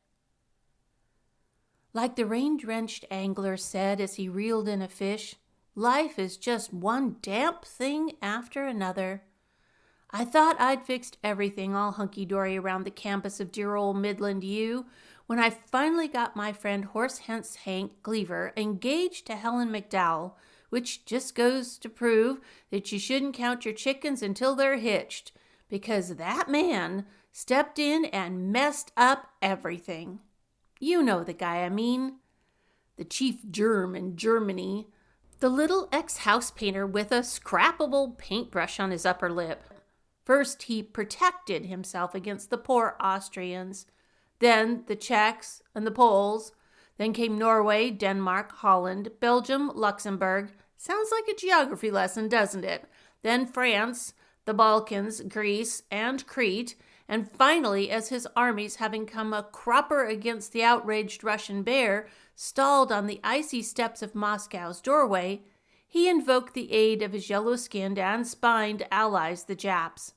Like the rain-drenched angler said as he reeled in a fish, life is just one damp thing after another. I thought I'd fixed everything all hunky-dory around the campus of dear old Midland U when I finally got my friend Horse Sense Hank Cleaver engaged to Helen McDowell, which just goes to prove that you shouldn't count your chickens until they're hitched, because that man stepped in and messed up everything. You know the guy I mean. The chief germ in Germany. The little ex-house painter with a scrappable paintbrush on his upper lip. First, he protected himself against the poor Austrians. Then the Czechs and the Poles. Then came Norway, Denmark, Holland, Belgium, Luxembourg. Sounds like a geography lesson, doesn't it? Then France, the Balkans, Greece, and Crete. And finally, as his armies, having come a cropper against the outraged Russian bear, stalled on the icy steps of Moscow's doorway, he invoked the aid of his yellow-skinned and spined allies, the Japs.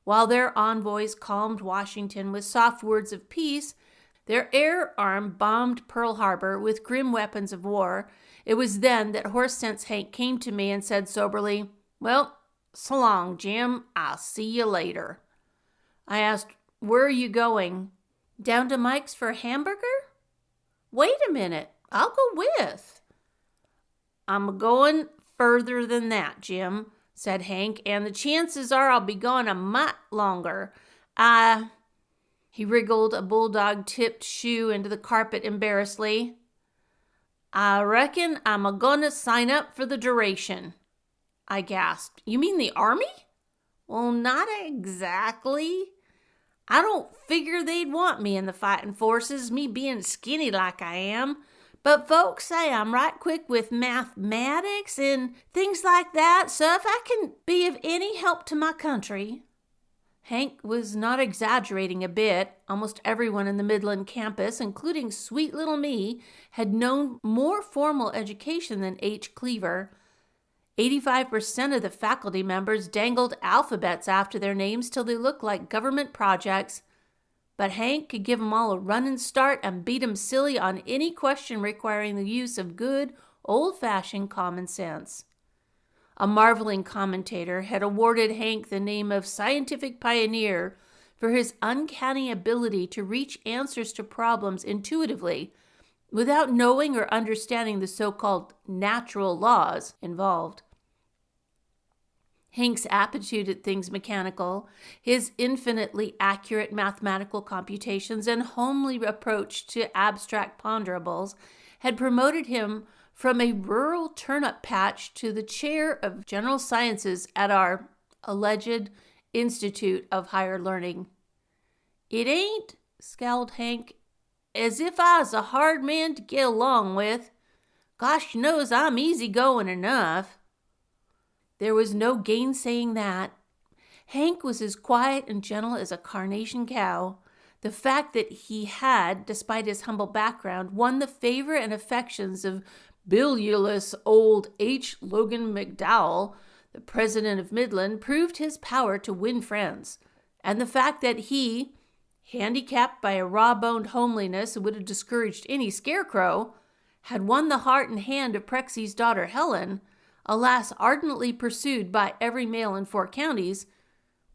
While their envoys calmed Washington with soft words of peace, their air arm bombed Pearl Harbor with grim weapons of war. It was then that Horse Sense Hank came to me and said soberly, "Well, so long, Jim. I'll see you later." I asked, "Where are you going?" "Down to Mike's for a hamburger?" "Wait a minute. I'll go with." "I'm going further than that, Jim," said Hank, "and the chances are I'll be gone a mite longer. He wriggled a bulldog-tipped shoe into the carpet embarrassedly. "I reckon I'm a-gonna sign up for the duration." I gasped. "You mean the army?" "Well, not exactly. I don't figure they'd want me in the fighting forces, me being skinny like I am. But folks say I'm right quick with mathematics and things like that, so if I can be of any help to my country." Hank was not exaggerating a bit. Almost everyone in the Midland campus, including sweet little me, had known more formal education than H. Cleaver. 85% of the faculty members dangled alphabets after their names till they looked like government projects. But Hank could give 'em all a running start and beat 'em silly on any question requiring the use of good, old-fashioned common sense. A marveling commentator had awarded Hank the name of scientific pioneer for his uncanny ability to reach answers to problems intuitively without knowing or understanding the so-called natural laws involved. Hank's aptitude at things mechanical, his infinitely accurate mathematical computations, and homely approach to abstract ponderables had promoted him from a rural turnip patch to the chair of general sciences at our alleged Institute of Higher Learning. "It ain't," scowled Hank, "as if I was a hard man to get along with. Gosh knows I'm easygoing enough." There was no gainsaying that. Hank was as quiet and gentle as a carnation cow. The fact that he had, despite his humble background, won the favor and affections of bilious old H. Logan McDowell, the president of Midland, proved his power to win friends, and the fact that he, handicapped by a raw-boned homeliness that would have discouraged any scarecrow, had won the heart and hand of Prexy's daughter Helen, alas ardently pursued by every male in 4 counties,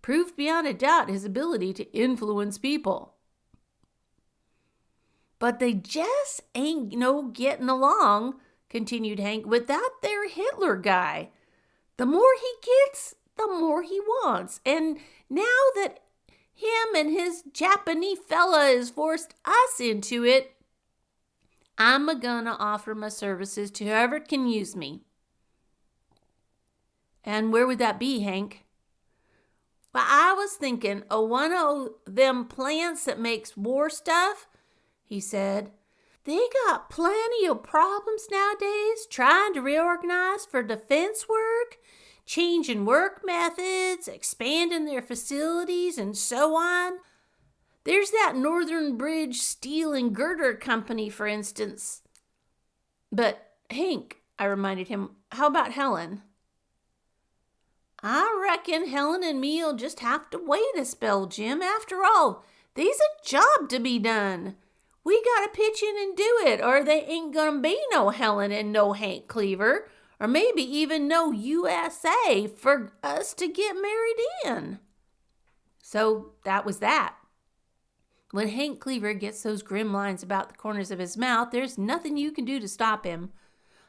proved beyond a doubt his ability to influence people. "But they just ain't no getting along," continued Hank, "with that there Hitler guy. The more he gets, the more he wants. And now that him and his Japanese fella has forced us into it, I'm a-gonna offer my services to whoever can use me." "And where would that be, Hank?" "Well, I was thinking of one of them plants that makes war stuff," he said. "They got plenty of problems nowadays trying to reorganize for defense work, changing work methods, expanding their facilities, and so on. There's that Northern Bridge Steel and Girder Company, for instance." "But, Hank," I reminded him, "how about Helen?" "I reckon Helen and me'll just have to wait a spell, Jim. After all, there's a job to be done. We gotta pitch in and do it, or there ain't gonna be no Helen and no Hank Cleaver, or maybe even no USA for us to get married in." So that was that. When Hank Cleaver gets those grim lines about the corners of his mouth, there's nothing you can do to stop him.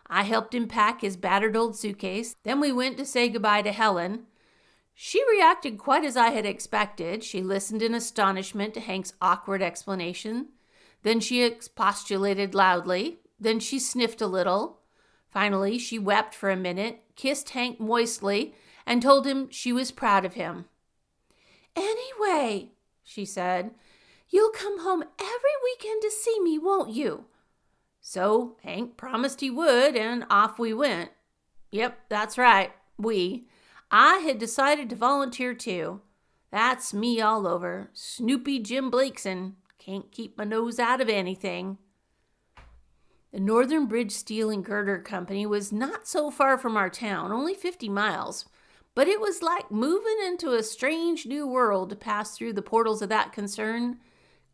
I helped him pack his battered old suitcase. Then we went to say goodbye to Helen. She reacted quite as I had expected. She listened in astonishment to Hank's awkward explanation. Then she expostulated loudly. Then she sniffed a little. Finally, she wept for a minute, kissed Hank moistly, and told him she was proud of him. "Anyway," she said, "you'll come home every weekend to see me, won't you?" So Hank promised he would, and off we went. Yep, that's right, we. I had decided to volunteer too. That's me all over. Snoopy Jim Blakeson. Can't keep my nose out of anything. The Northern Bridge Steel and Girder Company was not so far from our town, only 50 miles. But it was like moving into a strange new world to pass through the portals of that concern.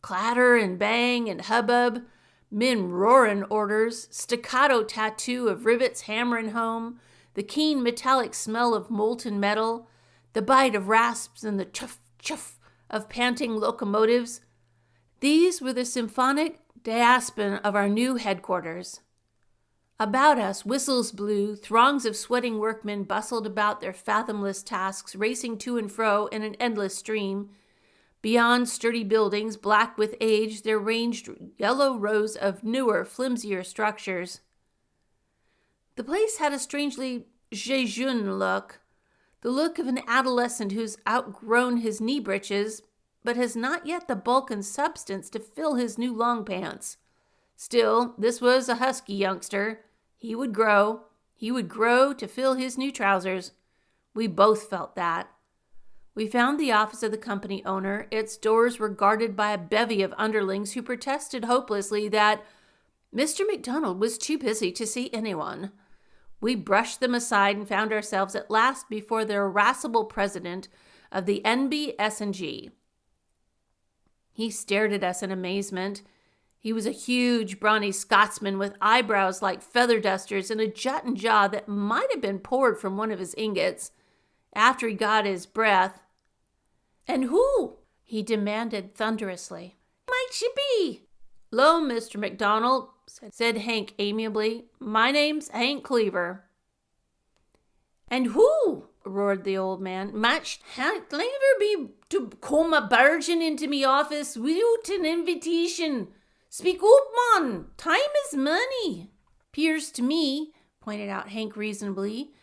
Clatter and bang and hubbub, men roaring orders, staccato tattoo of rivets hammering home, the keen metallic smell of molten metal, the bite of rasps and the chuff-chuff of panting locomotives. These were the symphonic diapason of our new headquarters. About us, whistles blew, throngs of sweating workmen bustled about their fathomless tasks, racing to and fro in an endless stream. Beyond sturdy buildings, black with age, there ranged yellow rows of newer, flimsier structures. The place had a strangely jejune look, the look of an adolescent who's outgrown his knee breeches, but has not yet the bulk and substance to fill his new long pants. Still, this was a husky youngster. He would grow to fill his new trousers. We both felt that. We found the office of the company owner. Its doors were guarded by a bevy of underlings who protested hopelessly that Mr. McDonald was too busy to see anyone. We brushed them aside and found ourselves at last before the irascible president of the NBS&G. He stared at us in amazement. He was a huge, brawny Scotsman with eyebrows like feather dusters and a jutting jaw that might have been poured from one of his ingots. After he got his breath, "And who?" he demanded thunderously. "Might you be?" "'Lo, Mr. McDonald," said Hank amiably. "My name's Hank Cleaver." "And who?" roared the old man. "Might Hank Cleaver be to come a barging into me office without an invitation? Speak up, man. Time is money." "'Pears to me," pointed out Hank reasonably,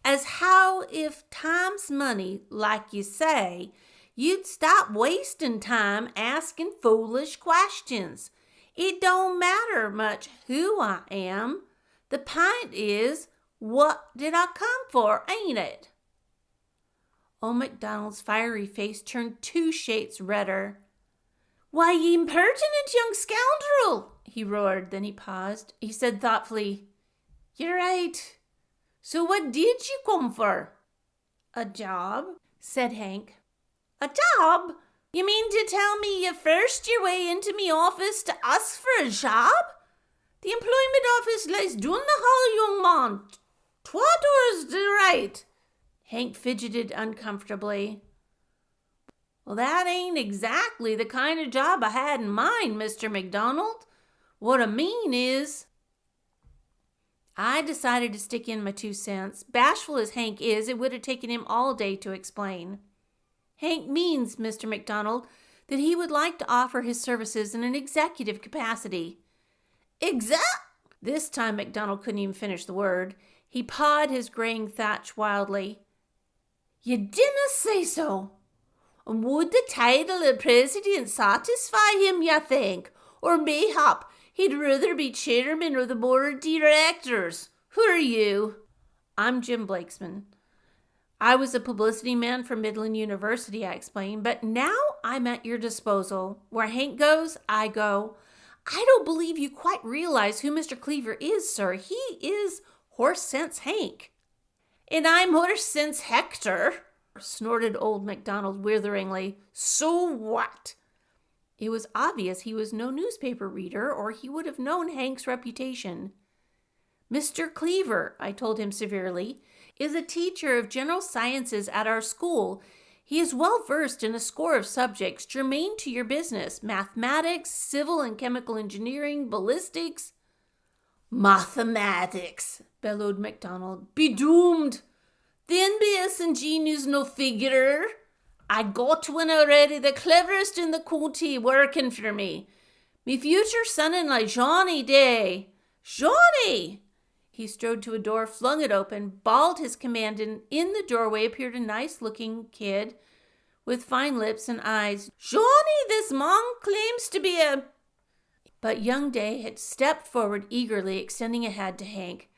"as how if time's money, like you say, you'd stop wasting time asking foolish questions. It don't matter much who I am. The pint is, what did I come for, ain't it?" Old MacDonald's fiery face turned 2 shades redder. "Why, ye impertinent young scoundrel!" he roared. Then he paused. He said thoughtfully, You're right. So what did you come for? A job, said Hank. A job? You mean to tell me you forced your way into me office to ask for a job? The employment office lies down the hall, young man. What was the right? Hank fidgeted uncomfortably. Well, that ain't exactly the kind of job I had in mind, Mr. McDonald. What I mean is... I decided to stick in my 2 cents. Bashful as Hank is, it would have taken him all day to explain. Hank means, Mr. McDonald, that he would like to offer his services in an executive capacity. This time McDonald couldn't even finish the word. He pawed his graying thatch wildly. You didn't say so. And would the title of president satisfy him, you think? Or mayhap he'd rather be chairman of the board of directors. Who are you? I'm Jim Blakesman. I was a publicity man for Midland University, I explained, but now I'm at your disposal. Where Hank goes, I go. I don't believe you quite realize who Mr. Cleaver is, sir. He is Horse Sense Hank. And I'm Horse Sense Hector, snorted old MacDonald witheringly. So what? It was obvious he was no newspaper reader, or he would have known Hank's reputation. Mr. Cleaver, I told him severely, is a teacher of general sciences at our school. He is well versed in a score of subjects germane to your business: mathematics, civil and chemical engineering, ballistics. Mathematics, bellowed MacDonald. Be doomed! The NBS ingenious no figure. I got one already, the cleverest in the county, working for me. Me future son-in-law, Johnny Day. Johnny! He strode to a door, flung it open, bawled his command, and in the doorway appeared a nice-looking kid with fine lips and eyes. Johnny, this man claims to be a... But young Day had stepped forward eagerly, extending a hand to Hank.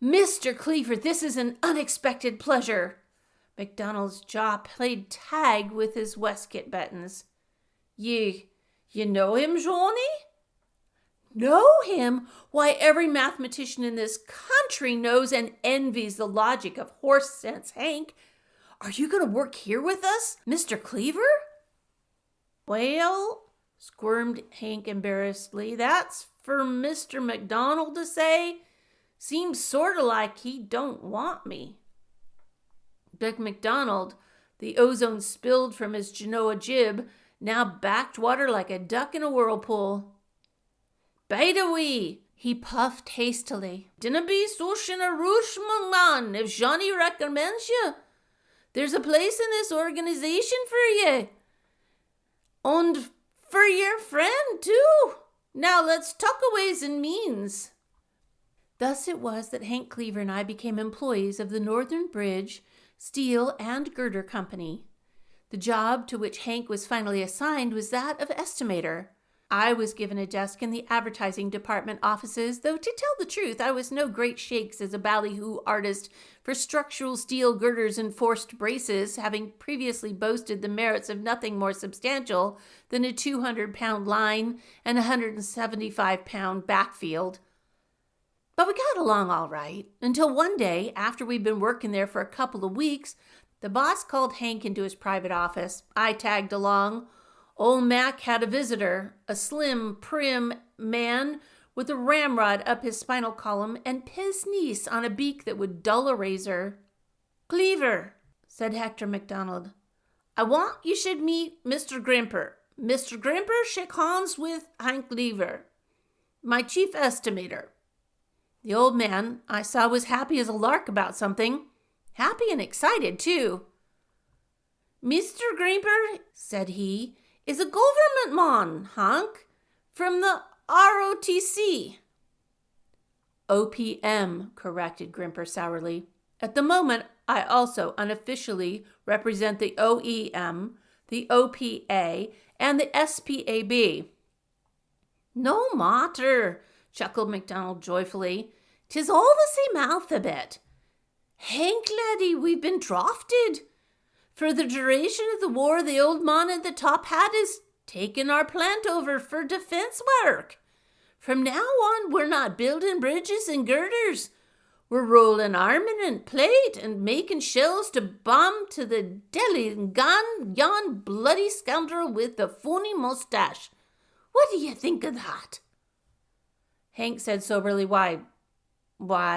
Mr. Cleaver, this is an unexpected pleasure. MacDonald's jaw played tag with his waistcoat buttons. You know him, Johnny? Know him? Why, every mathematician in this country knows and envies the logic of Horse Sense Hank. Are you going to work here with us, Mr. Cleaver? Well, squirmed Hank embarrassedly, that's for Mr. MacDonald to say. Seems sort of like he don't want me. But MacDonald, the ozone spilled from his Genoa jib, now backed water like a duck in a whirlpool. Bide a wee, he puffed hastily. Dinna be so shinna roosh, mon man, if Johnny recommends you. There's a place in this organization for you. And for your friend, too. Now let's talk o' ways and means. Thus it was that Hank Cleaver and I became employees of the Northern Bridge, Steel and Girder Company. The job to which Hank was finally assigned was that of estimator. I was given a desk in the advertising department offices, though to tell the truth, I was no great shakes as a ballyhoo artist for structural steel girders and forced braces, having previously boasted the merits of nothing more substantial than a 200-pound line and a 175-pound backfield. But we got along all right, until one day, after we'd been working there for a couple of weeks, the boss called Hank into his private office. I tagged along. Old Mac had a visitor, a slim, prim man with a ramrod up his spinal column and pince-nez on a beak that would dull a razor. Cleaver, said Hector MacDonald, I want you should meet Mr. Grimper. Mr. Grimper, shake hands with Hank Cleaver, my chief estimator. The old man, I saw, was happy as a lark about something. Happy and excited, too. Mr. Grimper, said he, is a government man, Hank, from the ROTC. OPM, corrected Grimper sourly. At the moment, I also unofficially represent the OEM, the OPA, and the SPAB. No matter, chuckled MacDonald joyfully. 'Tis all the same alphabet. Hank, laddie, we've been drafted. For the duration of the war, the old man in the top hat is taking our plant over for defense work. From now on, we're not building bridges and girders. We're rolling armament plate and making shells to bomb to the deli and gone yon bloody scoundrel with the phony mustache. What do you think of that?" Hank said soberly, Why,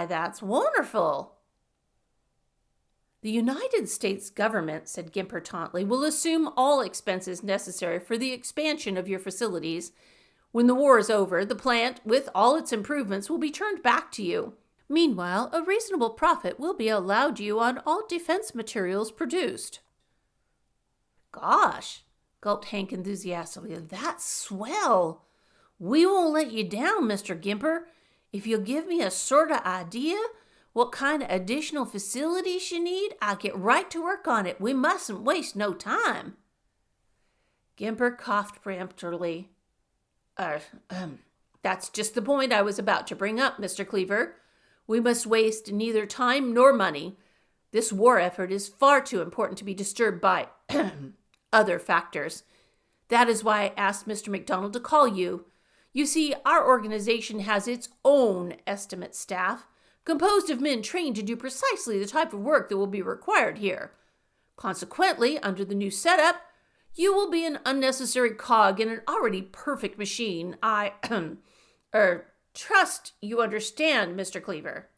that's wonderful." "The United States government," said Gimper tauntly, "will assume all expenses necessary for the expansion of your facilities. When the war is over, the plant, with all its improvements, will be turned back to you. Meanwhile, a reasonable profit will be allowed you on all defense materials produced." "Gosh," gulped Hank enthusiastically, "that's swell. We won't let you down, Mr. Gimper. If you'll give me a sort of idea what kind of additional facilities you need, I'll get right to work on it. We mustn't waste no time." Gimper coughed peremptorily. That's just the point I was about to bring up, Mr. Cleaver. We must waste neither time nor money. This war effort is far too important to be disturbed by other factors. That is why I asked Mr. McDonald to call you. You see, our organization has its own estimate staff, composed of men trained to do precisely the type of work that will be required here. Consequently, under the new setup, you will be an unnecessary cog in an already perfect machine. I trust you understand, Mr. Cleaver."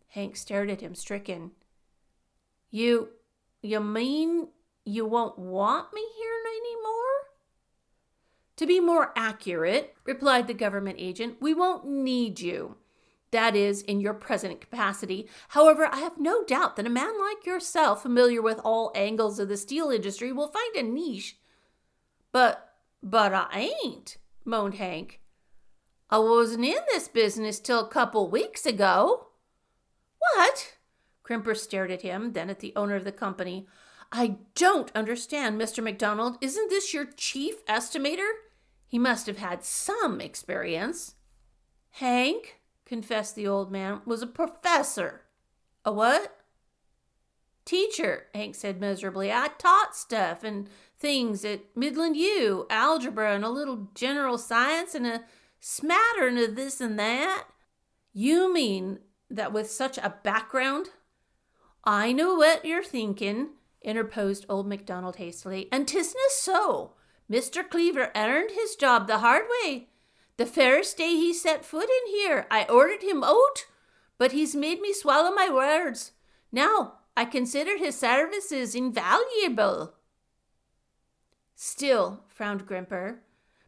Hank stared at him, stricken. You mean you won't want me here anymore?" "To be more accurate," replied the government agent, "we won't need you. That is, in your present capacity. However, I have no doubt that a man like yourself, familiar with all angles of the steel industry, will find a niche." But I ain't," moaned Hank. "I wasn't in this business till a couple weeks ago." "What?" Grimper stared at him, then at the owner of the company. "I don't understand, Mr. McDonald. Isn't this your chief estimator? He must have had some experience." "Hank," confessed the old man, "was a professor." "A what?" "Teacher," Hank said miserably. "I taught stuff and things at Midland U, algebra and a little general science and a smattering of this and that." "You mean that with such a background—" "I know what you're thinking," interposed old MacDonald hastily, "and 'tisn't so. Mr. Cleaver earned his job the hard way. The first day he set foot in here, I ordered him out, but he's made me swallow my words. Now, I consider his services invaluable." "Still," frowned Grimper,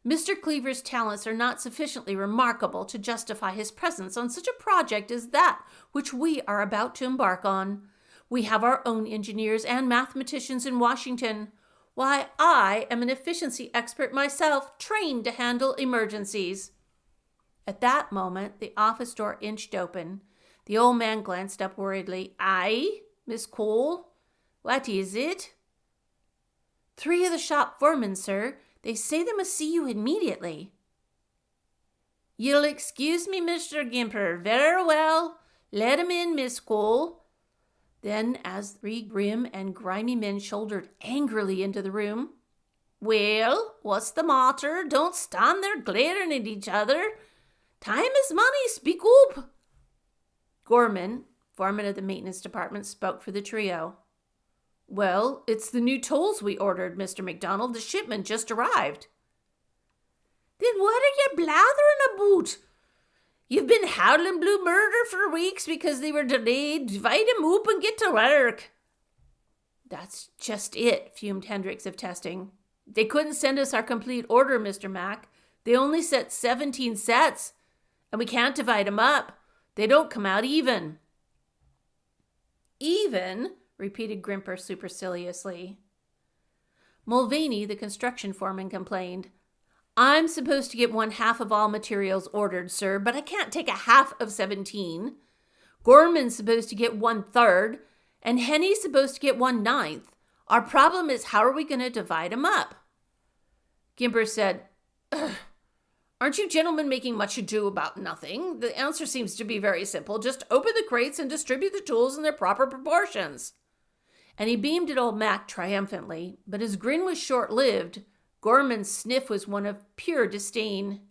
"Mr. Cleaver's talents are not sufficiently remarkable to justify his presence on such a project as that which we are about to embark on. We have our own engineers and mathematicians in Washington. Why, I am an efficiency expert myself, trained to handle emergencies." At that moment, the office door inched open. The old man glanced up worriedly. "Aye, Miss Cole? What is it?" "3 of the shop foremen, sir. They say they must see you immediately." "You'll excuse me, Mr. Gimper. Very well. Let 'em in, Miss Cole." Then, as 3 grim and grimy men shouldered angrily into the room, "Well, what's the matter? Don't stand there glaring at each other. Time is money. Speak up." Gorman, foreman of the maintenance department, spoke for the trio. "Well, it's the new tools we ordered, Mr. McDonald. The shipment just arrived." "Then what are you blathering about? You've been howling blue murder for weeks because they were delayed. Divide 'em up and get to work." "That's just it," fumed Hendricks of testing. "They couldn't send us our complete order, Mr. Mack. They only set 17 sets, and we can't divide 'em up. They don't come out even." "Even?" repeated Grimper superciliously. Mulvaney, the construction foreman, complained. "I'm supposed to get 1/2 of all materials ordered, sir, but I can't take 1/2 of 17. Gorman's supposed to get 1/3, and Henny's supposed to get 1/9. Our problem is, how are we going to divide them up?" Gimper said, "Aren't you gentlemen making much ado about nothing? The answer seems to be very simple. Just open the crates and distribute the tools in their proper proportions." And he beamed at old Mac triumphantly, but his grin was short-lived. Gorman's sniff was one of pure disdain.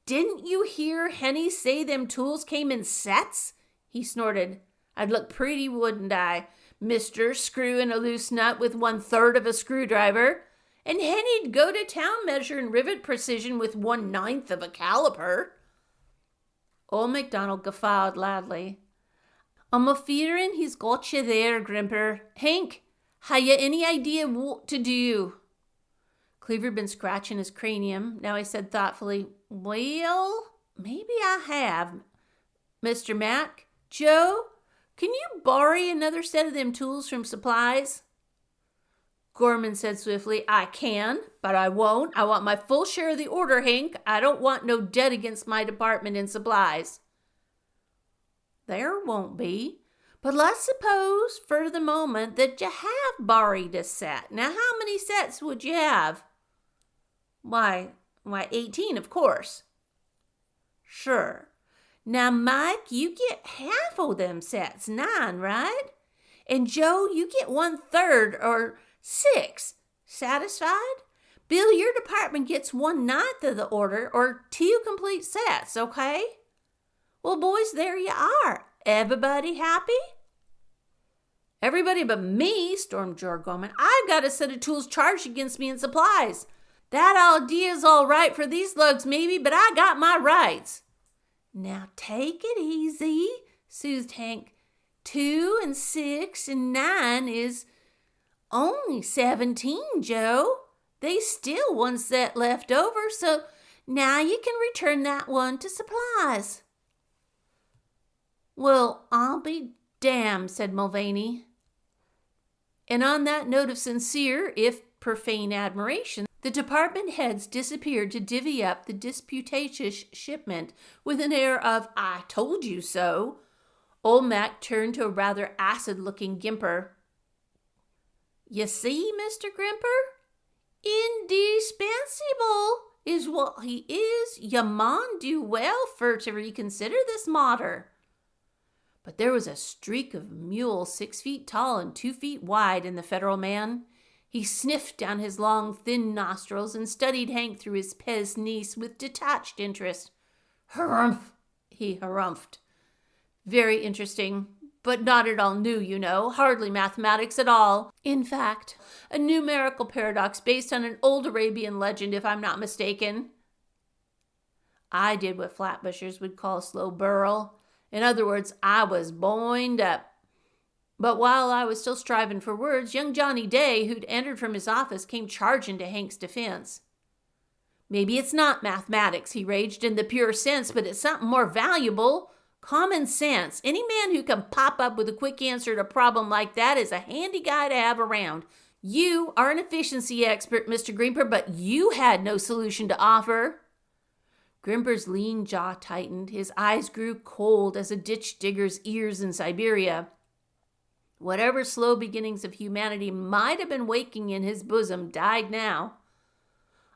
Didn't you hear Henny say them tools came in sets? He snorted. I'd look pretty, wouldn't I, mister, screwing a loose nut with 1/3 of a screwdriver? And Henny'd go to town measuring rivet precision with 1/9 of a caliper. Old MacDonald guffawed loudly. I'm a-fearing he's got you there, Grimper. Hank, ha' you any idea what to do? Cleaver'd been scratching his cranium. Now he said thoughtfully, well, maybe I have. Mr. Mac, Joe, can you borrow another set of them tools from supplies? Gorman said swiftly, I can, but I won't. I want my full share of the order, Hank. I don't want no debt against my department in supplies. There won't be. But let's suppose, for the moment, that you have borrowed a set. Now, how many sets would you have? Why, 18, of course. Sure. Now, Mike, you get half of them sets, 9, right? And Joe, you get 1/3 or 6. Satisfied? Bill, your department gets 1/9 of the order or 2 complete sets, okay? Well, boys, there you are. Everybody happy? Everybody but me, stormed George Gorman. I've got a set of tools charged against me in supplies. That idea's all right for these lugs, maybe, but I got my rights. Now take it easy, soothed Hank. 2 and 6 and 9 is only 17, Joe. There's still 1 set left over, so now you can return that one to supplies. Well, I'll be damned, said Mulvaney. And on that note of sincere, if profane admiration, the department heads disappeared to divvy up the disputatious shipment with an air of, I told you so. Old Mac turned to a rather acid-looking Gimper. You see, Mr. Grimper? Indispensable is what he is. You maun do well for to reconsider this matter. But there was a streak of mule 6 feet tall and 2 feet wide in the federal man. He sniffed down his long, thin nostrils and studied Hank through his pince-nez with detached interest. Harumph, he harumphed. Very interesting, but not at all new, you know, hardly mathematics at all. In fact, a numerical paradox based on an old Arabian legend, if I'm not mistaken. I did what Flatbushers would call a slow burl. In other words, I was boined up. But while I was still striving for words, young Johnny Day, who'd entered from his office, came charging to Hank's defense. Maybe it's not mathematics, he raged, in the pure sense, but it's something more valuable. Common sense. Any man who can pop up with a quick answer to a problem like that is a handy guy to have around. You are an efficiency expert, Mr. Grimper, but you had no solution to offer. Grimper's lean jaw tightened. His eyes grew cold as a ditch digger's ears in Siberia. Whatever slow beginnings of humanity might have been waking in his bosom died now.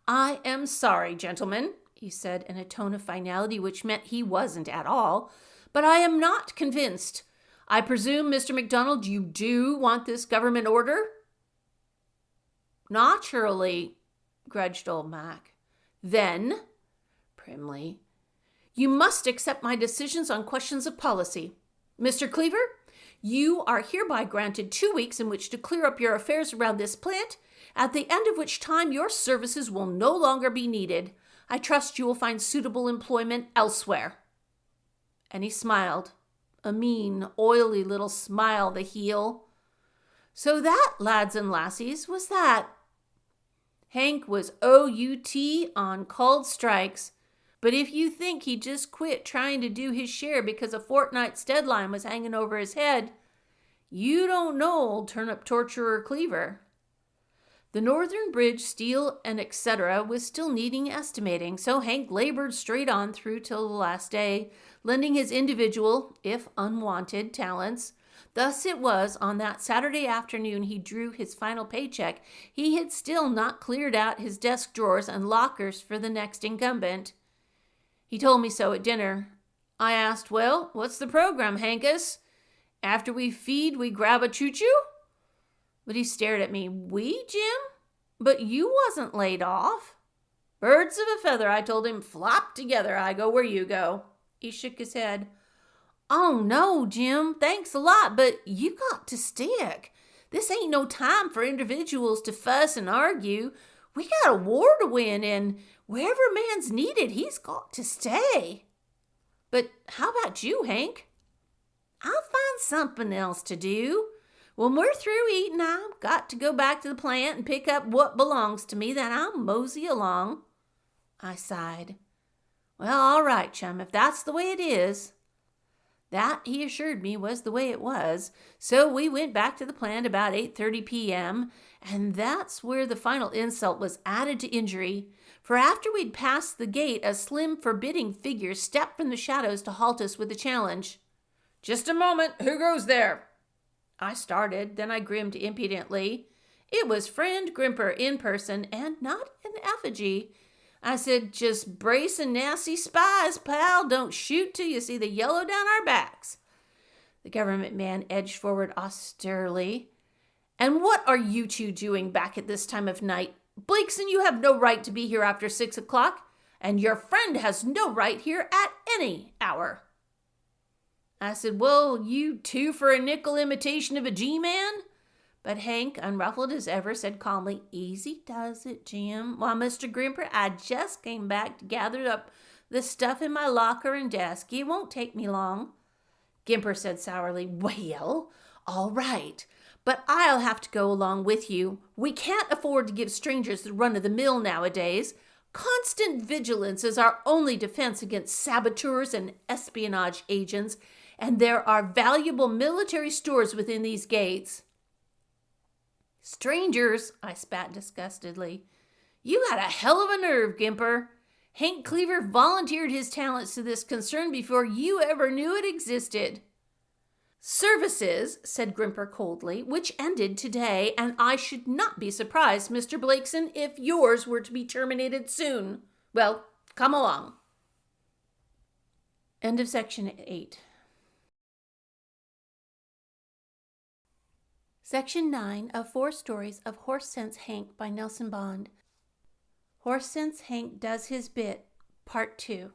I am sorry, gentlemen, he said in a tone of finality which meant he wasn't at all, but I am not convinced. I presume, Mr. MacDonald, you do want this government order? Naturally, grudged old Mac. Then, primly, you must accept my decisions on questions of policy. Mr. Cleaver, you are hereby granted 2 weeks in which to clear up your affairs around this plant, at the end of which time your services will no longer be needed. I trust you will find suitable employment elsewhere. And he smiled, a mean, oily little smile the heel. So that, lads and lassies, was that. Hank was OUT on called strikes, but if you think he just quit trying to do his share because a fortnight's deadline was hanging over his head, you don't know old turnip torturer Cleaver. The Northern Bridge, steel, and etc. was still needing estimating, so Hank labored straight on through till the last day, lending his individual, if unwanted, talents. Thus it was, on that Saturday afternoon he drew his final paycheck, he had still not cleared out his desk drawers and lockers for the next incumbent. He told me so at dinner. I asked, well, what's the program, Hankus? After we feed, we grab a choo-choo? But he stared at me. We, Jim? But you wasn't laid off. Birds of a feather, I told him. Flop together. I go where you go. He shook his head. Oh, no, Jim. Thanks a lot, but you got to stick. This ain't no time for individuals to fuss and argue. We got a war to win, and wherever man's needed, he's got to stay. But how about you, Hank? I'll find something else to do. When we're through eating, I've got to go back to the plant and pick up what belongs to me, then I'll mosey along. I sighed. Well, all right, chum, if that's the way it is. That, he assured me, was the way it was. So we went back to the plant about 8:30 p.m., and that's where the final insult was added to injury. For after we'd passed the gate, a slim, forbidding figure stepped from the shadows to halt us with a challenge. Just a moment. Who goes there? I started, then I grinned impudently. It was friend Grimper in person and not in effigy. I said, just brace and nasty spies, pal. Don't shoot till you see the yellow down our backs. The government man edged forward austerely. And what are you two doing back at this time of night? Blakeson, you have no right to be here after 6 o'clock, and your friend has no right here at any hour. I said, well, you two for a nickel imitation of a G-man? But Hank, unruffled as ever, said calmly, easy does it, Jim. While Mr. Grimper, I just came back to gather up the stuff in my locker and desk. It won't take me long. Gimper said sourly, well, all right, but I'll have to go along with you. We can't afford to give strangers the run of the mill nowadays. Constant vigilance is our only defense against saboteurs and espionage agents, and there are valuable military stores within these gates. Strangers, I spat disgustedly. You had a hell of a nerve, Gimper. Hank Cleaver volunteered his talents to this concern before you ever knew it existed. Services, said Grimper coldly, which ended today, and I should not be surprised, Mr. Blakeson, if yours were to be terminated soon. Well, come along. End of section 8. Section 9 of 4 Stories of Horse Sense Hank by Nelson Bond. Horse Sense Hank Does His Bit, Part 2.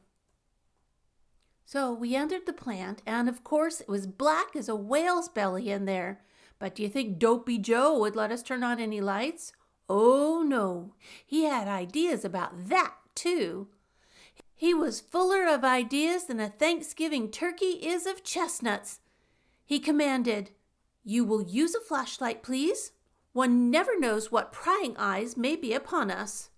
So we entered the plant, and of course it was black as a whale's belly in there. But do you think Dopey Joe would let us turn on any lights? Oh no, he had ideas about that too. He was fuller of ideas than a Thanksgiving turkey is of chestnuts. He commanded, you will use a flashlight, please. One never knows what prying eyes may be upon us.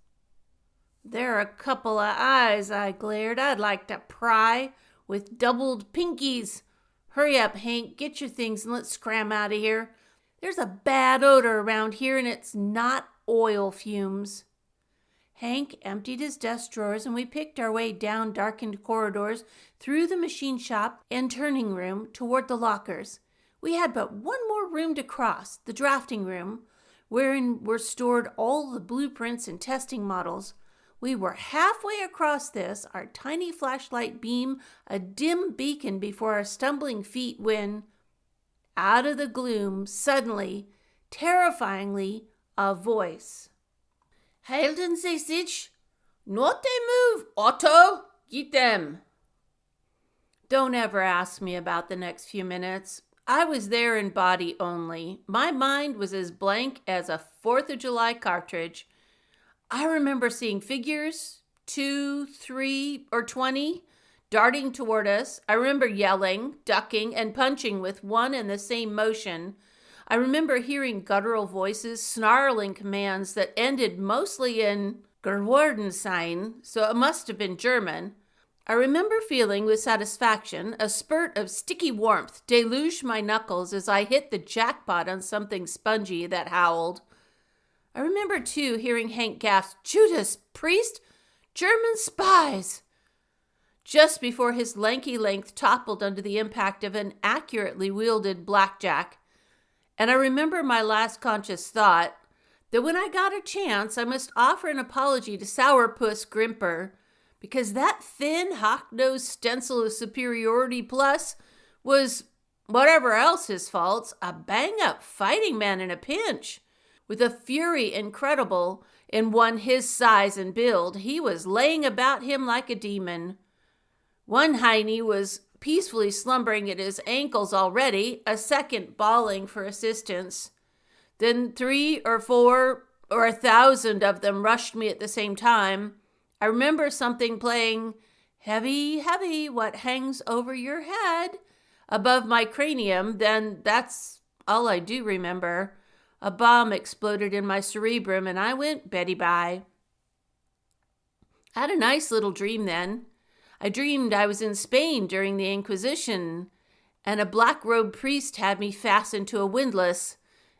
There are a couple of eyes, I glared. I'd like to pry with doubled pinkies. Hurry up, Hank. Get your things and let's scram out of here. There's a bad odor around here, and it's not oil fumes. Hank emptied his desk drawers, and we picked our way down darkened corridors, through the machine shop and turning room, toward the lockers. We had but one more room to cross, the drafting room, wherein were stored all the blueprints and testing models. We were halfway across this, our tiny flashlight beam a dim beacon before our stumbling feet, when, out of the gloom, suddenly, terrifyingly, a voice. Halten Sie sich! Not a move, Otto! Get them! Don't ever ask me about the next few minutes. I was there in body only. My mind was as blank as a 4th of July cartridge. I remember seeing figures, 2, 3, or 20, darting toward us. I remember yelling, ducking, and punching with one and the same motion. I remember hearing guttural voices, snarling commands that ended mostly in Geworden, so it must have been German. I remember feeling with satisfaction a spurt of sticky warmth deluge my knuckles as I hit the jackpot on something spongy that howled. I remember, too, hearing Hank gasp, Judas, priest, German spies! Just before his lanky length toppled under the impact of an accurately wielded blackjack. And I remember my last conscious thought that when I got a chance, I must offer an apology to Sourpuss Grimper, because that thin, hawk-nosed stencil of superiority plus was, whatever else his faults, a bang-up fighting man in a pinch. With a fury incredible in one his size and build, he was laying about him like a demon. One hiney was peacefully slumbering at his ankles already, a second bawling for assistance. Then 3 or 4 or 1,000 of them rushed me at the same time. I remember something playing, "Heavy, heavy, what hangs over your head," above my cranium. Then that's all I do remember. A bomb exploded in my cerebrum, and I went Betty-bye. I had a nice little dream then. I dreamed I was in Spain during the Inquisition, and a black-robed priest had me fastened to a windlass.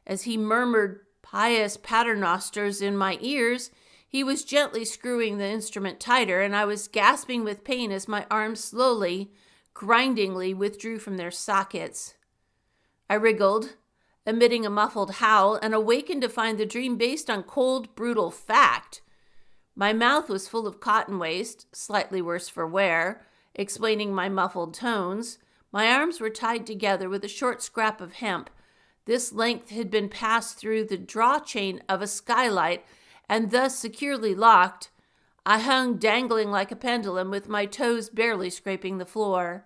As he murmured pious paternosters in my ears, he was gently screwing the instrument tighter, and I was gasping with pain as my arms slowly, grindingly withdrew from their sockets. I wriggled, emitting a muffled howl, and awakened to find the dream based on cold, brutal fact. My mouth was full of cotton waste, slightly worse for wear, explaining my muffled tones. My arms were tied together with a short scrap of hemp. This length had been passed through the draw chain of a skylight, and thus securely locked. I hung dangling like a pendulum, with my toes barely scraping the floor.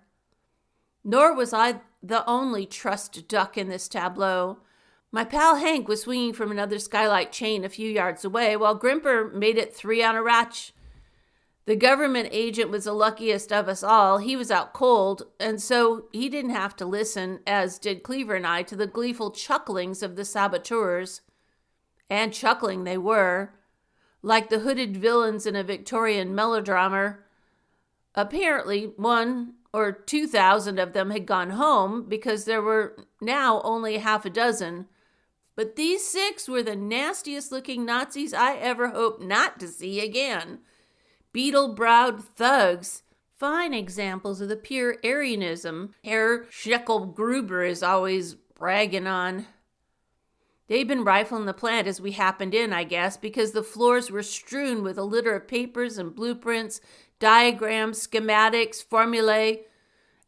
Nor was I the only trussed duck in this tableau. My pal Hank was swinging from another skylight chain a few yards away, while Grimper made it 3 on a ratch. The government agent was the luckiest of us all. He was out cold, and so he didn't have to listen, as did Cleaver and I, to the gleeful chucklings of the saboteurs. And chuckling they were, like the hooded villains in a Victorian melodrama. Apparently, 1 or 2,000 of them had gone home, because there were now only half a dozen. But these 6 were the nastiest-looking Nazis I ever hope not to see again. Beetle-browed thugs, fine examples of the pure Aryanism Herr Scheckel-Gruber is always bragging on. They'd been rifling the plant as we happened in, I guess, because the floors were strewn with a litter of papers and blueprints, diagrams, schematics, formulae.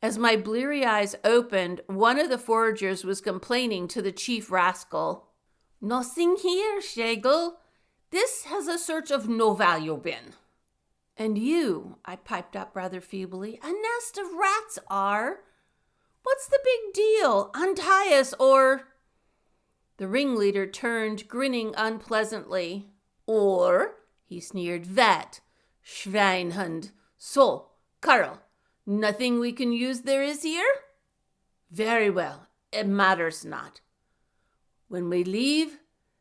As my bleary eyes opened, one of the foragers was complaining to the chief rascal. "Nothing here, Schlegel. This has a search of no value been." "And you," I piped up rather feebly, "a nest of rats are. What's the big deal? Untie us or—" The ringleader turned, grinning unpleasantly. "Or," he sneered, "that, Schweinhund. So, Karl, nothing we can use there is here? Very well, it matters not. When we leave,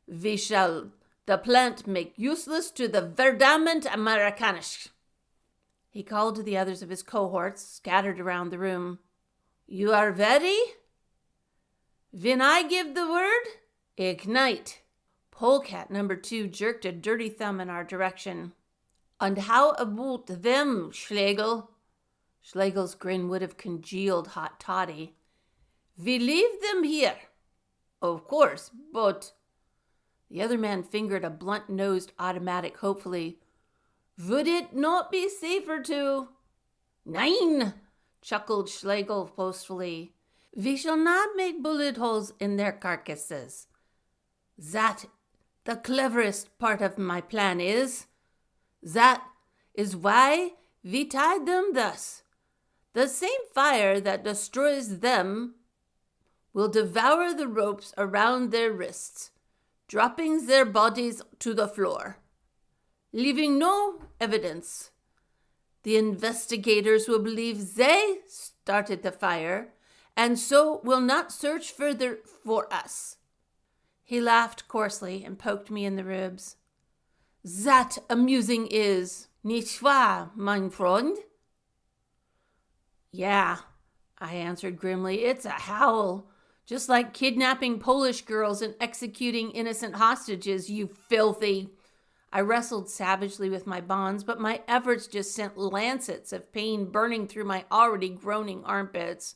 we shall the plant make useless to the verdammt Amerikanisch." He called to the others of his cohorts, scattered around the room. "You are ready? When I give the word, ignite." Polecat number 2 jerked a dirty thumb in our direction. "And how about them, Schlegel?" Schlegel's grin would have congealed hot toddy. "We leave them here." "Of course, but—" The other man fingered a blunt-nosed automatic hopefully. "Would it not be safer to—" "Nein," chuckled Schlegel boastfully. "We shall not make bullet holes in their carcasses. That the cleverest part of my plan is. That is why we tied them thus. The same fire that destroys them will devour the ropes around their wrists, dropping their bodies to the floor, leaving no evidence. The investigators will believe they started the fire, and so will not search further for us." He laughed coarsely and poked me in the ribs. "That amusing is, nicht wahr, mein Freund?" "Yeah," I answered grimly. "It's a howl. Just like kidnapping Polish girls and executing innocent hostages, you filthy—" I wrestled savagely with my bonds, but my efforts just sent lancets of pain burning through my already groaning armpits.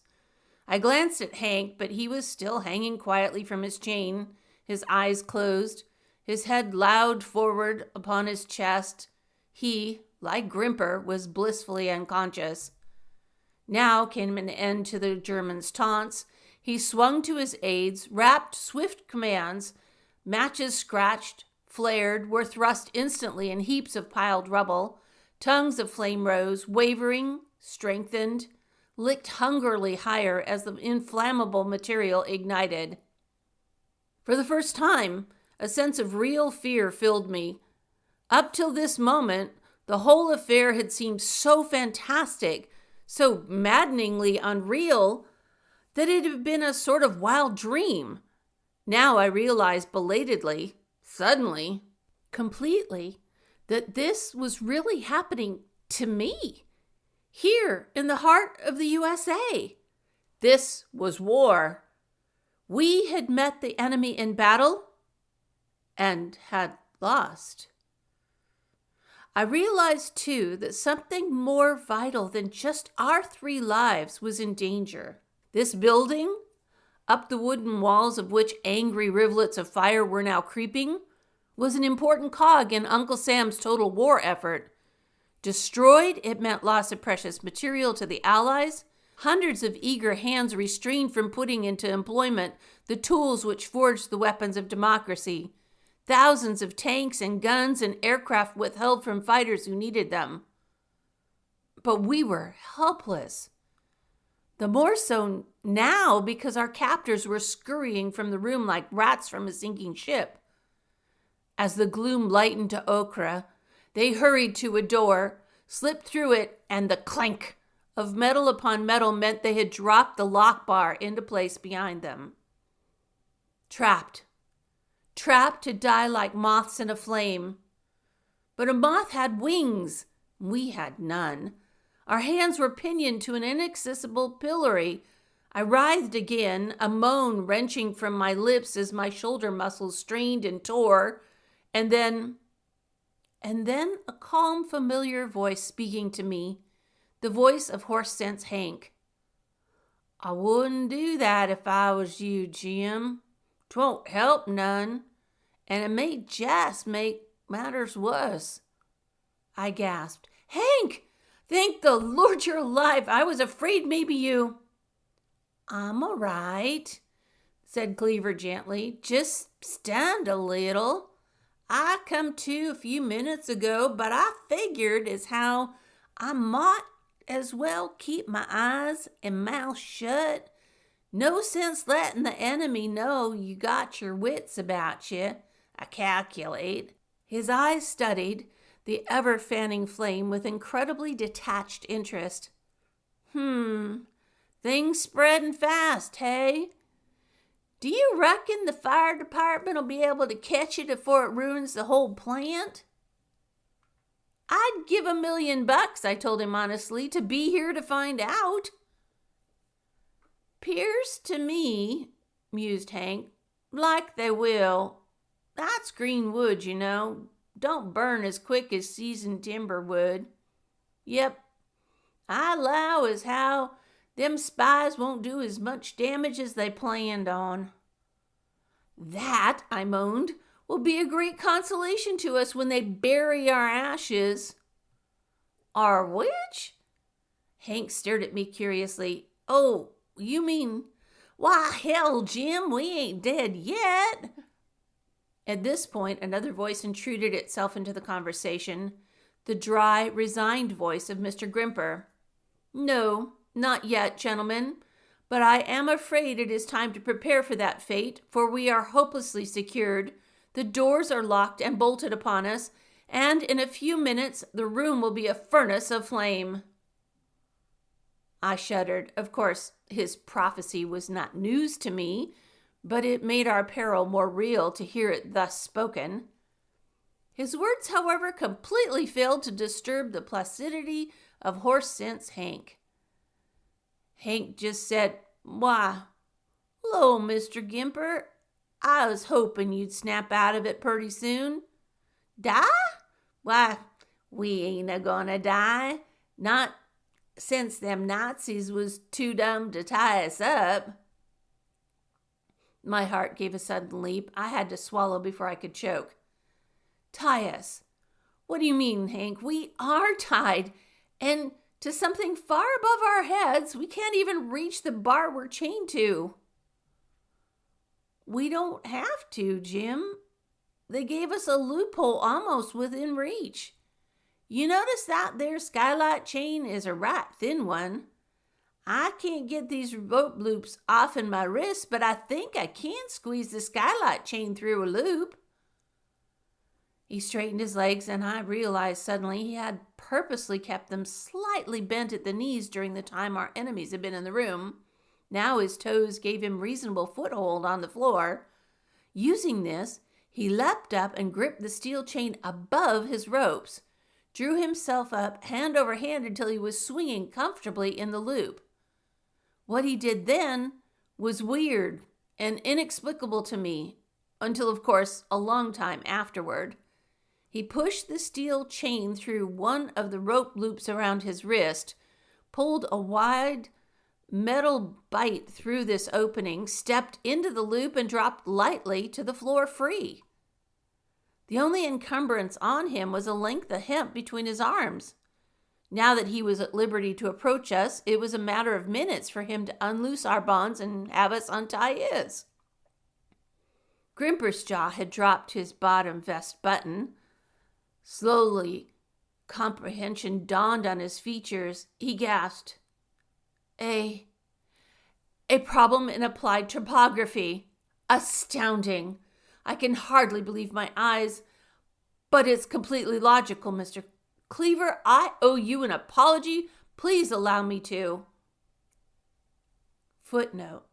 I glanced at Hank, but he was still hanging quietly from his chain, his eyes closed, his head loud forward upon his chest. He, like Grimper, was blissfully unconscious. Now came an end to the German's taunts. He swung to his aides, rapped swift commands, Matches scratched, flared, were thrust instantly in heaps of piled rubble. Tongues of flame rose, wavering, strengthened, licked hungrily higher as the inflammable material ignited. For the first time, a sense of real fear filled me. Up till this moment, the whole affair had seemed so fantastic, so maddeningly unreal, that it had been a sort of wild dream. Now I realized belatedly, suddenly, completely, that this was really happening to me, here in the heart of the USA. This was war. We had met the enemy in battle and had lost. I realized, too, that something more vital than just our 3 lives was in danger. This building, up the wooden walls of which angry rivulets of fire were now creeping, was an important cog in Uncle Sam's total war effort. Destroyed, it meant loss of precious material to the Allies, hundreds of eager hands restrained from putting into employment the tools which forged the weapons of democracy, thousands of tanks and guns and aircraft withheld from fighters who needed them. But we were helpless. The more so now because our captors were scurrying from the room like rats from a sinking ship. As the gloom lightened to ochre, they hurried to a door, slipped through it, and the clank of metal upon metal meant they had dropped the lock bar into place behind them. Trapped to die like moths in a flame. But a moth had wings. We had none. Our hands were pinioned to an inaccessible pillory. I writhed again, a moan wrenching from my lips as my shoulder muscles strained and tore, and then a calm, familiar voice speaking to me, the voice of Horse Sense Hank. "I wouldn't do that if I was you, Jim. 'Twon't help none, and it may just make matters worse." I gasped. "Hank! Thank the Lord you're alive. I was afraid maybe you—" "I'm all right," said Cleaver gently. "Just stunned a little. I come to a few minutes ago, but I figured as how I might as well keep my eyes and mouth shut. No sense letting the enemy know you got your wits about you, I calculate." His eyes studied the ever-fanning flame with incredibly detached interest. Things spreading fast, hey? Do you reckon the fire department will be able to catch it before it ruins the whole plant?" "I'd give $1 million, I told him honestly, to be here to find out." "'Pears to me," mused Hank, "like they will. That's green wood, you know. Don't burn as quick as seasoned timber would. Yep, I 'low as how them spies won't do as much damage as they planned on." "That," I moaned, "will be a great consolation to us when they bury our ashes." "Our which?" Hank stared at me curiously. "Oh, you mean— Why, hell, Jim, we ain't dead yet." At this point, another voice intruded itself into the conversation, the dry, resigned voice of Mr. Grimper. "No, not yet, gentlemen, but I am afraid it is time to prepare for that fate, for we are hopelessly secured. The doors are locked and bolted upon us, and in a few minutes the room will be a furnace of flame." I shuddered. Of course, his prophecy was not news to me, but it made our peril more real to hear it thus spoken. His words, however, completely failed to disturb the placidity of Horse Sense Hank. Hank just said, "Why, 'lo, Mr. Gimper, I was hoping you'd snap out of it pretty soon." "Die? Why, we ain't a-gonna die. Not since them Nazis was too dumb to tie us up." My heart gave a sudden leap. I had to swallow before I could choke. "Tie us? What do you mean, Hank? We are tied, and to something far above our heads. We can't even reach the bar we're chained to." we don't have to, Jim. They gave us a loophole almost within reach. You notice that there skylight chain is a right thin one. I can't get these rope loops off in my wrist, but I think I can squeeze the skylight chain through a loop. He straightened his legs, and I realized suddenly he had purposely kept them slightly bent at the knees during the time our enemies had been in the room. Now his toes gave him reasonable foothold on the floor. Using this, he leapt up and gripped the steel chain above his ropes, drew himself up hand over hand until he was swinging comfortably in the loop. What he did then was weird and inexplicable to me, until, of course, a long time afterward. He pushed the steel chain through one of the rope loops around his wrist, pulled a wide metal bite through this opening, stepped into the loop, and dropped lightly to the floor free. The only encumbrance on him was a length of hemp between his arms. Now that he was at liberty to approach us, it was a matter of minutes for him to unloose our bonds and have us untie his. Grimper's jaw had dropped his bottom vest button. Slowly, comprehension dawned on his features. He gasped, A problem in applied topography. Astounding. I can hardly believe my eyes, but it's completely logical, Mr. Cleaver. I owe you an apology. Please allow me to. Footnote.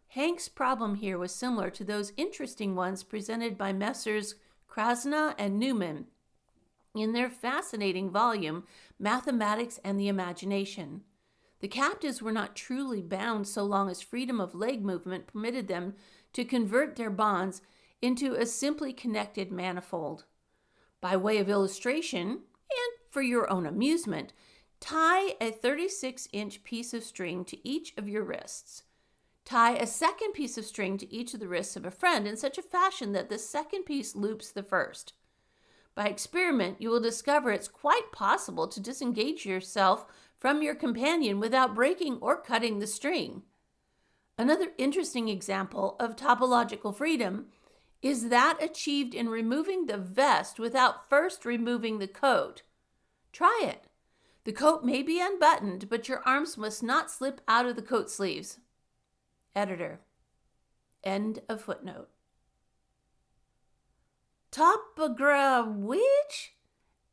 Hank's problem here was similar to those interesting ones presented by Messrs. Krasna and Newman in their fascinating volume, Mathematics and the Imagination. The captives were not truly bound so long as freedom of leg movement permitted them to convert their bonds into a simply connected manifold. By way of illustration, and for your own amusement, tie a 36-inch piece of string to each of your wrists. Tie a second piece of string to each of the wrists of a friend in such a fashion that the second piece loops the first. By experiment, you will discover it's quite possible to disengage yourself from your companion without breaking or cutting the string. Another interesting example of topological freedom is that achieved in removing the vest without first removing the coat. Try it. The coat may be unbuttoned, but your arms must not slip out of the coat sleeves. Editor. End of footnote. Which?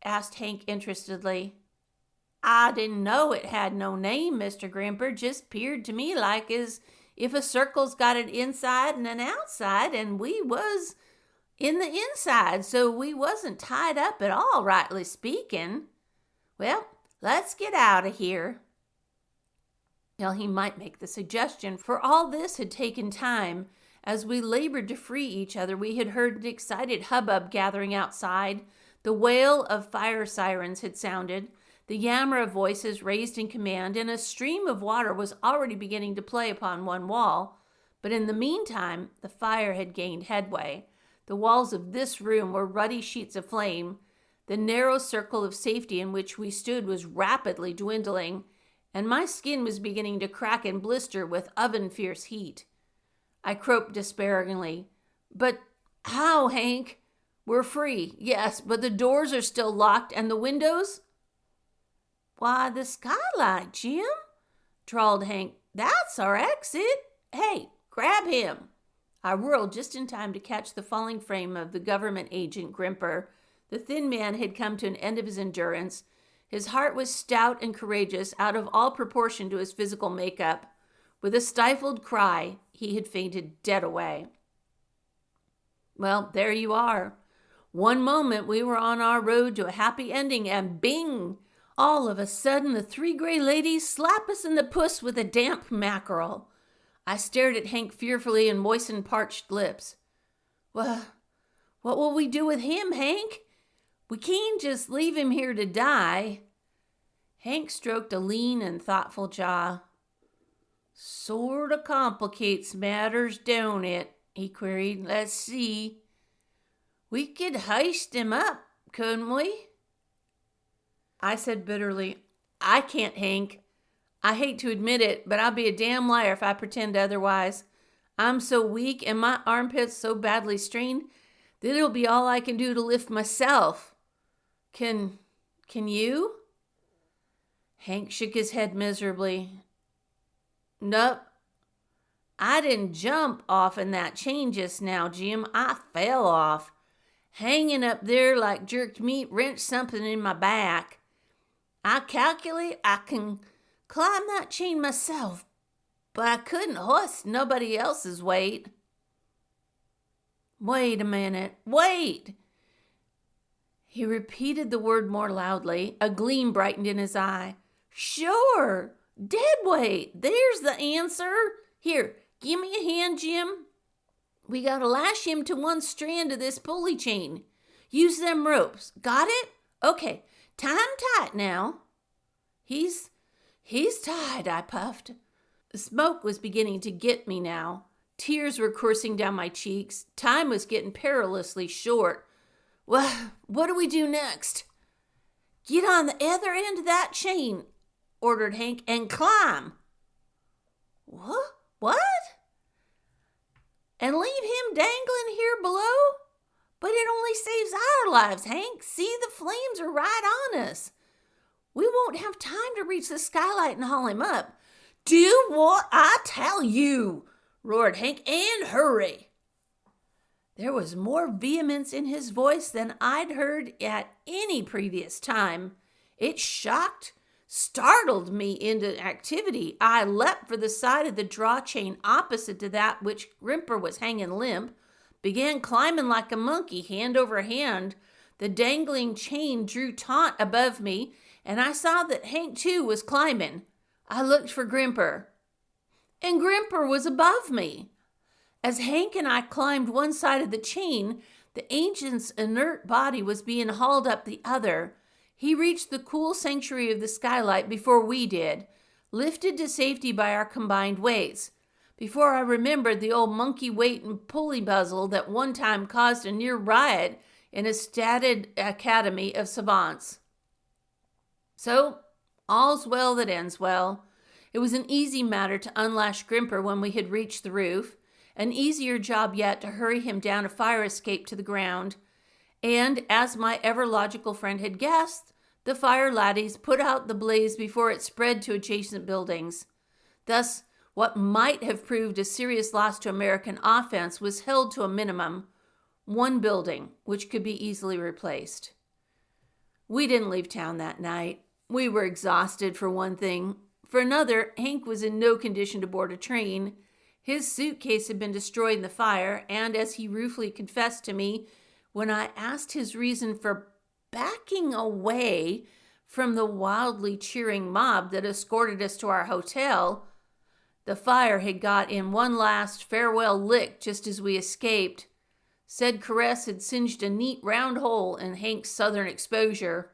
Asked Hank interestedly. I didn't know it had no name, Mr. Grimper. Just 'peared to me like as if a circle's got an inside and an outside, and we was in the inside, so we wasn't tied up at all, rightly speaking. Well, let's get out of here. Well, he might make the suggestion, for all this had taken time. As we labored to free each other, we had heard an excited hubbub gathering outside. The wail of fire sirens had sounded. The yammer of voices raised in command, and a stream of water was already beginning to play upon one wall. But in the meantime, the fire had gained headway. The walls of this room were ruddy sheets of flame. The narrow circle of safety in which we stood was rapidly dwindling, and my skin was beginning to crack and blister with oven-fierce heat. I croaked despairingly. But how, Hank? We're free, yes, but the doors are still locked, and the windows? Why, the skylight, Jim, drawled Hank. That's our exit. Hey, grab him. I whirled just in time to catch the falling frame of the government agent Grimper. The thin man had come to an end of his endurance. His heart was stout and courageous, out of all proportion to his physical makeup. With a stifled cry, he had fainted dead away. Well, there you are. One moment we were on our road to a happy ending, and bing! All of a sudden, the three gray ladies slap us in the puss with a damp mackerel. I stared at Hank fearfully and moistened parched lips. Well, what will we do with him, Hank? We can't just leave him here to die. Hank stroked a lean and thoughtful jaw. Sorta complicates matters, don't it? He queried. Let's see. We could heist him up, couldn't we? I said bitterly, I can't, Hank. I hate to admit it, but I'll be a damn liar if I pretend otherwise. I'm so weak and my armpits so badly strained that it'll be all I can do to lift myself. Can you? Hank shook his head miserably. Nope. I didn't jump off in that chain just now, Jim. I fell off. Hanging up there like jerked meat wrenched something in my back. I calculate I can climb that chain myself, but I couldn't hoist nobody else's weight. Wait a minute. Wait. He repeated the word more loudly. A gleam brightened in his eye. Sure. Dead weight. There's the answer. Here, give me a hand, Jim. We gotta lash him to one strand of this pulley chain. Use them ropes. Got it? Okay. Tie him tight now. He's tied, I puffed. The smoke was beginning to get me now. Tears were coursing down my cheeks. Time was getting perilously short. Well, what do we do next? Get on the other end of that chain, ordered Hank, and climb. What? And leave him dangling here below? But it only saves our lives, Hank. See, the flames are right on us. We won't have time to reach the skylight and haul him up. Do what I tell you, roared Hank, and hurry. There was more vehemence in his voice than I'd heard at any previous time. It shocked, startled me into activity. I leapt for the side of the draw chain opposite to that which Grimper was hanging limp, began climbing like a monkey, hand over hand. The dangling chain drew taut above me, and I saw that Hank, too, was climbing. I looked for Grimper, and Grimper was above me. As Hank and I climbed one side of the chain, the ancient's inert body was being hauled up the other. He reached the cool sanctuary of the skylight before we did, lifted to safety by our combined weights. Before I remembered the old monkey weight and pulley puzzle that one time caused a near riot in a statted academy of savants. So, all's well that ends well. It was an easy matter to unlash Grimper when we had reached the roof. An easier job yet to hurry him down a fire escape to the ground. And, as my ever-logical friend had guessed, the fire laddies put out the blaze before it spread to adjacent buildings. Thus, what might have proved a serious loss to American offense was held to a minimum. One building, which could be easily replaced. We didn't leave town that night. We were exhausted, for one thing. For another, Hank was in no condition to board a train. His suitcase had been destroyed in the fire, and as he ruefully confessed to me, when I asked his reason for backing away from the wildly cheering mob that escorted us to our hotel, the fire had got in one last farewell lick just as we escaped. Said caress had singed a neat round hole in Hank's southern exposure.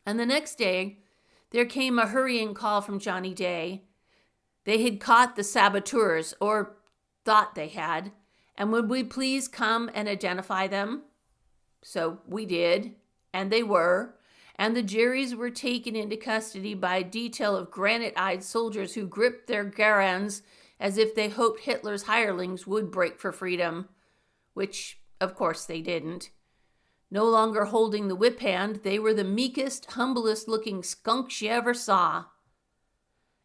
And the next day, there came a hurrying call from Johnny Day. They had caught the saboteurs, or thought they had, and would we please come and identify them? So we did, and they were, and the Jerrys were taken into custody by a detail of granite-eyed soldiers who gripped their garans as if they hoped Hitler's hirelings would break for freedom, which, of course, they didn't. No longer holding the whip hand, they were the meekest, humblest-looking skunks you ever saw.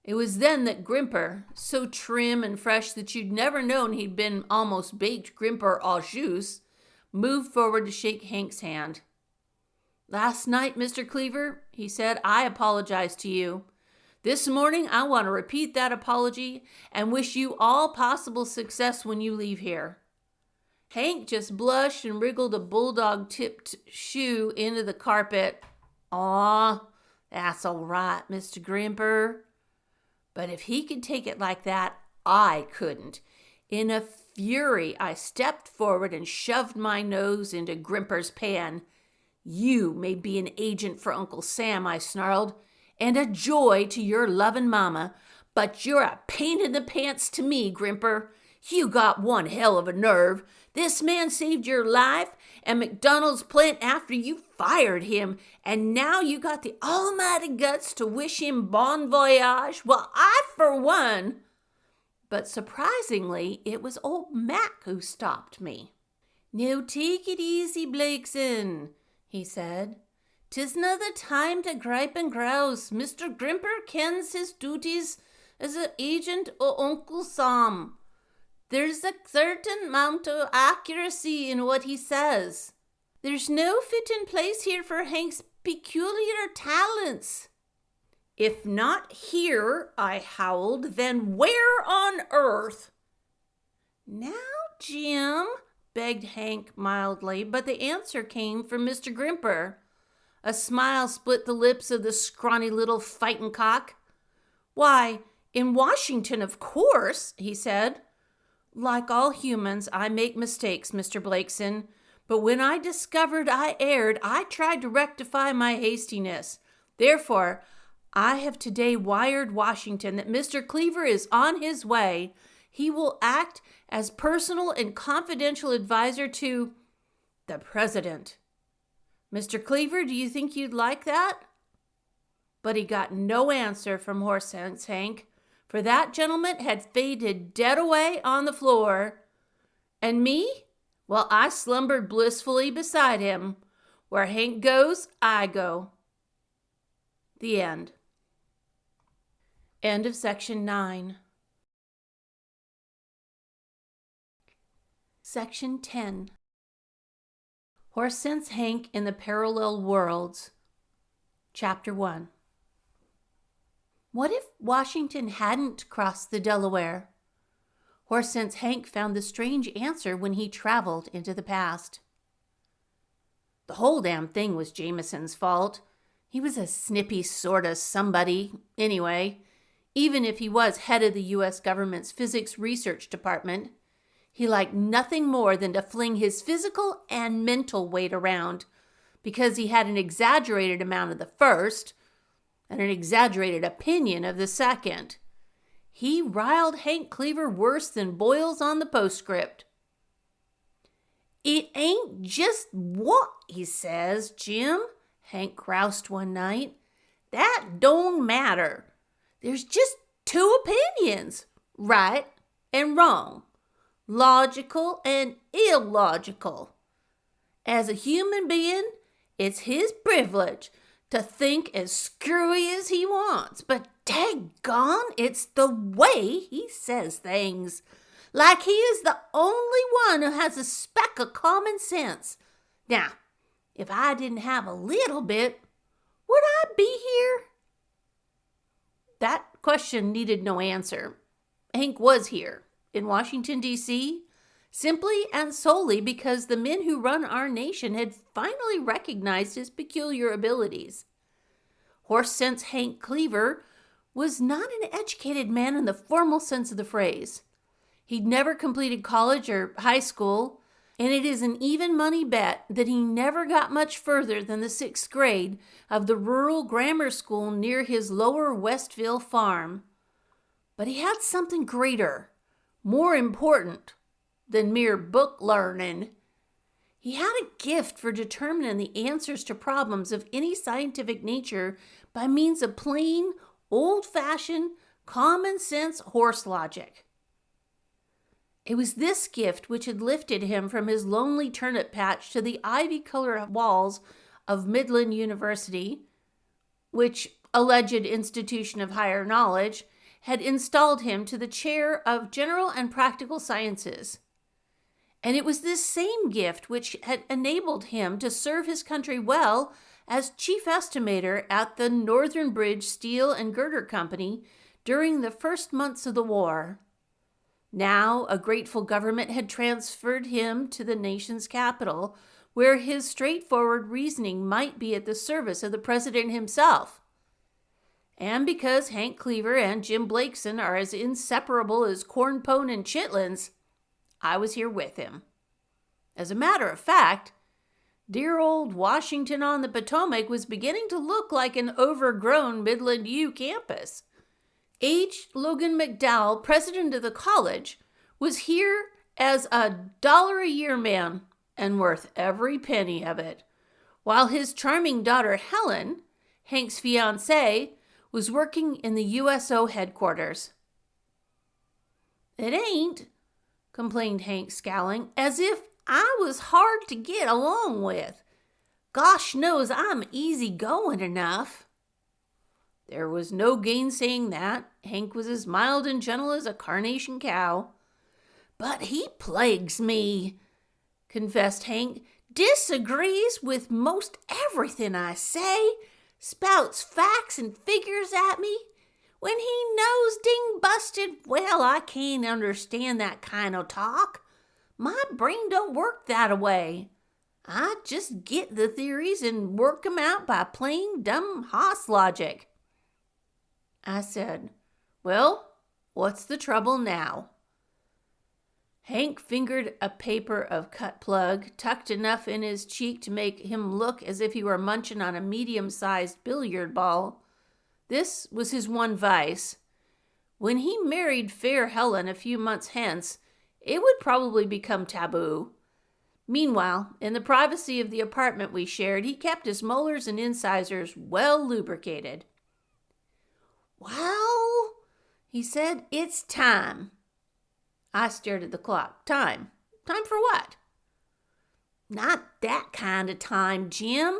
It was then that Grimper, so trim and fresh that you'd never known he'd been almost baked Grimper au jus, moved forward to shake Hank's hand. Last night, Mr. Cleaver, he said, I apologize to you. This morning, I want to repeat that apology and wish you all possible success when you leave here. Hank just blushed and wriggled a bulldog-tipped shoe into the carpet. Aw, that's all right, Mr. Grimper. But if he could take it like that, I couldn't. In a fury, I stepped forward and shoved my nose into Grimper's pan. You may be an agent for Uncle Sam, I snarled, and a joy to your loving mama, but you're a pain in the pants to me, Grimper. You got one hell of a nerve. This man saved your life and McDonald's plant after you fired him, and now you got the almighty guts to wish him bon voyage? Well, I, for one... But surprisingly, it was old Mac who stopped me. "Now take it easy, Blakeson," he said. "'Tisna the time to gripe and grouse. Mr. Grimper kens his duties as an agent o' Uncle Sam. There's a certain amount of accuracy in what he says. There's no fitting place here for Hank's peculiar talents." "If not here," I howled, "then where on earth?" "Now, Jim," begged Hank mildly, but the answer came from Mr. Grimper. A smile split the lips of the scrawny little fighting cock. "Why, in Washington, of course," he said. "Like all humans, I make mistakes, Mr. Blakeson. But when I discovered I erred, I tried to rectify my hastiness. Therefore, I have today wired Washington that Mr. Cleaver is on his way. He will act as personal and confidential advisor to the president. Mr. Cleaver, do you think you'd like that?" But he got no answer from Horsense Hank, for that gentleman had faded dead away on the floor. And me? Well, I slumbered blissfully beside him. Where Hank goes, I go. The end. End of section 9. Section 10. Horsense Hank in the Parallel Worlds. Chapter 1. What if Washington hadn't crossed the Delaware? Horsense Hank found the strange answer when he traveled into the past. The whole damn thing was Jameson's fault. He was a snippy sort of somebody, anyway. Even if he was head of the U.S. government's physics research department, he liked nothing more than to fling his physical and mental weight around, because he had an exaggerated amount of the first and an exaggerated opinion of the second. He riled Hank Cleaver worse than boils on the postscript. "It ain't just what he says, Jim," Hank groused one night. "That don't matter. There's just two opinions, right and wrong, logical and illogical. As a human being, it's his privilege to think as screwy as he wants, but daggone, it's the way he says things. Like he is the only one who has a speck of common sense. Now, if I didn't have a little bit, would I be here?" That question needed no answer. Hank was here, in Washington, D.C., simply and solely because the men who run our nation had finally recognized his peculiar abilities. Horsense Hank Cleaver was not an educated man in the formal sense of the phrase. He'd never completed college or high school, and it is an even money bet that he never got much further than the 6th grade of the rural grammar school near his lower Westville farm. But he had something greater, more important than mere book learning. He had a gift for determining the answers to problems of any scientific nature by means of plain, old-fashioned, common-sense horse logic. It was this gift which had lifted him from his lonely turnip patch to the ivy-colored walls of Midland University, which alleged institution of higher knowledge had installed him to the chair of general and practical sciences. And it was this same gift which had enabled him to serve his country well as chief estimator at the Northern Bridge Steel and Girder Company during the first months of the war. Now, a grateful government had transferred him to the nation's capital, where his straightforward reasoning might be at the service of the president himself. And because Hank Cleaver and Jim Blakeson are as inseparable as corn pone and chitlins, I was here with him. As a matter of fact, dear old Washington on the Potomac was beginning to look like an overgrown Midland U campus. H. Logan McDowell, president of the college, was here as a $1-a-year man and worth every penny of it, while his charming daughter Helen, Hank's fiancée, was working in the USO headquarters. It ain't, complained Hank, scowling, as if I was hard to get along with. Gosh knows I'm easy-going enough. There was no gainsaying that. Hank was as mild and gentle as a carnation cow. But he plagues me, confessed Hank. Disagrees with most everything I say, spouts facts and figures at me. When he knows ding busted, well, I can't understand that kind of talk. My brain don't work that way. I just get the theories and work 'em out by plain dumb hoss logic. I said, well, what's the trouble now? Hank fingered a paper of cut plug, tucked enough in his cheek to make him look as if he were munching on a medium-sized billiard ball. This was his one vice. When he married fair Helen a few months hence, it would probably become taboo. Meanwhile, in the privacy of the apartment we shared, he kept his molars and incisors well lubricated. Well, he said, it's time. I stared at the clock. Time? Time for what? Not that kind of time, Jim.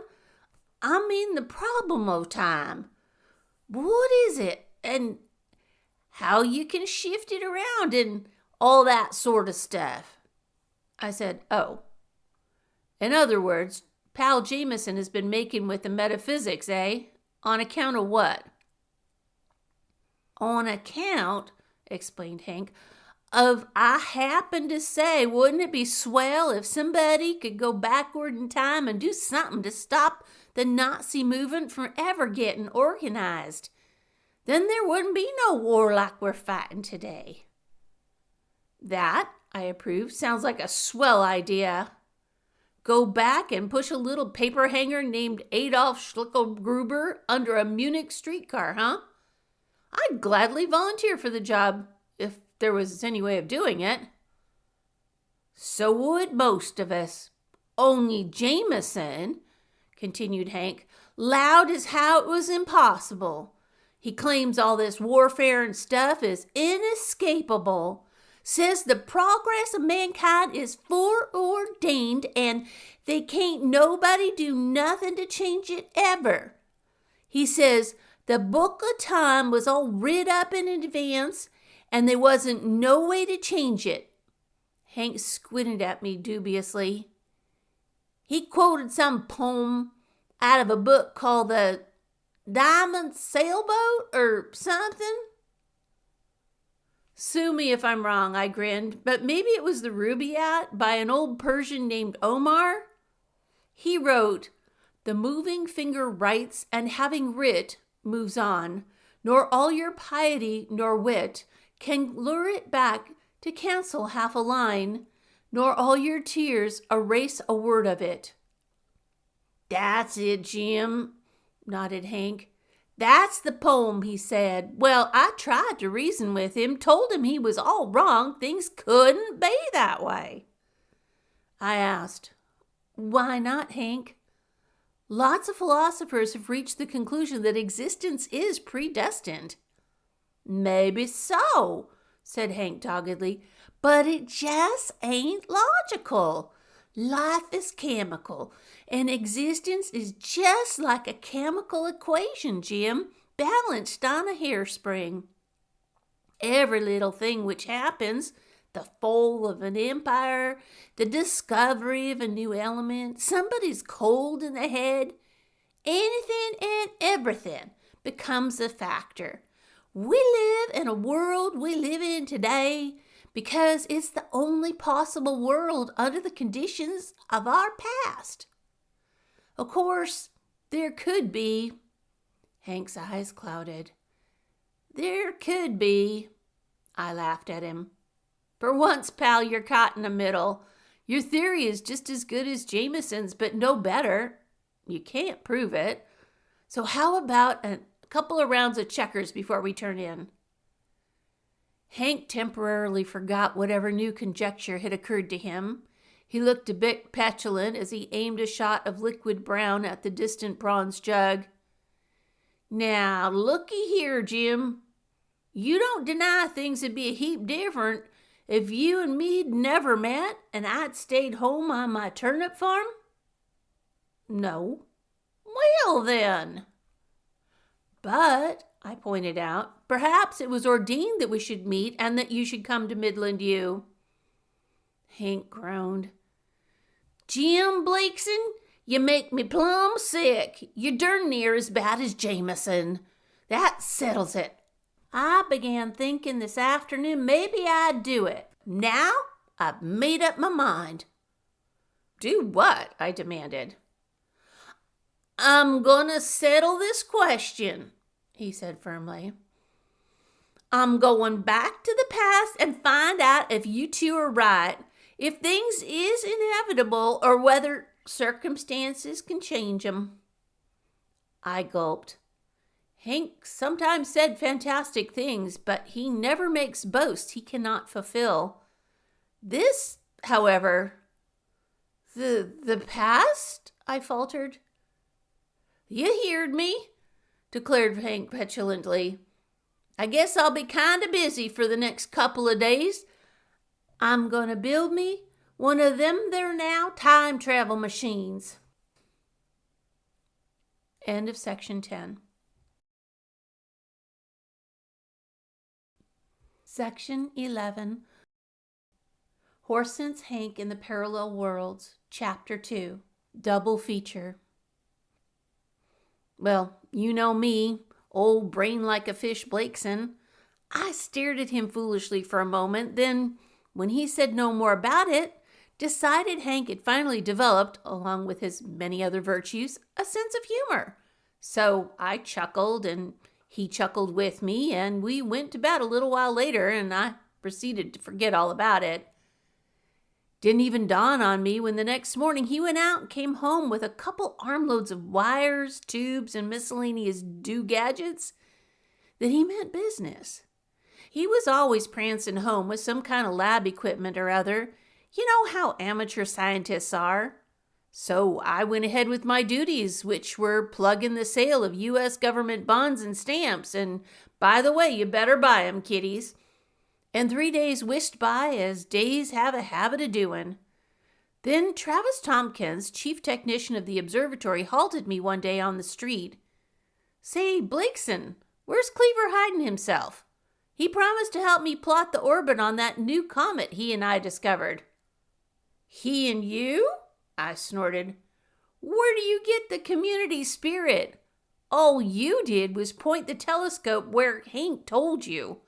I mean the problem of time. What is it? And how you can shift it around and all that sort of stuff. I said, oh. In other words, Pal Jameson has been making with the metaphysics, eh? On account of what? On account, explained Hank, of I happened to say, wouldn't it be swell if somebody could go backward in time and do something to stop the Nazi movement from ever getting organized? Then there wouldn't be no war like we're fighting today. That, I approved, sounds like a swell idea. Go back and push a little paper hanger named Adolf Schlickelgruber under a Munich streetcar, huh? I'd gladly volunteer for the job if there was any way of doing it. So would most of us. Only Jameson, continued Hank, loud as how it was impossible. He claims all this warfare and stuff is inescapable. Says the progress of mankind is foreordained and they can't nobody do nothing to change it ever. He says the book of time was all writ up in advance and there wasn't no way to change it. Hank squinted at me dubiously. He quoted some poem out of a book called The Diamond Sailboat or something. Sue me if I'm wrong, I grinned, but maybe it was the Rubaiyat by an old Persian named Omar. He wrote, the moving finger writes and having writ moves on, nor all your piety nor wit can lure it back to cancel half a line, nor all your tears erase a word of it. That's it, Jim, nodded Hank. That's the poem, he said. Well, I tried to reason with him, told him he was all wrong, things couldn't be that way. I asked, why not, Hank? Lots of philosophers have reached the conclusion that existence is predestined. Maybe so, said Hank doggedly, but it just ain't logical. Life is chemical, and existence is just like a chemical equation, Jim, balanced on a hairspring. Every little thing which happens, the fall of an empire, the discovery of a new element, somebody's cold in the head, anything and everything becomes a factor. We live in a world we live in today because it's the only possible world under the conditions of our past. Of course, there could be. Hank's eyes clouded. There could be. I laughed at him. For once, pal, you're caught in the middle. Your theory is just as good as Jameson's, but no better. You can't prove it. So how about a couple of rounds of checkers before we turn in? Hank temporarily forgot whatever new conjecture had occurred to him. He looked a bit petulant as he aimed a shot of liquid brown at the distant bronze jug. Now, looky here, Jim. You don't deny things would be a heap different if you and me'd never met and I'd stayed home on my turnip farm? No. Well, then. But, I pointed out, perhaps it was ordained that we should meet and that you should come to Midland U. Hank groaned. Jim Blakeson, you make me plumb sick. You're darn near as bad as Jameson. That settles it. I began thinking this afternoon maybe I'd do it. Now, I've made up my mind. Do what? I demanded. I'm gonna settle this question, he said firmly. I'm going back to the past and find out if you two are right, if things is inevitable or whether circumstances can change 'em. I gulped. Hank sometimes said fantastic things, but he never makes boasts he cannot fulfill. This, however, the past? I faltered. You heard me, declared Hank petulantly. I guess I'll be kind of busy for the next couple of days. I'm going to build me one of them there now time travel machines. End of section 10. Section 11. Horsense Hank in the Parallel Worlds, Chapter 2, Double Feature. Well, you know me, old brain like a fish Blakeson. I stared at him foolishly for a moment, then, when he said no more about it, decided Hank had finally developed, along with his many other virtues, a sense of humor. So I chuckled, and he chuckled with me, and we went to bed a little while later, and I proceeded to forget all about it. Didn't even dawn on me when the next morning he went out and came home with a couple armloads of wires, tubes, and miscellaneous do-gadgets that he meant business. He was always prancing home with some kind of lab equipment or other. You know how amateur scientists are. So I went ahead with my duties, which were plugging the sale of U.S. government bonds and stamps, and by the way, you better buy 'em, kiddies. And 3 days whisked by as days have a habit of doing. Then Travis Tompkins, chief technician of the observatory, halted me one day on the street. Say, Blakeson, where's Cleaver hiding himself? He promised to help me plot the orbit on that new comet he and I discovered. He and you? I snorted. Where do you get the community spirit? All you did was point the telescope where Hank told you.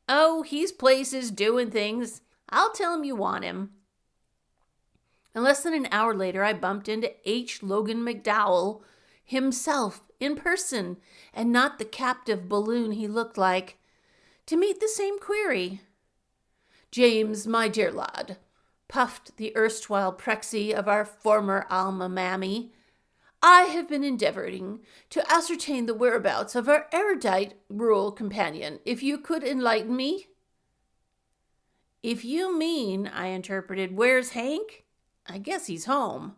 Oh, he's places doing things. I'll tell him you want him. And less than an hour later, I bumped into H. Logan McDowell himself in person, and not the captive balloon he looked like, to meet the same query. James, my dear lad, puffed the erstwhile Prexy of our former alma mammy, I have been endeavoring to ascertain the whereabouts of our erudite rural companion. If you could enlighten me? If you mean, I interpreted, where's Hank? I guess he's home.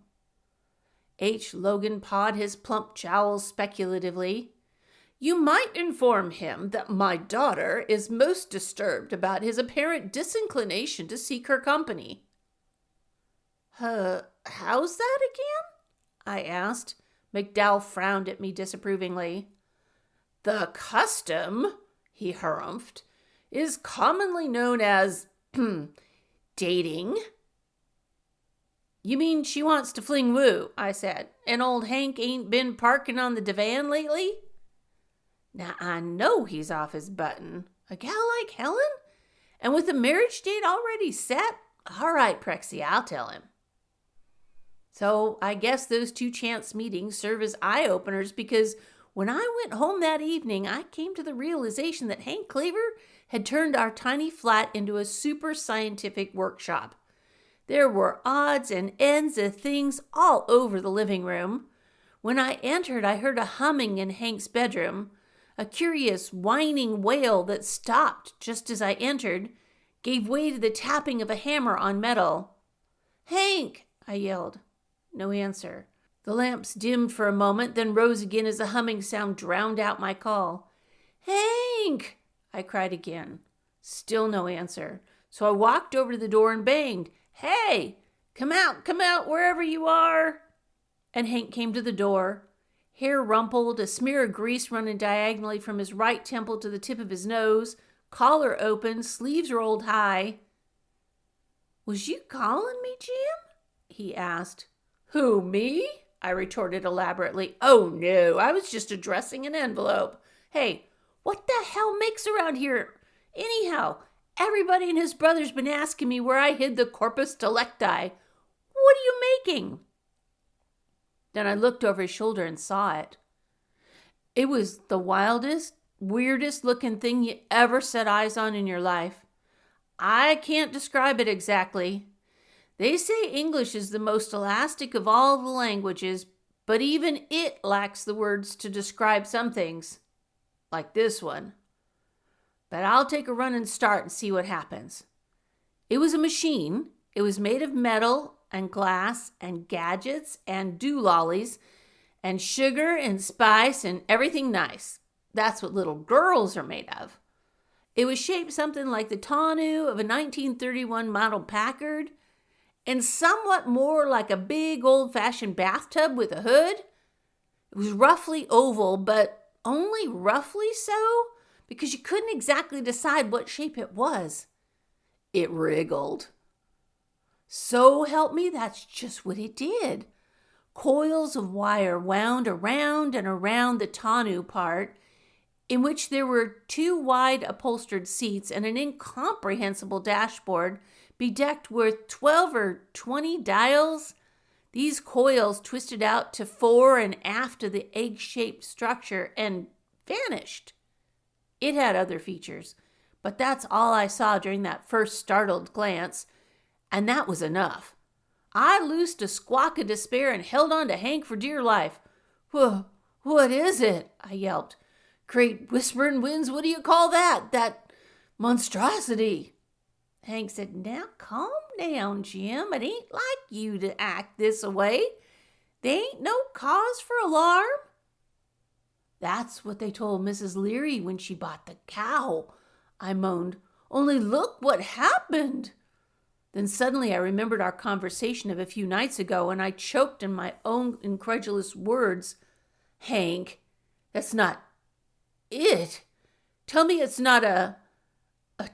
H. Logan pawed his plump jowls speculatively. You might inform him that my daughter is most disturbed about his apparent disinclination to seek her company. How's that again? I asked. McDowell frowned at me disapprovingly. The custom, he harumphed, is commonly known as dating. You mean she wants to fling woo, I said, and old Hank ain't been parking on the divan lately? Now I know he's off his button. A gal like Helen? And with the marriage date already set? All right, Prexy, I'll tell him. So I guess those two chance meetings serve as eye-openers, because when I went home that evening, I came to the realization that Hank Cleaver had turned our tiny flat into a super scientific workshop. There were odds and ends of things all over the living room. When I entered, I heard a humming in Hank's bedroom, a curious whining wail that stopped just as I entered, gave way to the tapping of a hammer on metal. Hank, I yelled. No answer. The lamps dimmed for a moment, then rose again as the humming sound drowned out my call. Hank! I cried again. Still no answer. So I walked over to the door and banged. "Hey, come out, wherever you are." And Hank came to the door, hair rumpled, a smear of grease running diagonally from his right temple to the tip of his nose, collar open, sleeves rolled high. "Was you calling me, Jim?" he asked. "Who, me?" I retorted elaborately. "Oh, no, I was just addressing an envelope. Hey, what the hell makes around here? Anyhow, everybody and his brother's been asking me where I hid the corpus delicti. What are you making?" Then I looked over his shoulder and saw it. It was the wildest, weirdest looking thing you ever set eyes on in your life. I can't describe it exactly. They say English is the most elastic of all the languages, but even it lacks the words to describe some things, like this one. But I'll take a running start and see what happens. It was a machine. It was made of metal and glass and gadgets and doolollies and sugar and spice and everything nice. That's what little girls are made of. It was shaped something like the tonneau of a 1931 model Packard and somewhat more like a big old-fashioned bathtub with a hood. It was roughly oval, but only roughly so, because you couldn't exactly decide what shape it was. It wriggled. So help me, that's just what it did. Coils of wire wound around and around the tonneau part, in which there were 2 wide upholstered seats and an incomprehensible dashboard bedecked with 12 or 20 dials. These coils twisted out to fore and aft of the egg-shaped structure and vanished. It had other features, but that's all I saw during that first startled glance, and that was enough. I loosed a squawk of despair and held on to Hank for dear life. What is it?" I yelped. "Great whispering winds, what do you call that? That monstrosity?" Hank said, "Now calm down, Jim. It ain't like you to act this way. There ain't no cause for alarm." "That's what they told Mrs. Leary when she bought the cow," I moaned. "Only look what happened." Then suddenly I remembered our conversation of a few nights ago, and I choked in my own incredulous words. "Hank, that's not it. Tell me it's not a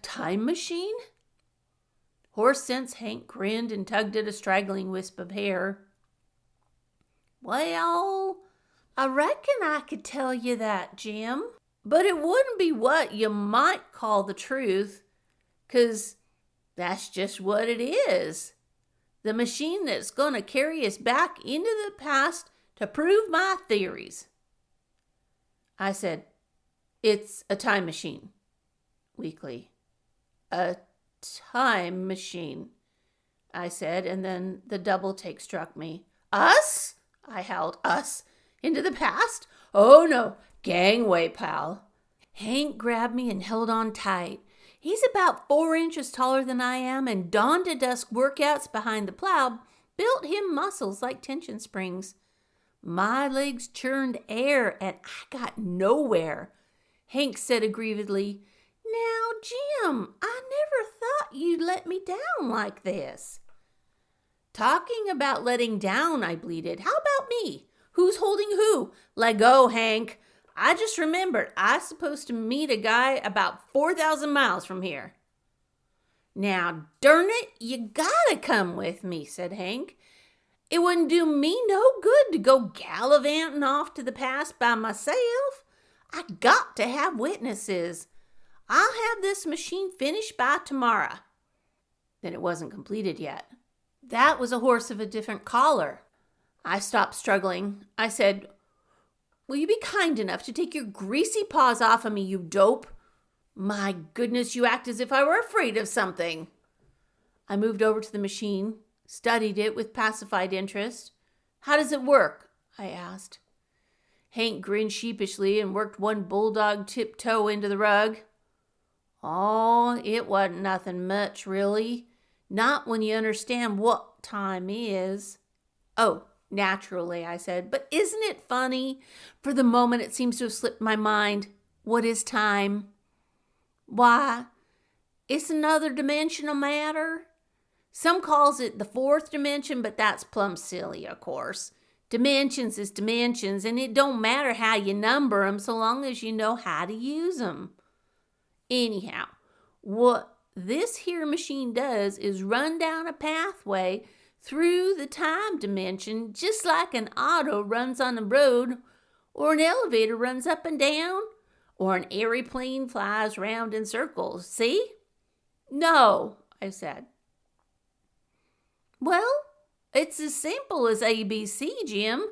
time machine?" Horse sense Hank grinned and tugged at a straggling wisp of hair. "Well, I reckon I could tell you that, Jim. But it wouldn't be what you might call the truth, 'cause that's just what it is. The machine that's going to carry us back into the past to prove my theories." I said, "It's a time machine," weakly. "A time machine," I said, and then the double take struck me. "Us?" I howled. "Us? Into the past? Oh, no. Gangway, pal." Hank grabbed me and held on tight. He's about 4 inches taller than I am, and dawn-to-dusk workouts behind the plow built him muscles like tension springs. My legs churned air, and I got nowhere. Hank said aggrievedly, "Now, Jim, I never thought you'd let me down like this." "Talking about letting down," I bleated. "How about me? Who's holding who? Let go, Hank. I just remembered I'm supposed to meet a guy about 4,000 miles from here." "Now, darn it, you gotta come with me," said Hank. "It wouldn't do me no good to go gallivanting off to the past by myself. I got to have witnesses. I'll have this machine finished by tomorrow." Then it wasn't completed yet. That was a horse of a different color. I stopped struggling. I said, "Will you be kind enough to take your greasy paws off of me, you dope? My goodness, you act as if I were afraid of something." I moved over to the machine, studied it with pacified interest. "How does it work?" I asked. Hank grinned sheepishly and worked one bulldog tiptoe into the rug. "Oh, it wasn't nothing much, really. Not when you understand what time is." "Oh, naturally," I said. "But isn't it funny? For the moment, it seems to have slipped my mind. What is time?" "Why, It's another dimensional matter. Some calls it the fourth dimension, but that's plumb silly, of course. Dimensions is dimensions, and it don't matter how you number them so long as you know how to use them. Anyhow, what this here machine does is run down a pathway through the time dimension just like an auto runs on the road, or an elevator runs up and down, or an aeroplane flies round in circles. See? No, I said. Well, it's as simple as ABC, Jim.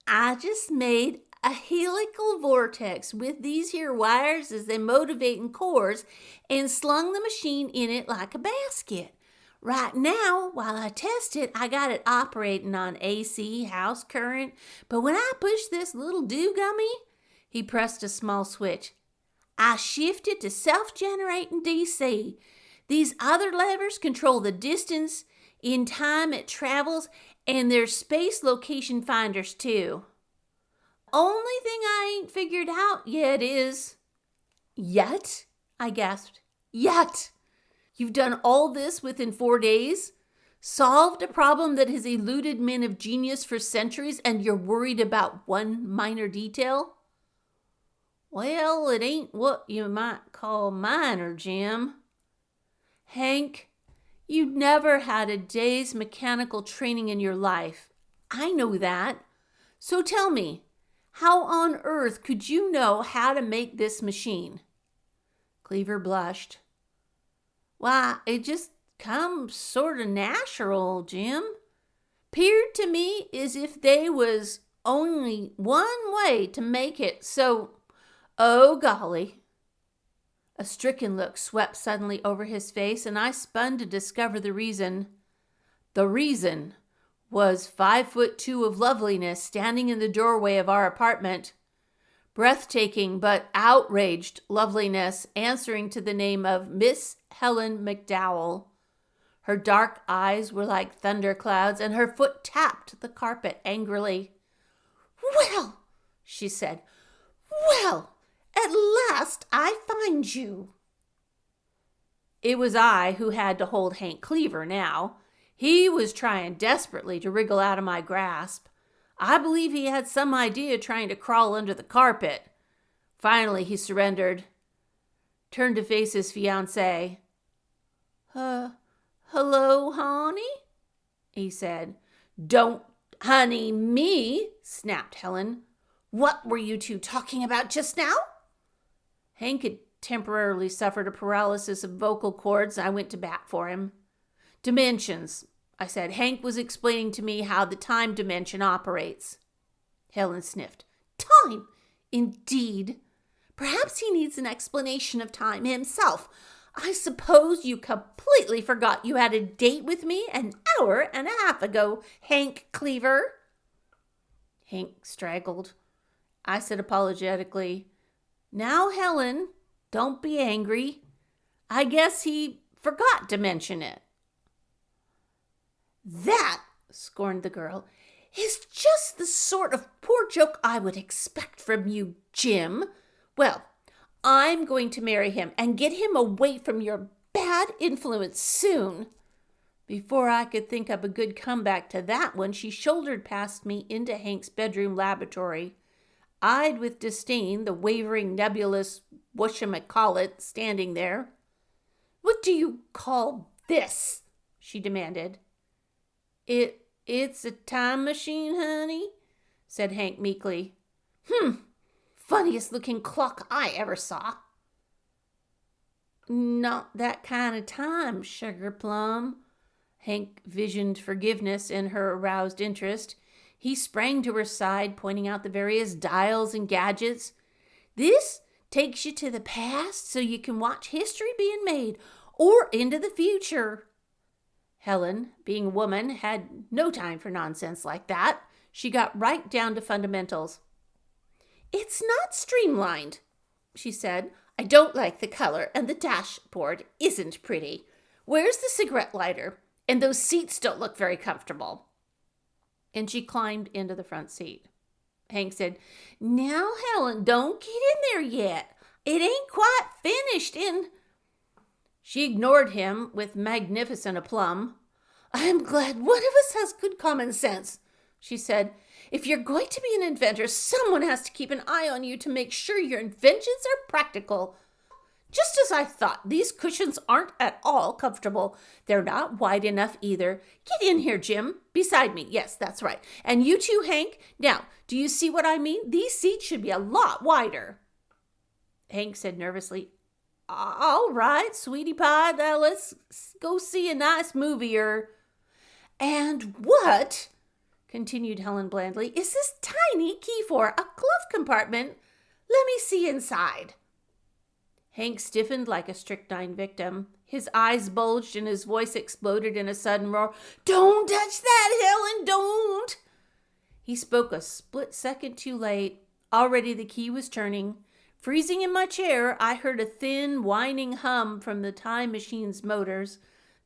I just made a helical vortex with these here wires as they motivating cores and slung the machine in it like a basket. Right now, while I test it, I got it operating on AC, house current, but when I push this little do-gummy, he pressed a small switch, I shifted to self-generating DC. These other levers control the distance in time it travels, and there's space location finders too. Only thing I ain't figured out yet is... Yet? I gasped. Yet? You've done all this within 4 days? Solved a problem that has eluded men of genius for centuries, and you're worried about one minor detail? Well, it ain't what you might call minor, Jim. Hank, you've never had a day's mechanical training in your life. I know that. So tell me, how on earth could you know how to make this machine? Cleaver blushed. Why, it just comes sort of natural, Jim. 'Peared to me as if they was only one way to make it, so, oh golly. A stricken look swept suddenly over his face, and I spun to discover the reason. The reason was 5'2" of loveliness standing in the doorway of our apartment. Breathtaking but outraged loveliness, answering to the name of Miss Helen McDowell. Her dark eyes were like thunderclouds, and her foot tapped the carpet angrily. "Well," she said, "well, at last I find you." It was I who had to hold Hank Cleaver now. He was trying desperately to wriggle out of my grasp. I believe he had some idea trying to crawl under the carpet. Finally, he surrendered. Turned to face his fiancée. Hello, honey? He said. Don't honey me, snapped Helen. What were you two talking about just now? Hank had temporarily suffered a paralysis of vocal cords. I went to bat for him. Dimensions, I said. Hank was explaining to me how the time dimension operates. Helen sniffed. Time? Indeed. Perhaps he needs an explanation of time himself. I suppose you completely forgot you had a date with me an hour and a half ago, Hank Cleaver. Hank straggled. I said apologetically, Now, Helen, don't be angry. I guess he forgot to mention it. That, scorned the girl, is just the sort of poor joke I would expect from you, Jim. Well, I'm going to marry him and get him away from your bad influence soon. Before I could think up a good comeback to that one, she shouldered past me into Hank's bedroom lavatory, eyed with disdain the wavering, nebulous whatchamacallit standing there. What do you call this? She demanded. It's a time machine, honey, said Hank meekly. Funniest looking clock I ever saw. Not that kind of time, sugar plum. Hank visioned forgiveness in her aroused interest. He sprang to her side, pointing out the various dials and gadgets. This takes you to the past so you can watch history being made, or into the future. Helen, being a woman, had no time for nonsense like that. She got right down to fundamentals. It's not streamlined, she said. I don't like the color, and the dashboard isn't pretty. Where's the cigarette lighter? And those seats don't look very comfortable. And she climbed into the front seat. Hank said, Now, Helen, don't get in there yet. It ain't quite finished and... She ignored him with magnificent aplomb. "I'm glad one of us has good common sense," she said. "If you're going to be an inventor, someone has to keep an eye on you to make sure your inventions are practical. Just as I thought, these cushions aren't at all comfortable. They're not wide enough either. Get in here, Jim. Beside me. Yes, that's right. And you too, Hank. Now, do you see what I mean? These seats should be a lot wider." Hank said nervously, "All right, sweetie pie. Now let's go see a nice movie or..." "And what," continued Helen blandly, "is this tiny key for? A glove compartment? Let me see inside." Hank stiffened like a strychnine victim. His eyes bulged and his voice exploded in a sudden roar. "Don't touch that, Helen, don't!" He spoke a split second too late. Already the key was turning. Freezing in my chair, I heard a thin, whining hum from the time machine's motors.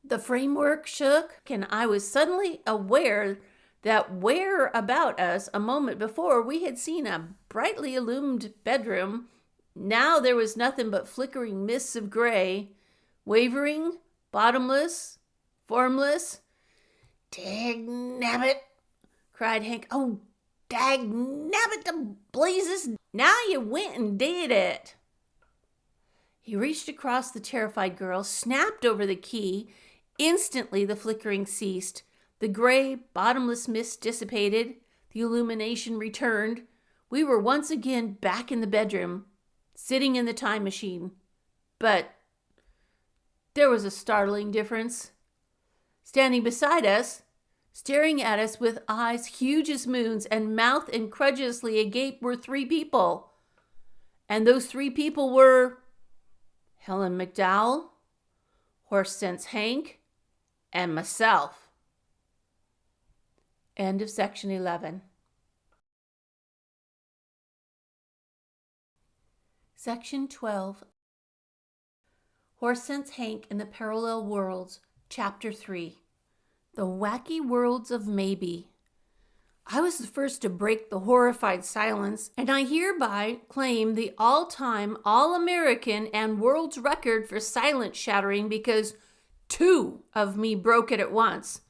The framework shook, and I was suddenly aware that where about us a moment before we had seen a brightly illumined bedroom, now there was nothing but flickering mists of gray, wavering, bottomless, formless. "Dag-nabbit," cried Hank. "Oh, dag-nabbit to blazes. Now you went and did it." He reached across the terrified girl, snapped over the key. Instantly the flickering ceased. The gray, bottomless mist dissipated. The illumination returned. We were once again back in the bedroom, sitting in the time machine. But there was a startling difference. Standing beside us, staring at us with eyes huge as moons and mouth incredulously agape, were three people. And those three people were Helen McDowell, Horse Sense Hank, and myself. End of section 11. Section 12. Horse Sense Hank and the Parallel Worlds, Chapter 3. The Wacky Worlds of Maybe. I was the first to break the horrified silence, and I hereby claim the all-time, all-American, and world's record for silence shattering because 2 of me broke it at once.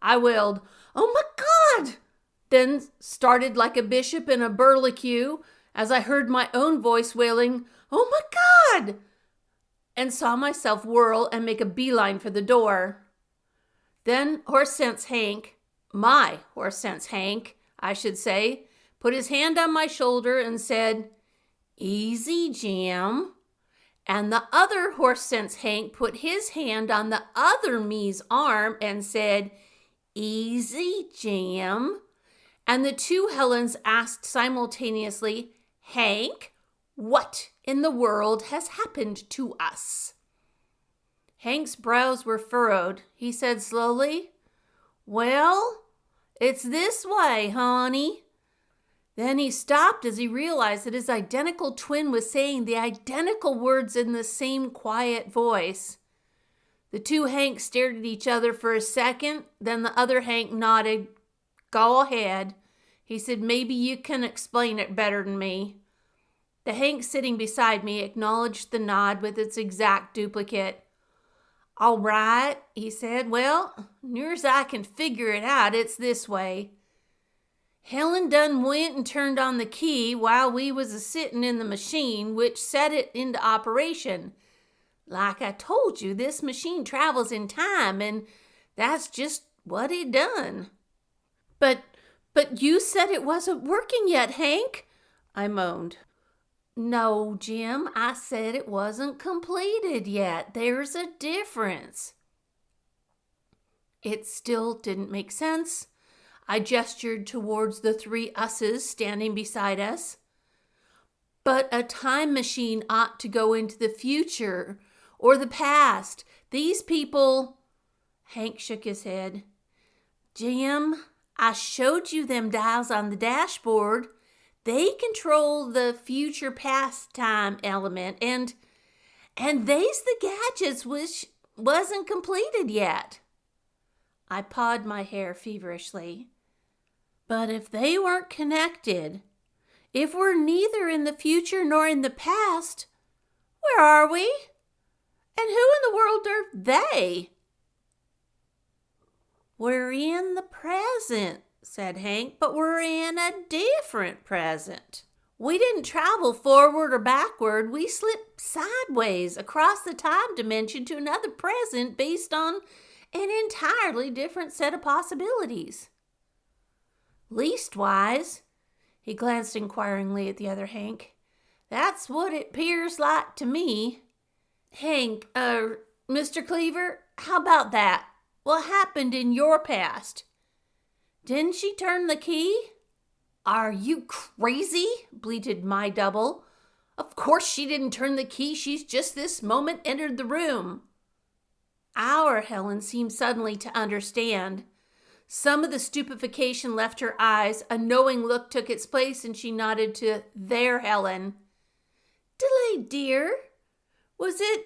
I wailed, "Oh my God!" then started like a bishop in a burlicue as I heard my own voice wailing, "Oh my God!" and saw myself whirl and make a beeline for the door. Then Horse Sense Hank, my Horse Sense Hank, I should say, put his hand on my shoulder and said, "Easy, Jim." And the other Horse Sense Hank put his hand on the other me's arm and said, "Easy, Jim." And the two Helens asked simultaneously, "Hank, what in the world has happened to us?" Hank's brows were furrowed. He said slowly, "Well, it's this way, honey." Then he stopped as he realized that his identical twin was saying the identical words in the same quiet voice. The two Hanks stared at each other for a second. Then the other Hank nodded. "Go ahead." He said, "Maybe you can explain it better than me." The Hank sitting beside me acknowledged the nod with its exact duplicate. "All right," he said. "Well, near as I can figure it out, it's this way. Helen done went and turned on the key while we was a-sitting in the machine, which set it into operation. Like I told you, this machine travels in time, and that's just what it done." But you said it wasn't working yet, Hank," I moaned. "No, Jim, I said it wasn't completed yet. There's a difference." It still didn't make sense. I gestured towards the three us's standing beside us. "But a time machine ought to go into the future or the past. These people..." Hank shook his head. "Jim, I showed you them dials on the dashboard. They control the future past time element, and they's the gadgets which wasn't completed yet." I pawed my hair feverishly. "But if they weren't connected, if we're neither in the future nor in the past, where are we? And who in the world are they? We're in the present, said Hank, but we're in a different present. We didn't travel forward or backward. We slipped sideways across the time dimension to another present based on an entirely different set of possibilities. Leastwise, he glanced inquiringly at the other Hank. That's what it appears like to me. Hank, Mr. Cleaver, how about that? What happened in your past? Didn't she turn the key? Are you crazy? Bleated my double. Of course she didn't turn the key. She's just this moment entered the room. Our Helen seemed suddenly to understand. Some of the stupefaction left her eyes. A knowing look took its place, and she nodded to their Helen. Delayed, dear. Was it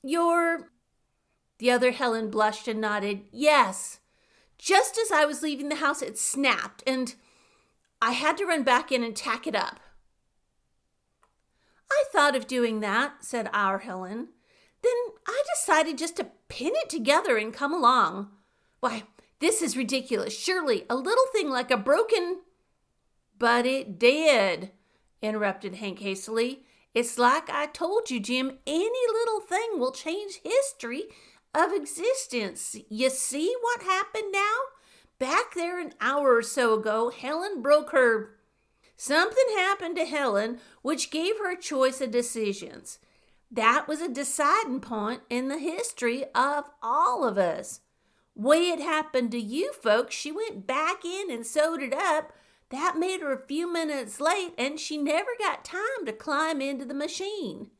your... The other Helen blushed and nodded. Yes. Just as I was leaving the house, it snapped, and I had to run back in and tack it up. I thought of doing that, said our Helen. Then I decided just to pin it together and come along. Why, this is ridiculous. Surely a little thing like a broken... But it did, interrupted Hank hastily. It's like I told you, Jim, any little thing will change history of existence. You see what happened now? Back there an hour or so ago, Helen broke her... Something happened to Helen which gave her a choice of decisions. That was a deciding point in the history of all of us. Way it happened to you folks, she went back in and sewed it up. That made her a few minutes late, and she never got time to climb into the machine.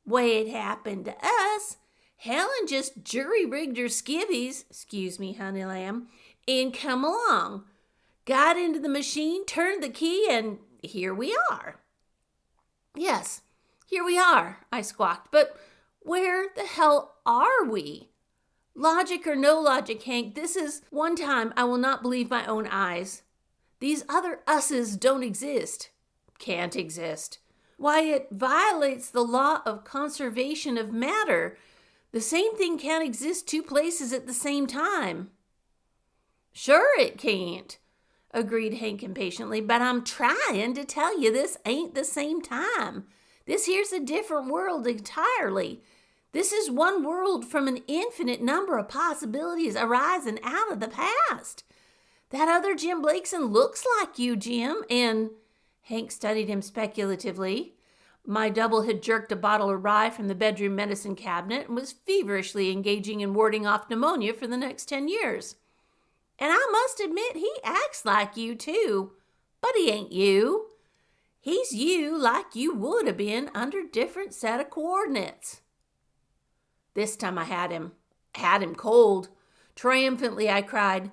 Way it happened to us, Helen just jury-rigged her skivvies, excuse me, honey lamb, and come along. Got into the machine, turned the key, and here we are. Yes, here we are, I squawked, but where the hell are we? Logic or no logic, Hank, this is one time I will not believe my own eyes. These other us's don't exist. Can't exist. Why, it violates the law of conservation of matter. The same thing can't exist two places at the same time. Sure it can't, agreed Hank impatiently, but I'm trying to tell you this ain't the same time. This here's a different world entirely. This is one world from an infinite number of possibilities arising out of the past. That other Jim Blakeson looks like you, Jim, and Hank studied him speculatively. My double had jerked a bottle of rye from the bedroom medicine cabinet and was feverishly engaging in warding off pneumonia for the next 10 years. And I must admit, he acts like you, too. But he ain't you. He's you like you would have been under different set of coordinates. This time I had him cold. Triumphantly, I cried,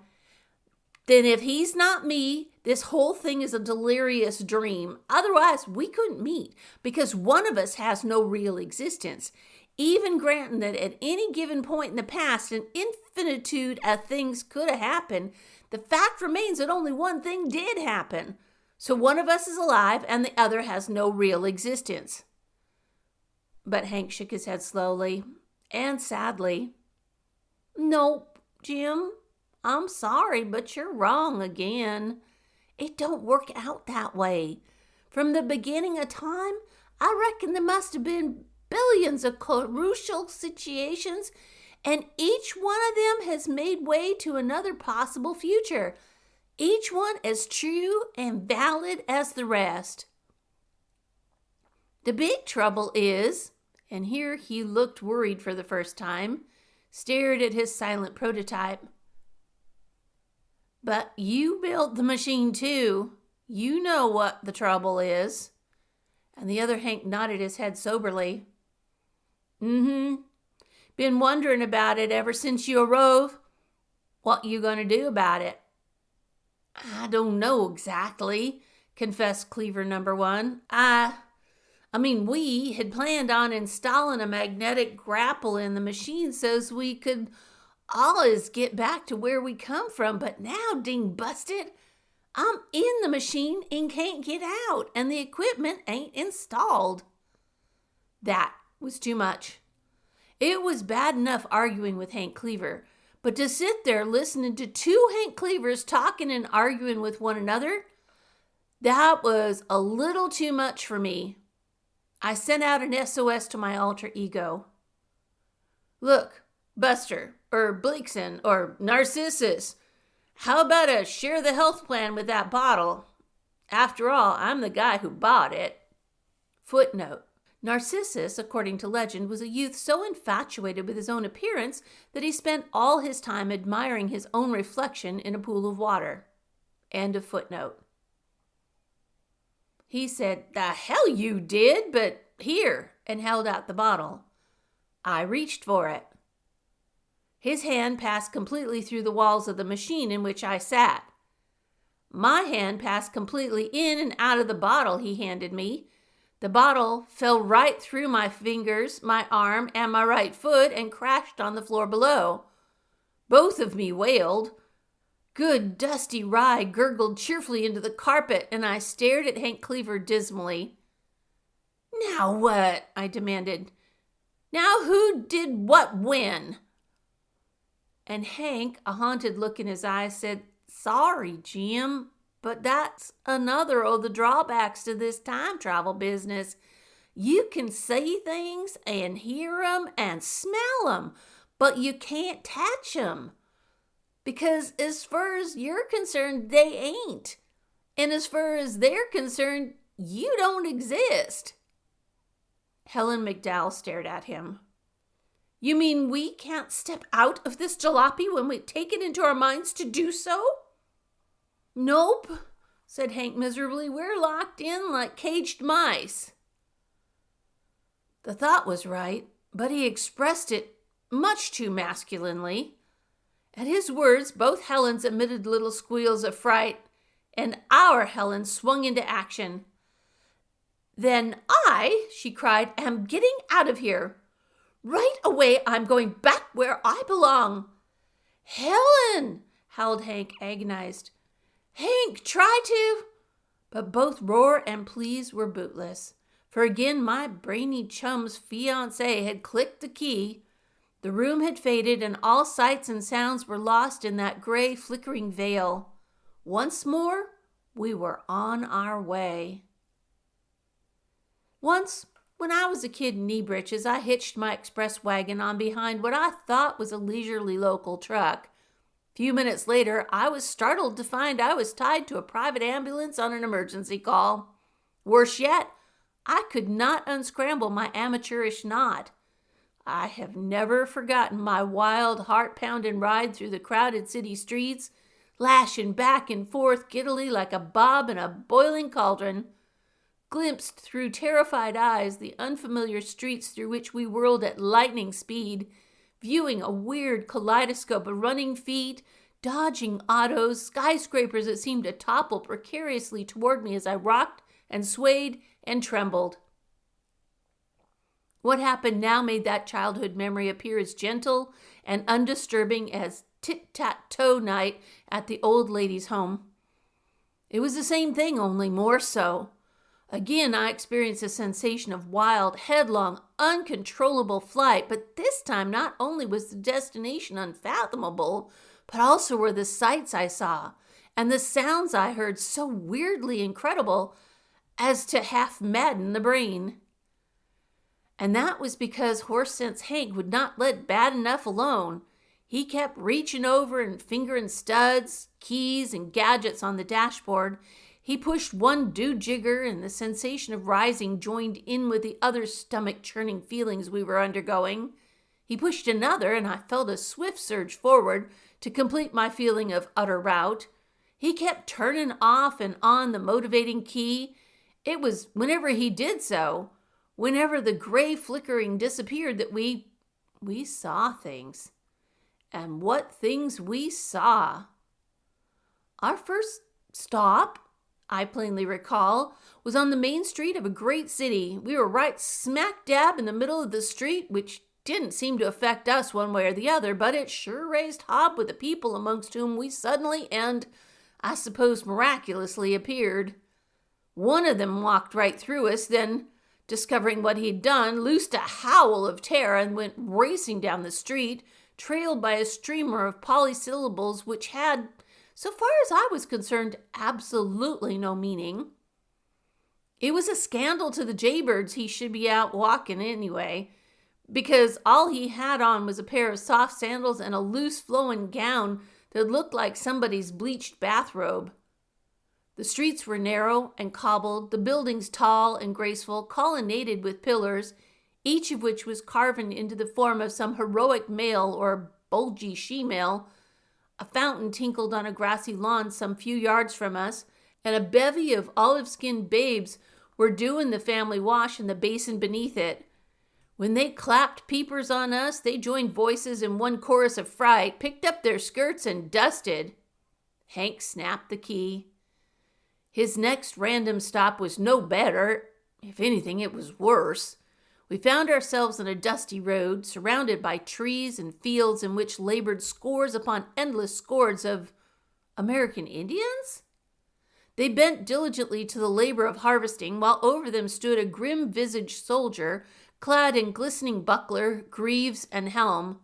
then if he's not me, this whole thing is a delirious dream. Otherwise, we couldn't meet because one of us has no real existence. Even granting that at any given point in the past, an infinitude of things could have happened, the fact remains that only one thing did happen. So one of us is alive and the other has no real existence. But Hank shook his head slowly and sadly. Nope, Jim. I'm sorry, but you're wrong again. It don't work out that way. From the beginning of time, I reckon there must have been billions of crucial situations, and each one of them has made way to another possible future, each one as true and valid as the rest. The big trouble is, and here he looked worried for the first time, stared at his silent prototype, but you built the machine too. You know what the trouble is. And the other Hank nodded his head soberly. Been wondering about it ever since you arose. What you gonna do about it? I don't know exactly, confessed Cleaver number one. We had planned on installing a magnetic grapple in the machine so's we could always get back to where we come from, but now, ding busted, I'm in the machine and can't get out, and the equipment ain't installed. That was too much. It was bad enough arguing with Hank Cleaver, but to sit there listening to two Hank Cleavers talking and arguing with one another, that was a little too much for me. I sent out an SOS to my alter ego. Look, Buster, or Bleakson, or Narcissus, how about a share the health plan with that bottle? After all, I'm the guy who bought it. Footnote. Narcissus, according to legend, was a youth so infatuated with his own appearance that he spent all his time admiring his own reflection in a pool of water. End of footnote. He said, "The hell you did, but here," and held out the bottle. I reached for it. His hand passed completely through the walls of the machine in which I sat. My hand passed completely in and out of the bottle he handed me. The bottle fell right through my fingers, my arm, and my right foot and crashed on the floor below. Both of me wailed. Good dusty rye gurgled cheerfully into the carpet, and I stared at Hank Cleaver dismally. "Now what?" I demanded. "Now who did what when?" And Hank, a haunted look in his eyes, said, "Sorry, Jim, but that's another of the drawbacks to this time travel business. You can see things and hear them and smell them, but you can't touch them. Because as far as you're concerned, they ain't. And as far as they're concerned, you don't exist." Helen McDowell stared at him. "You mean we can't step out of this jalopy when we take it into our minds to do so?" "Nope," said Hank miserably. "We're locked in like caged mice." The thought was right, but he expressed it much too masculinely. At his words, both Helens emitted little squeals of fright, and our Helen swung into action. "Then I," she cried, "am getting out of here. Right away, I'm going back where I belong." "Helen!" howled Hank, agonized. "Hank, try to—" But both roar and pleas were bootless, for again my brainy chum's fiancé had clicked the key. The room had faded, and all sights and sounds were lost in that gray, flickering veil. Once more, we were on our way. Once, when I was a kid in knee breeches, I hitched my express wagon on behind what I thought was a leisurely local truck. A few minutes later, I was startled to find I was tied to a private ambulance on an emergency call. Worse yet, I could not unscramble my amateurish knot. I have never forgotten my wild, heart-pounding ride through the crowded city streets, lashing back and forth giddily like a bob in a boiling cauldron. Glimpsed through terrified eyes the unfamiliar streets through which we whirled at lightning speed, viewing a weird kaleidoscope of running feet, dodging autos, skyscrapers that seemed to topple precariously toward me as I rocked and swayed and trembled. What happened now made that childhood memory appear as gentle and undisturbing as tit-tat-toe night at the old lady's home. It was the same thing, only more so. Again, I experienced a sensation of wild, headlong, uncontrollable flight, but this time not only was the destination unfathomable, but also were the sights I saw and the sounds I heard so weirdly incredible as to half madden the brain. And that was because Horse Sense Hank would not let bad enough alone. He kept reaching over and fingering studs, keys, and gadgets on the dashboard. He pushed one do-jigger, and the sensation of rising joined in with the other stomach-churning feelings we were undergoing. He pushed another, and I felt a swift surge forward to complete my feeling of utter rout. He kept turning off and on the motivating key. It was whenever he did so, whenever the gray flickering disappeared, that we saw things. And what things we saw! Our first stop, I plainly recall, was on the main street of a great city. We were right smack dab in the middle of the street, which didn't seem to affect us one way or the other, but it sure raised hob with the people amongst whom we suddenly and, I suppose, miraculously appeared. One of them walked right through us, then discovering what he'd done, loosed a howl of terror and went racing down the street, trailed by a streamer of polysyllables which had, so far as I was concerned, absolutely no meaning. It was a scandal to the jaybirds he should be out walking anyway, because all he had on was a pair of soft sandals and a loose flowing gown that looked like somebody's bleached bathrobe. The streets were narrow and cobbled, the buildings tall and graceful, colonnaded with pillars, each of which was carven into the form of some heroic male or bulgy she-male. A fountain tinkled on a grassy lawn some few yards from us, and a bevy of olive-skinned babes were doing the family wash in the basin beneath it. When they clapped peepers on us, they joined voices in one chorus of fright, picked up their skirts, and dusted. Hank snapped the key. His next random stop was no better. If anything, it was worse. We found ourselves on a dusty road, surrounded by trees and fields in which labored scores upon endless scores of American Indians? They bent diligently to the labor of harvesting, while over them stood a grim-visaged soldier, clad in glistening buckler, greaves, and helm.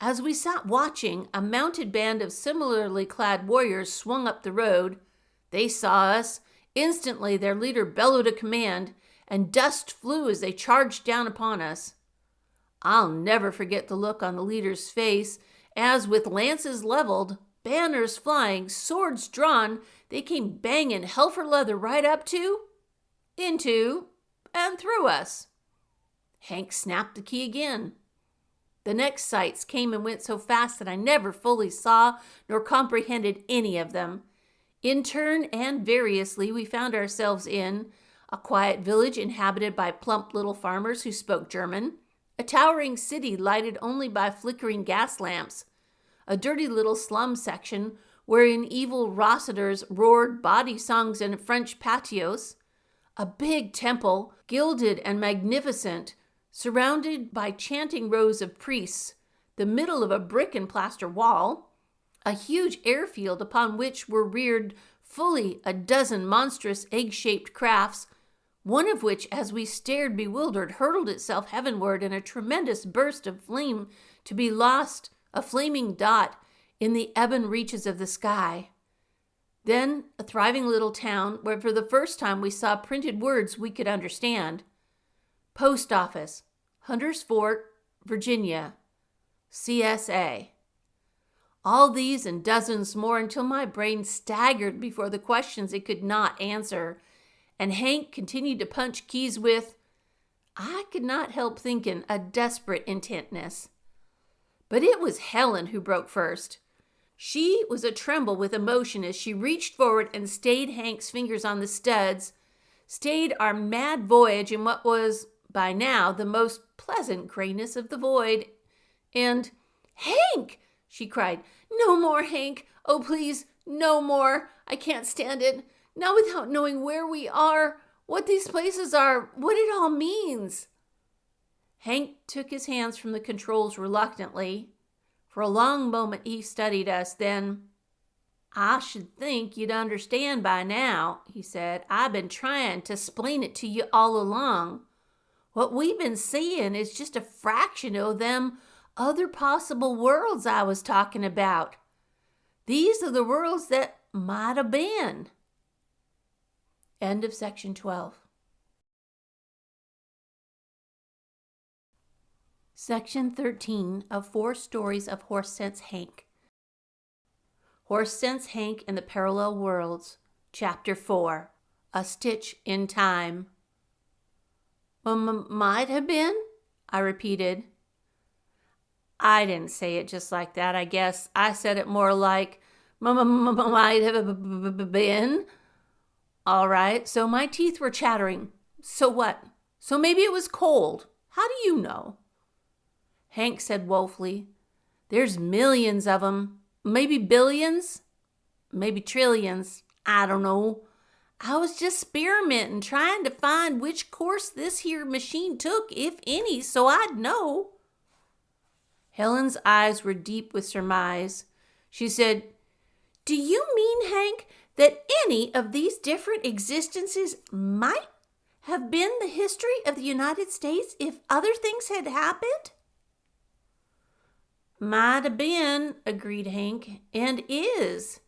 As we sat watching, a mounted band of similarly clad warriors swung up the road. They saw us. Instantly their leader bellowed a command, and dust flew as they charged down upon us. I'll never forget the look on the leader's face as, with lances leveled, banners flying, swords drawn, they came banging hell for leather right up to, into, and through us. Hank snapped the key again. The next sights came and went so fast that I never fully saw nor comprehended any of them. In turn and variously, we found ourselves in a quiet village inhabited by plump little farmers who spoke German, a towering city lighted only by flickering gas lamps, a dirty little slum section wherein evil rossiters roared bawdy songs in French patios, a big temple, gilded and magnificent, surrounded by chanting rows of priests, the middle of a brick and plaster wall, a huge airfield upon which were reared fully a dozen monstrous egg-shaped crafts, one of which, as we stared bewildered, hurled itself heavenward in a tremendous burst of flame to be lost, a flaming dot, in the ebon reaches of the sky. Then a thriving little town where for the first time we saw printed words we could understand. Post Office, Hunters Fort, Virginia, CSA. All these and dozens more until my brain staggered before the questions it could not answer, and Hank continued to punch keys with, I could not help thinking, a desperate intentness. But it was Helen who broke first. She was a-tremble with emotion as she reached forward and stayed Hank's fingers on the studs, stayed our mad voyage in what was, by now, the most pleasant grayness of the void. And, Hank! She cried, No more, Hank. Oh, please, no more. I can't stand it. Not without knowing where we are, what these places are, what it all means. Hank took his hands from the controls reluctantly. For a long moment he studied us, then, I should think you'd understand by now, he said. I've been trying to explain it to you all along. What we've been seeing is just a fraction of them other possible worlds I was talking about. These are the worlds that might have been. End of section 12. Section 13 of 4 Stories of Horse Sense Hank. Horse Sense Hank in the Parallel Worlds. Chapter 4. A Stitch in Time. Might have been? I repeated. I didn't say it just like that, I guess. I said it more like, might have been. All right, so my teeth were chattering. So what? So maybe it was cold. How do you know? Hank said woefully, There's millions of 'em. Maybe billions? Maybe trillions. I don't know. I was just experimenting, trying to find which course this here machine took, if any, so I'd know. Helen's eyes were deep with surmise. She said, Do you mean, Hank, that any of these different existences might have been the history of the United States if other things had happened? Might have been, agreed Hank, and is.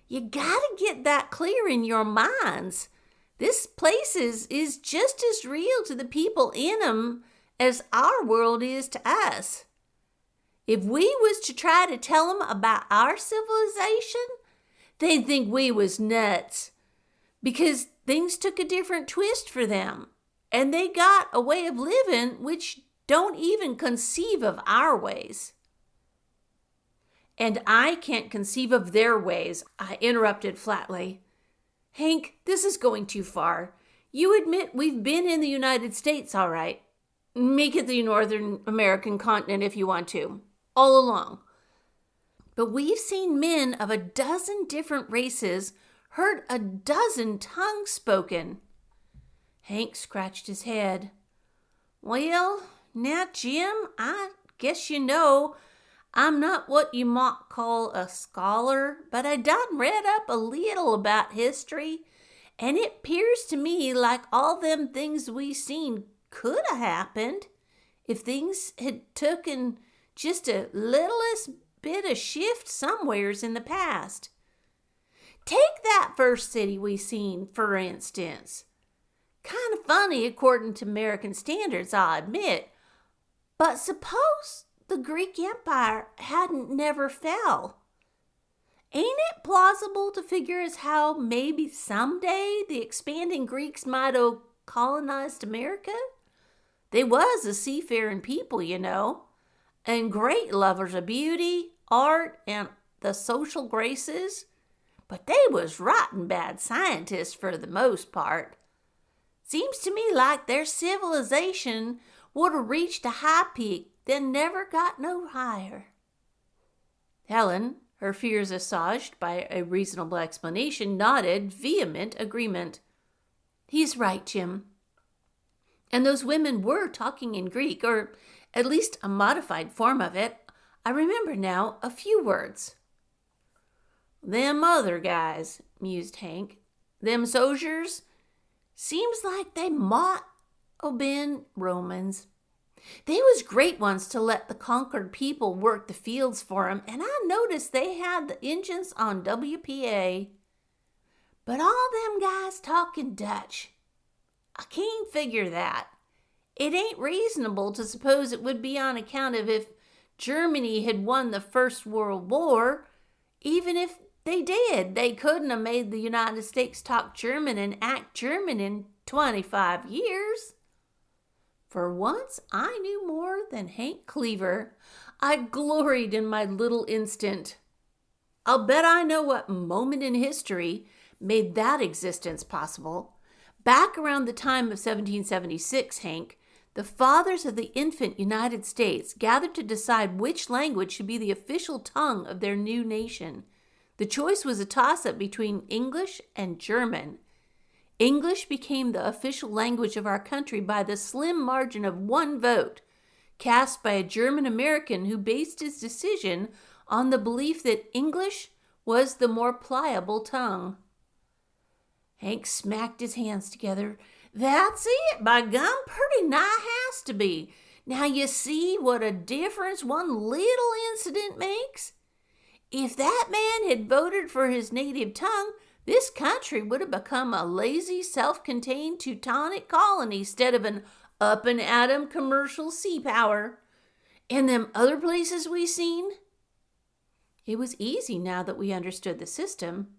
You gotta get that clear in your minds. This place is just as real to the people in 'em as our world is to us. If we was to try to tell 'em about our civilization, they'd think we was nuts, because things took a different twist for them, and they got a way of living which don't even conceive of our ways. And I can't conceive of their ways, I interrupted flatly. Hank, this is going too far. You admit we've been in the United States, all right. Make it the Northern American continent if you want to, all along. But we've seen men of a dozen different races, heard a dozen tongues spoken. Hank scratched his head. Well, now, Jim, I guess you know I'm not what you might call a scholar, but I done read up a little about history, and it 'pears to me like all them things we seen could have happened if things had taken just a littlest bit of shift somewheres in the past. Take that first city we seen, for instance. Kind of funny according to American standards, I admit, but suppose the Greek Empire hadn't never fell. Ain't it plausible to figure as how maybe someday the expanding Greeks might have colonized America? They was a seafaring people, you know, and great lovers of beauty, art, and the social graces, but they was rotten bad scientists for the most part. Seems to me like their civilization would have reached a high peak, then never got no higher. Helen, her fears assuaged by a reasonable explanation, nodded vehement agreement. He's right, Jim. And those women were talking in Greek, or at least a modified form of it. I remember now a few words. Them other guys, mused Hank. Them soldiers, seems like they might have been Romans. They was great ones to let the conquered people work the fields for 'em, and I noticed they had the engines on WPA. But all them guys talking Dutch. I can't figure that. It ain't reasonable to suppose it would be on account of if Germany had won the First World War. Even if they did, they couldn't have made the United States talk German and act German in 25 years. For once, I knew more than Hank Cleaver. I gloried in my little instant. I'll bet I know what moment in history made that existence possible. Back around the time of 1776, Hank, the fathers of the infant United States gathered to decide which language should be the official tongue of their new nation. The choice was a toss-up between English and German. English became the official language of our country by the slim margin of one vote, cast by a German American who based his decision on the belief that English was the more pliable tongue. Hank smacked his hands together. That's it, by gum, pretty nigh has to be. Now you see what a difference one little incident makes? If that man had voted for his native tongue, this country would have become a lazy, self-contained Teutonic colony instead of an up-and-atom commercial sea power. And them other places we seen? It was easy now that we understood the system.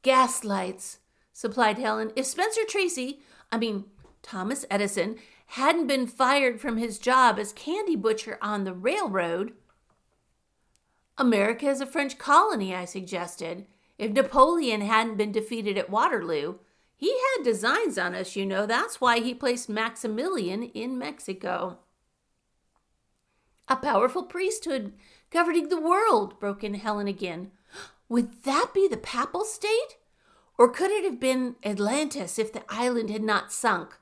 Gaslights, supplied Helen. If Thomas Edison, hadn't been fired from his job as candy butcher on the railroad. America is a French colony, I suggested. If Napoleon hadn't been defeated at Waterloo, he had designs on us, you know. That's why he placed Maximilian in Mexico. A powerful priesthood governing the world, broke in Helen again. Would that be the papal state? Or could it have been Atlantis if the island had not sunk?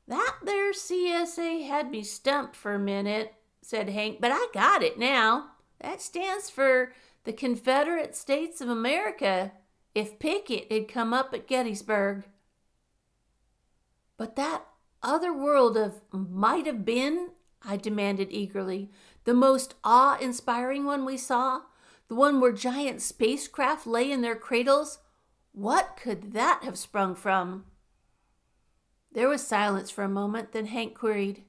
That there CSA had me stumped for a minute, said Hank, but I got it now. That stands for the Confederate States of America, if Pickett had come up at Gettysburg. But that other world of might have been, I demanded eagerly, the most awe-inspiring one we saw, the one where giant spacecraft lay in their cradles, what could that have sprung from? There was silence for a moment, then Hank queried,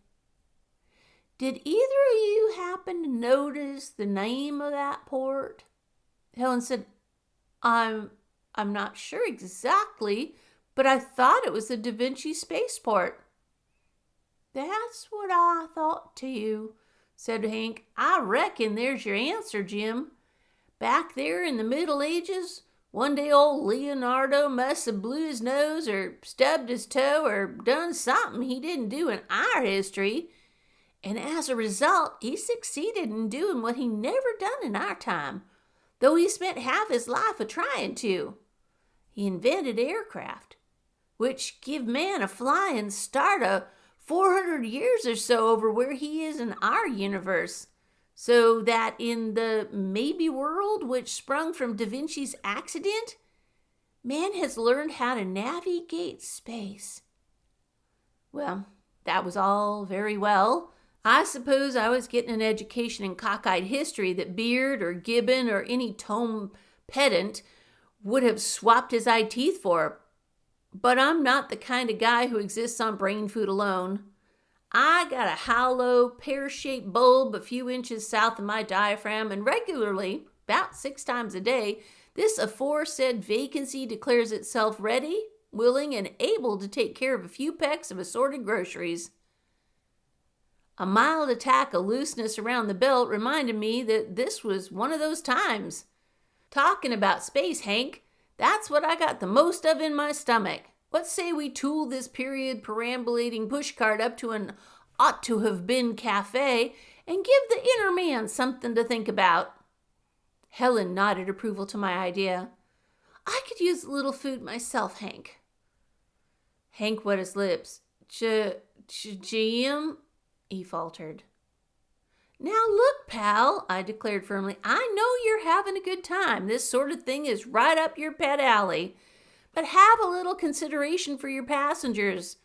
"Did either of you happen to notice the name of that port?" Helen said, I'm not sure exactly, but I thought it was the Da Vinci spaceport." "That's what I thought too," said Hank. "I reckon there's your answer, Jim. Back there in the Middle Ages, one day old Leonardo must have blew his nose or stubbed his toe or done something he didn't do in our history. And as a result, he succeeded in doing what he never done in our time, though he spent half his life a-trying to. He invented aircraft, which give man a flying start of 400 years or so over where he is in our universe, so that in the maybe world which sprung from Da Vinci's accident, man has learned how to navigate space." Well, that was all very well. I suppose I was getting an education in cockeyed history that Beard or Gibbon or any tome pedant would have swapped his eye teeth for. But I'm not the kind of guy who exists on brain food alone. I got a hollow, pear-shaped bulb a few inches south of my diaphragm, and regularly, about 6 times a day, this aforesaid vacancy declares itself ready, willing, and able to take care of a few pecks of assorted groceries. A mild attack of looseness around the belt reminded me that this was one of those times. Talking about space, Hank, that's what I got the most of in my stomach. What say we tool this period perambulating pushcart up to an ought-to-have-been cafe and give the inner man something to think about? Helen nodded approval to my idea. "I could use a little food myself, Hank." Hank wet his lips. Jim, he faltered. "Now look, pal," I declared firmly, "I know you're having a good time. This sort of thing is right up your pet alley. But have a little consideration for your passengers.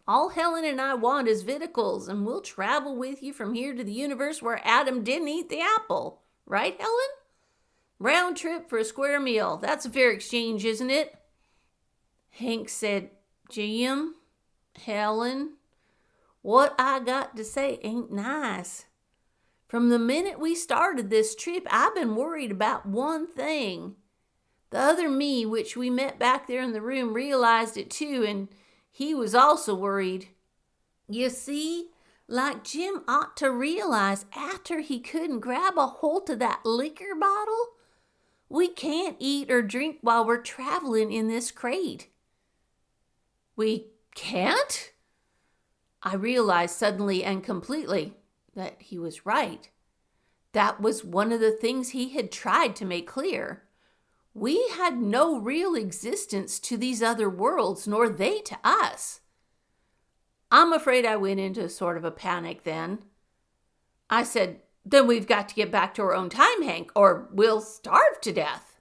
All Helen and I want is victuals, and we'll travel with you from here to the universe where Adam didn't eat the apple. Right, Helen? Round trip for a square meal. That's a fair exchange, isn't it?" Hank said, "Jim, Helen, what I got to say ain't nice. From the minute we started this trip, I've been worried about one thing. The other me, which we met back there in the room, realized it too, and he was also worried. You see, like Jim ought to realize after he couldn't grab a hold of that liquor bottle, we can't eat or drink while we're traveling in this crate." "We can't?" I realized suddenly and completely that he was right. That was one of the things he had tried to make clear. We had no real existence to these other worlds, nor they to us. I'm afraid I went into sort of a panic then. I said, "Then we've got to get back to our own time, Hank, or we'll starve to death."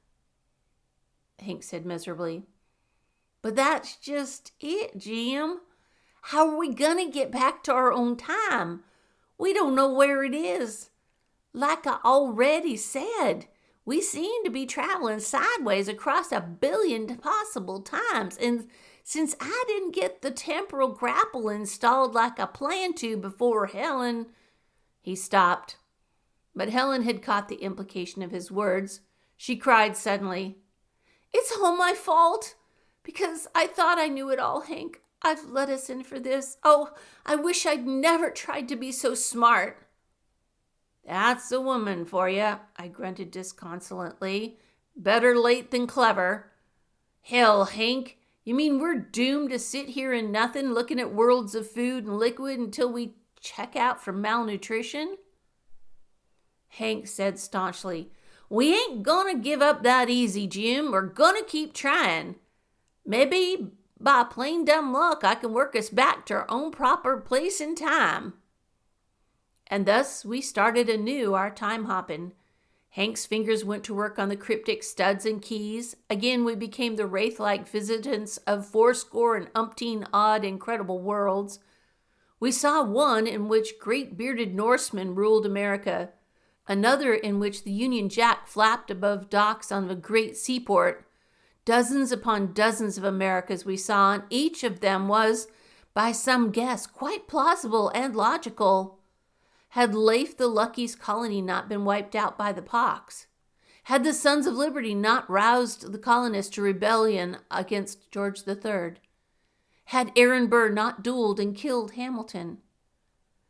Hank said miserably, "But that's just it, Jim. How are we going to get back to our own time? We don't know where it is. Like I already said, we seem to be traveling sideways across 1 billion possible times. And since I didn't get the temporal grapple installed like I planned to before Helen..." He stopped. But Helen had caught the implication of his words. She cried suddenly, "It's all my fault. Because I thought I knew it all, Hank. I've let us in for this. Oh, I wish I'd never tried to be so smart." "That's a woman for you," I grunted disconsolately. "Better late than clever. Hell, Hank, you mean we're doomed to sit here in nothing looking at worlds of food and liquid until we check out from malnutrition?" Hank said staunchly, "We ain't gonna give up that easy, Jim. We're gonna keep trying. Maybe by plain dumb luck I can work us back to our own proper place in time." And thus we started anew our time hopping. Hank's fingers went to work on the cryptic studs and keys. Again, we became the wraith-like visitants of fourscore and umpteen odd, incredible worlds. We saw one in which great bearded Norsemen ruled America, another in which the Union Jack flapped above docks on a great seaport. Dozens upon dozens of Americas we saw, and each of them was, by some guess, quite plausible and logical. Had Leif the Lucky's colony not been wiped out by the pox? Had the Sons of Liberty not roused the colonists to rebellion against George III? Had Aaron Burr not dueled and killed Hamilton?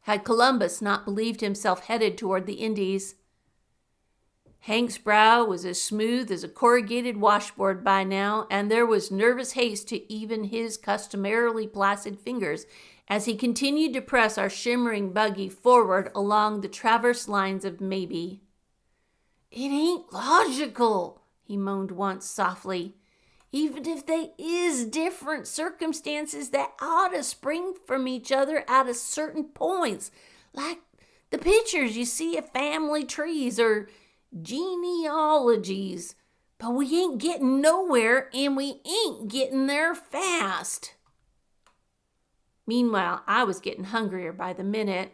Had Columbus not believed himself headed toward the Indies? Hank's brow was as smooth as a corrugated washboard by now, and there was nervous haste to even his customarily placid fingers as he continued to press our shimmering buggy forward along the traverse lines of maybe. "It ain't logical," he moaned once softly. "Even if they is different circumstances that ought to spring from each other at a certain points, like the pictures you see of family trees or genealogies. But we ain't getting nowhere, and we ain't getting there fast." Meanwhile, I was getting hungrier by the minute.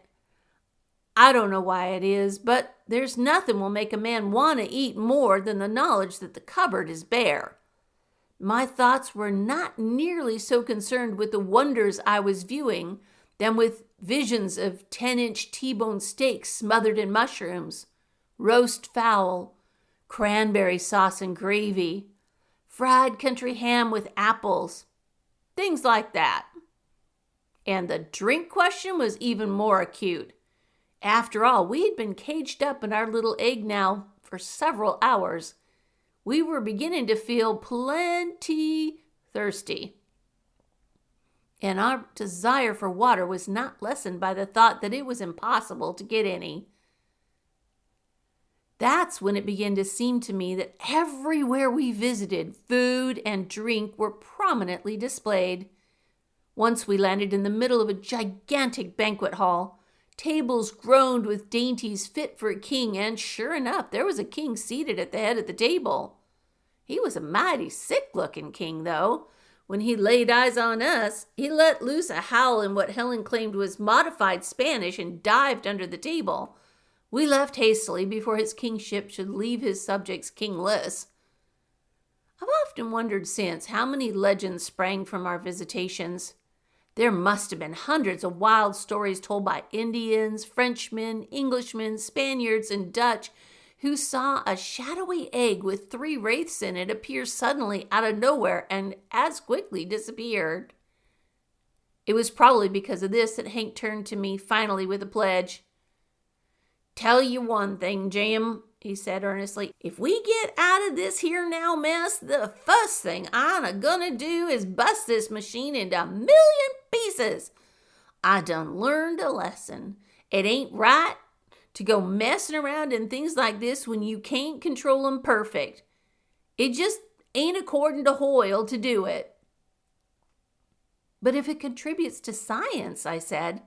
I don't know why it is, but there's nothing will make a man want to eat more than the knowledge that the cupboard is bare. My thoughts were not nearly so concerned with the wonders I was viewing than with visions of 10-inch T-bone steaks smothered in mushrooms, roast fowl, cranberry sauce and gravy, fried country ham with apples, things like that. And the drink question was even more acute. After all, we had been caged up in our little egg now for several hours. We were beginning to feel plenty thirsty. And our desire for water was not lessened by the thought that it was impossible to get any. That's when it began to seem to me that everywhere we visited, food and drink were prominently displayed. Once we landed in the middle of a gigantic banquet hall. Tables groaned with dainties fit for a king, and sure enough, there was a king seated at the head of the table. He was a mighty sick-looking king, though. When he laid eyes on us, he let loose a howl in what Helen claimed was modified Spanish and dived under the table. We left hastily before his kingship should leave his subjects kingless. I've often wondered since how many legends sprang from our visitations. There must have been hundreds of wild stories told by Indians, Frenchmen, Englishmen, Spaniards, and Dutch who saw a shadowy egg with 3 wraiths in it appear suddenly out of nowhere and as quickly disappeared. It was probably because of this that Hank turned to me finally with a pledge. "Tell you one thing, Jim," he said earnestly. "If we get out of this here now mess, the first thing I'm a-gonna do is bust this machine into a million pieces. I done learned a lesson. It ain't right to go messing around in things like this when you can't control 'em perfect. It just ain't according to Hoyle to do it." "But if it contributes to science," I said.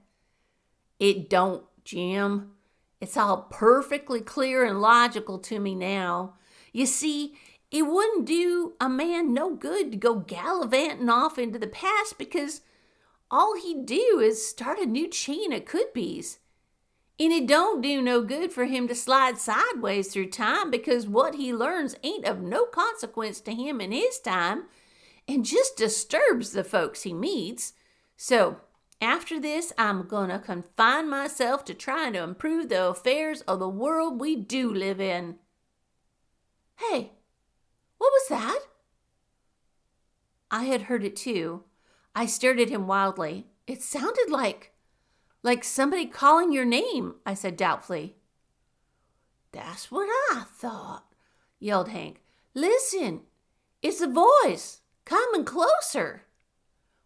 "It don't, Jim. It's all perfectly clear and logical to me now. You see, it wouldn't do a man no good to go gallivanting off into the past because all he'd do is start a new chain of could-be's. And it don't do no good for him to slide sideways through time because what he learns ain't of no consequence to him in his time and just disturbs the folks he meets. So after this, I'm gonna confine myself to trying to improve the affairs of the world we do live in." "Hey, what was that?" I had heard it too. I stared at him wildly. "It sounded like somebody calling your name," I said doubtfully. "That's what I thought," yelled Hank. "Listen, it's a voice coming closer."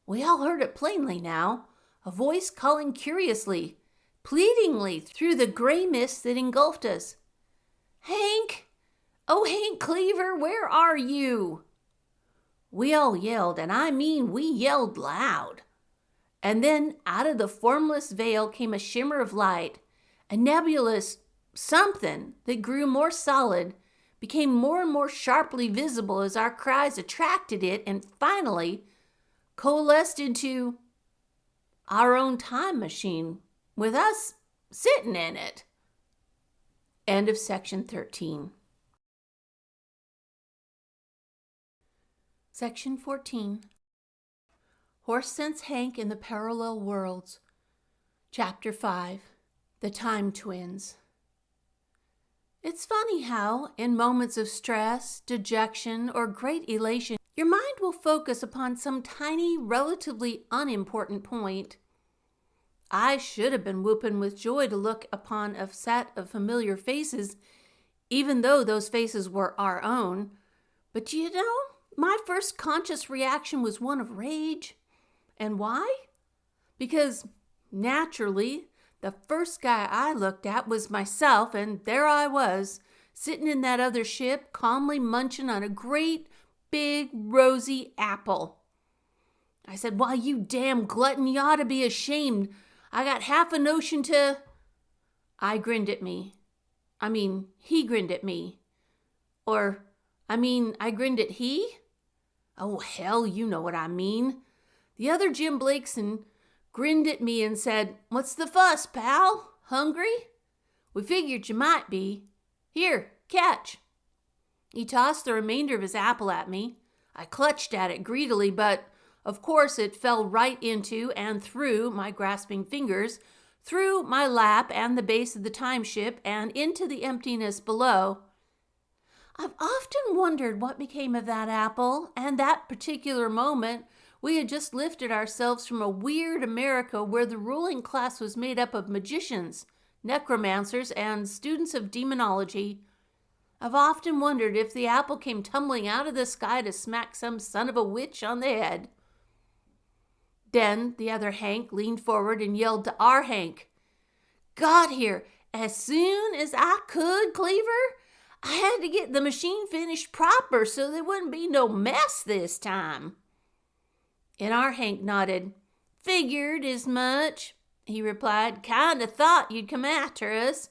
We all heard it plainly now. A voice calling curiously, pleadingly through the gray mist that engulfed us. "Hank! Oh, Hank Cleaver, where are you?" We all yelled, and I mean we yelled loud. And then out of the formless veil came a shimmer of light, a nebulous something that grew more solid, became more and more sharply visible as our cries attracted it, and finally coalesced into our own time machine with us sitting in it. End of section 13. Section 14. Horse Sense Hank in the Parallel Worlds. Chapter 5. The Time Twins. It's funny how, in moments of stress, dejection, or great elation, your mind will focus upon some tiny, relatively unimportant point. I should have been whooping with joy to look upon a set of familiar faces, even though those faces were our own. But you know, my first conscious reaction was one of rage. And why? Because, naturally, the first guy I looked at was myself, and there I was, sitting in that other ship, calmly munching on a great, big, rosy apple. I said, "Why, you damn glutton, you ought to be ashamed. I got half a notion to—" He grinned at me. I grinned at me. I grinned at he? Oh, hell, you know what I mean. The other Jim Blakeson grinned at me and said, "What's the fuss, pal? Hungry? We figured you might be. Here, catch." He tossed the remainder of his apple at me. I clutched at it greedily, but of course it fell right into and through my grasping fingers, through my lap and the base of the time ship, and into the emptiness below. I've often wondered what became of that apple, and that particular moment we had just lifted ourselves from a weird America where the ruling class was made up of magicians, necromancers, and students of demonology. I've often wondered if the apple came tumbling out of the sky to smack some son of a witch on the head. Then the other Hank leaned forward and yelled to our Hank, "Got here as soon as I could, Cleaver. I had to get the machine finished proper so there wouldn't be no mess this time." And our Hank nodded. "Figured as much," he replied. "Kinda thought you'd come after us,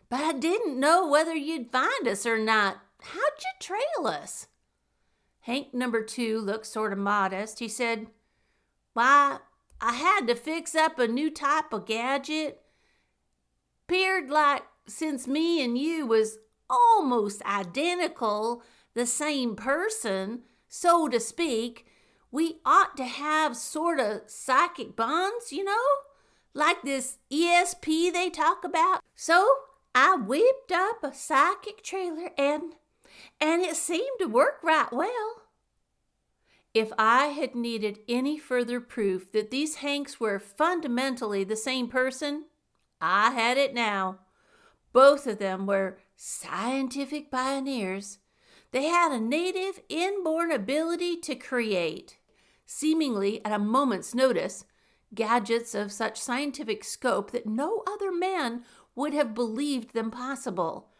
but I didn't know whether you'd find us or not. How'd you trail us?" Hank number 2 looked sort of modest. He said, "Why, I had to fix up a new type of gadget. 'Peared like since me and you was almost identical, the same person, so to speak, we ought to have sort of psychic bonds, you know, like this ESP they talk about. So I whipped up a psychic trailer and it seemed to work right well." If I had needed any further proof that these Hanks were fundamentally the same person, I had it now. Both of them were scientific pioneers. They had a native inborn ability to create, seemingly at a moment's notice, gadgets of such scientific scope that no other man would have believed them possible.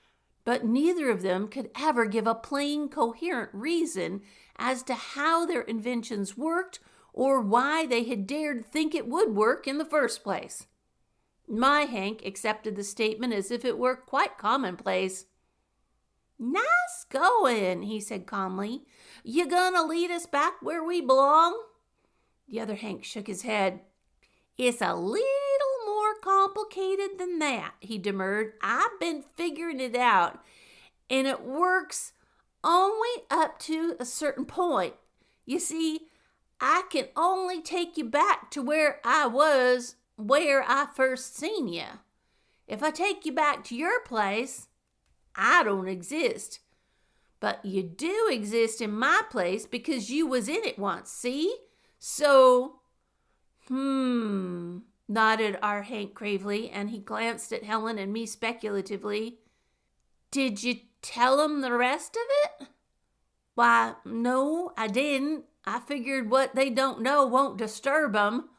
But neither of them could ever give a plain, coherent reason as to how their inventions worked or why they had dared think it would work in the first place. My Hank accepted the statement as if it were quite commonplace. "Nice going," he said calmly. "You gonna lead us back where we belong?" The other Hank shook his head. "It's a little more complicated than that," he demurred. "I've been figuring it out, and it works only up to a certain point. You see, I can only take you back to where I was, where I first seen you. If I take you back to your place, I don't exist. But you do exist in my place because you was in it once, see? So, nodded our Hank gravely, and he glanced at Helen and me speculatively. "Did you tell 'em the rest of it?" "Why, no, I didn't. I figured what they don't know won't disturb 'em.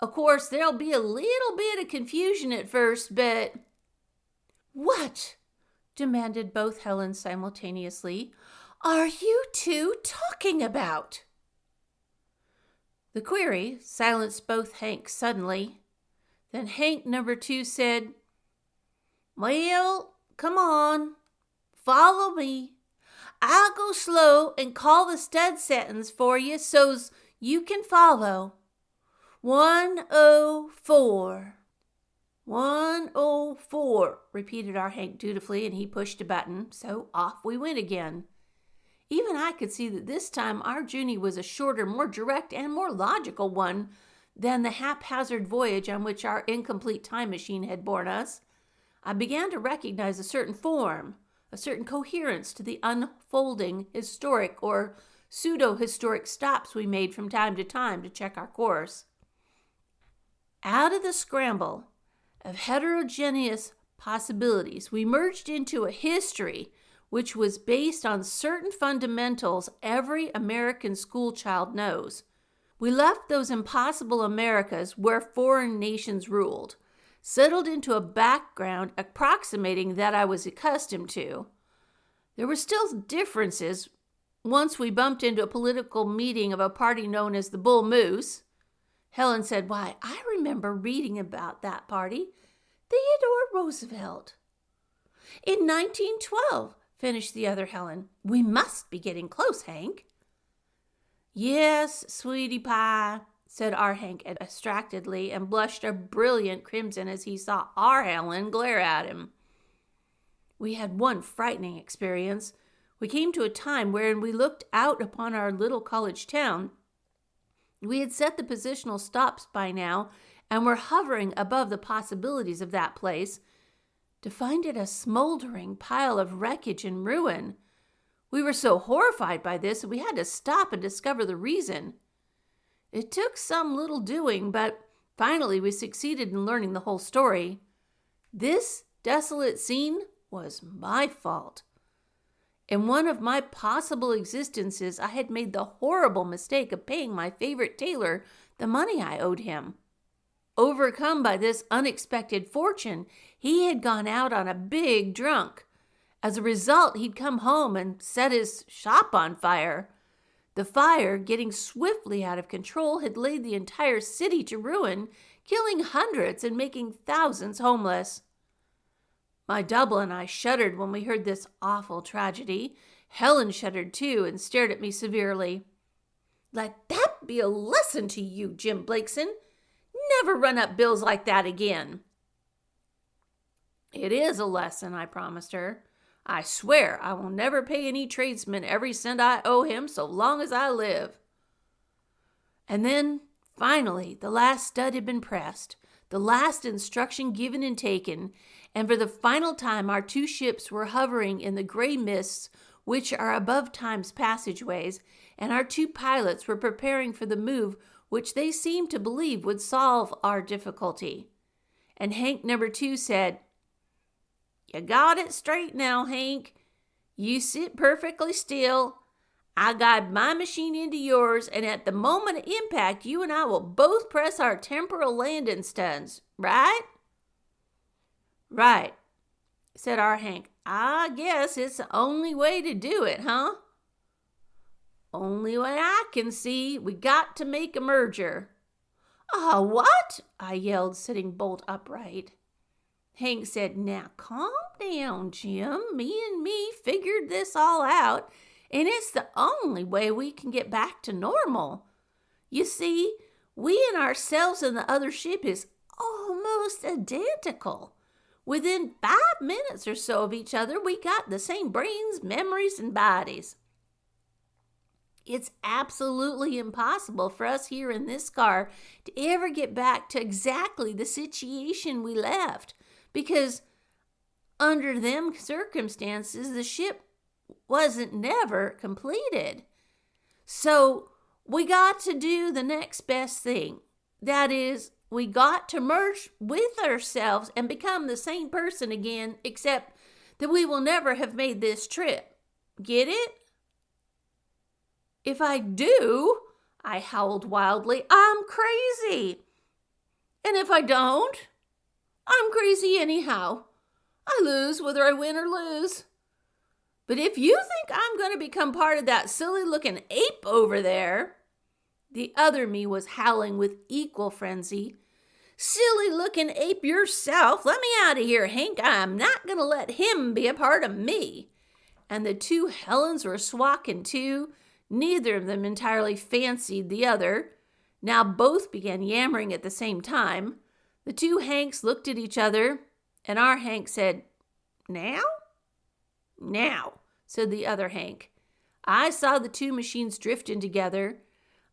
Of course, there'll be a little bit of confusion at first, but—" "What?" demanded both Helens simultaneously. "Are you two talking about?" The query silenced both Hanks suddenly. Then Hank number 2 said, Well, come on. Follow me. I'll go slow and call the stud sentence for you so's you can follow. 104. 104, repeated our Hank dutifully, and he pushed a button, so off we went again. Even I could see that this time our journey was a shorter, more direct, and more logical one than the haphazard voyage on which our incomplete time machine had borne us. I began to recognize a certain form, a certain coherence to the unfolding historic or pseudo-historic stops we made from time to check our course. Out of the scramble of heterogeneous possibilities, we merged into a history which was based on certain fundamentals every American schoolchild knows. We left those impossible Americas where foreign nations ruled, settled into a background approximating that I was accustomed to. There were still differences. Once we bumped into a political meeting of a party known as the Bull Moose. Helen said, "Why, I remember reading about that party. Theodore Roosevelt." "In 1912, finished the other Helen. "We must be getting close, Hank." "Yes, sweetie pie," said our Hank abstractedly, and blushed a brilliant crimson as he saw our Helen glare at him. We had one frightening experience. We came to a time wherein we looked out upon our little college town. We had set the positional stops by now, and were hovering above the possibilities of that place, to find it a smoldering pile of wreckage and ruin. We were so horrified by this that we had to stop and discover the reason. It took some little doing, but finally we succeeded in learning the whole story. This desolate scene was my fault. In one of my possible existences, I had made the horrible mistake of paying my favorite tailor the money I owed him. Overcome by this unexpected fortune, he had gone out on a big drunk. As a result, he'd come home and set his shop on fire. The fire, getting swiftly out of control, had laid the entire city to ruin, killing hundreds and making thousands homeless. My double and I shuddered when we heard this awful tragedy. Helen shuddered too and stared at me severely. "Let that be a lesson to you, Jim Blakeson. Never run up bills like that again." "It is a lesson," I promised her. "I swear I will never pay any tradesman every cent I owe him so long as I live." And then, finally, the last stud had been pressed, the last instruction given and taken, and for the final time our two ships were hovering in the gray mists which are above time's passageways, and our two pilots were preparing for the move which they seemed to believe would solve our difficulty. And Hank number 2 said, "You got it straight now, Hank. You sit perfectly still. I guide my machine into yours, and at the moment of impact, you and I will both press our temporal landing studs. Right?" "Right," said our Hank. "I guess it's the only way to do it, huh?" "Only way I can see. We got to make a merger." What?" I yelled, sitting bolt upright. Hank said, "Now calm down, Jim. Me figured this all out, and it's the only way we can get back to normal. You see, we and ourselves and the other ship is almost identical. Within 5 minutes or so of each other, we got the same brains, memories, and bodies. It's absolutely impossible for us here in this car to ever get back to exactly the situation we left, because under them circumstances, the ship wasn't never completed. So we got to do the next best thing. That is, we got to merge with ourselves and become the same person again, except that we will never have made this trip. Get it?" "If I do," I howled wildly, "I'm crazy. And if I don't, I'm crazy anyhow. I lose whether I win or lose. But if you think I'm going to become part of that silly-looking ape over there," the other me was howling with equal frenzy, Silly looking ape yourself. Let me out of here, Hank. I'm not going to let him be a part of me. And the two Helens were swacking too. Neither of them entirely fancied the other. Now both began yammering at the same time. The two Hanks looked at each other, and our Hank said, "Now?" "Now," said the other Hank. I saw the two machines drifting together.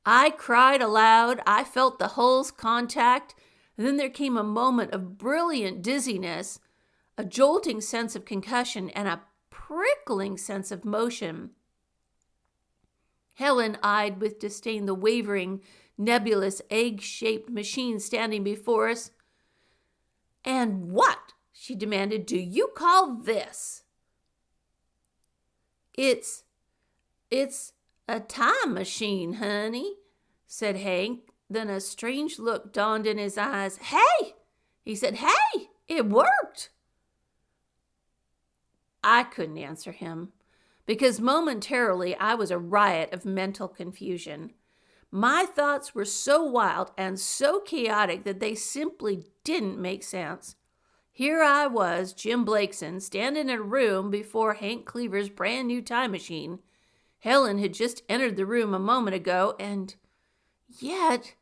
I cried aloud. I felt the hulls contact. And then there came a moment of brilliant dizziness, a jolting sense of concussion, and a prickling sense of motion. Helen eyed with disdain the wavering, nebulous, egg-shaped machine standing before us. "And what," she demanded, "do you call this?" It's a time machine, honey," said Hank. Then a strange look dawned in his eyes. "Hey!" he said. "Hey! It worked!" I couldn't answer him, because momentarily I was a riot of mental confusion. My thoughts were so wild and so chaotic that they simply didn't make sense. Here I was, Jim Blakeson, standing in a room before Hank Cleaver's brand new time machine. Helen had just entered the room a moment ago, and yet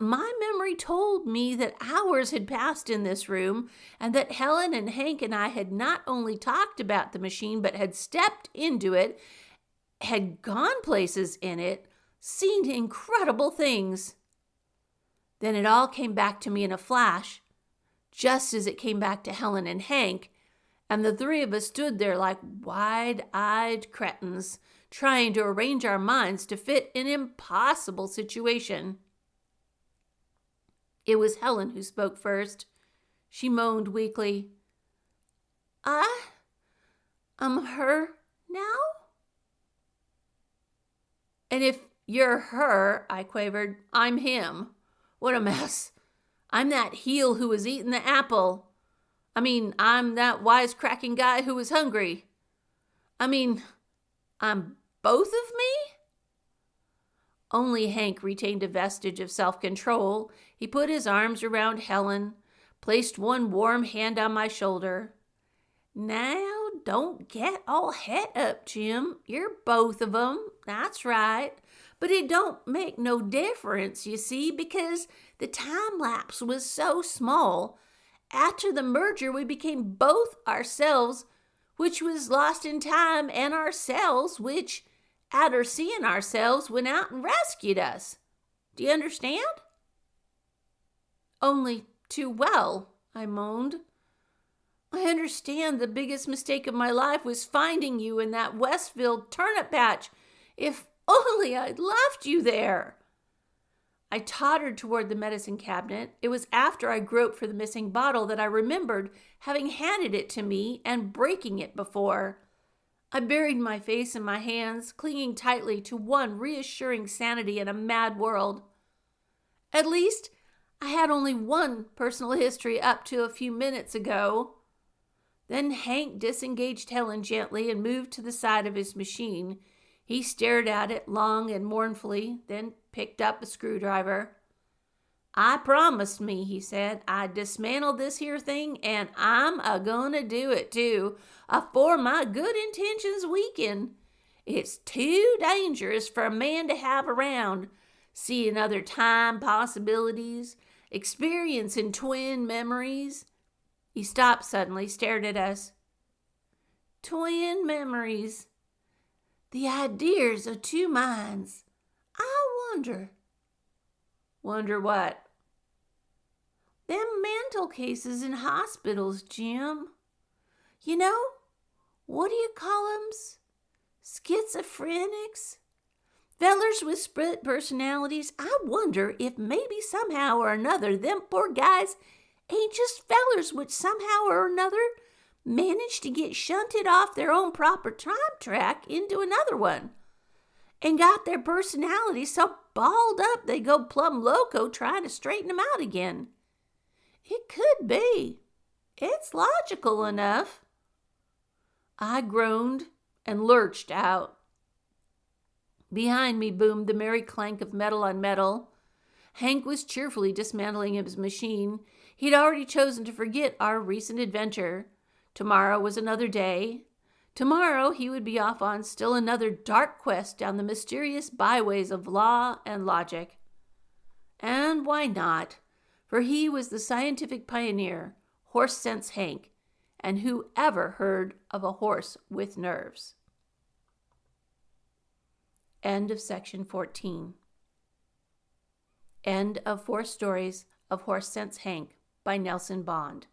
my memory told me that hours had passed in this room, and that Helen and Hank and I had not only talked about the machine, but had stepped into it, had gone places in it, seen incredible things. Then it all came back to me in a flash, just as it came back to Helen and Hank, and the three of us stood there like wide-eyed cretins, trying to arrange our minds to fit an impossible situation. It was Helen who spoke first. She moaned weakly, I'm her now?" "And if you're her," I quavered, "I'm him. What a mess. I'm that heel who was eating the apple. I'm that wisecracking guy who was hungry. I'm both of me?" Only Hank retained a vestige of self-control. He put his arms around Helen, placed one warm hand on my shoulder. "Now, don't get all het up, Jim. You're both of 'em. That's right. But it don't make no difference, you see, because the time lapse was so small. After the merger, we became both ourselves, which was lost in time, and ourselves, which, after seeing ourselves, went out and rescued us. Do you understand?" "Only too well," I moaned. "I understand the biggest mistake of my life was finding you in that Westfield turnip patch. If only I'd left you there." I tottered toward the medicine cabinet. It was after I groped for the missing bottle that I remembered having handed it to me and breaking it before. I buried my face in my hands, clinging tightly to one reassuring sanity in a mad world. At least, I had only one personal history up to a few minutes ago. Then Hank disengaged Helen gently and moved to the side of his machine. He stared at it long and mournfully, then picked up a screwdriver. "I promised me," he said, "I'd dismantle this here thing, and I'm a-gonna do it, too, afore my good intentions weaken. It's too dangerous for a man to have around, seeing other time possibilities, experiencing twin memories." He stopped suddenly, stared at us. "Twin memories. The ideas of two minds. I wonder." "Wonder what?" "Them mental cases in hospitals, Jim. You know, what do you call 'ems? Schizophrenics? Fellers with split personalities. I wonder if maybe somehow or another them poor guys ain't just fellers which somehow or another manage to get shunted off their own proper time track into another one, and got their personalities so balled up they go plumb loco trying to straighten them out again. It could be. It's logical enough." I groaned and lurched out. Behind me boomed the merry clank of metal on metal, Hank was cheerfully dismantling his machine. He'd already chosen to forget our recent adventure. Tomorrow was another day. Tomorrow he would be off on still another dark quest down the mysterious byways of law and logic. And why not? For he was the scientific pioneer, Horse Sense Hank, and who ever heard of a horse with nerves? End of section 14. End of 4 stories of Horse Sense Hank by Nelson Bond.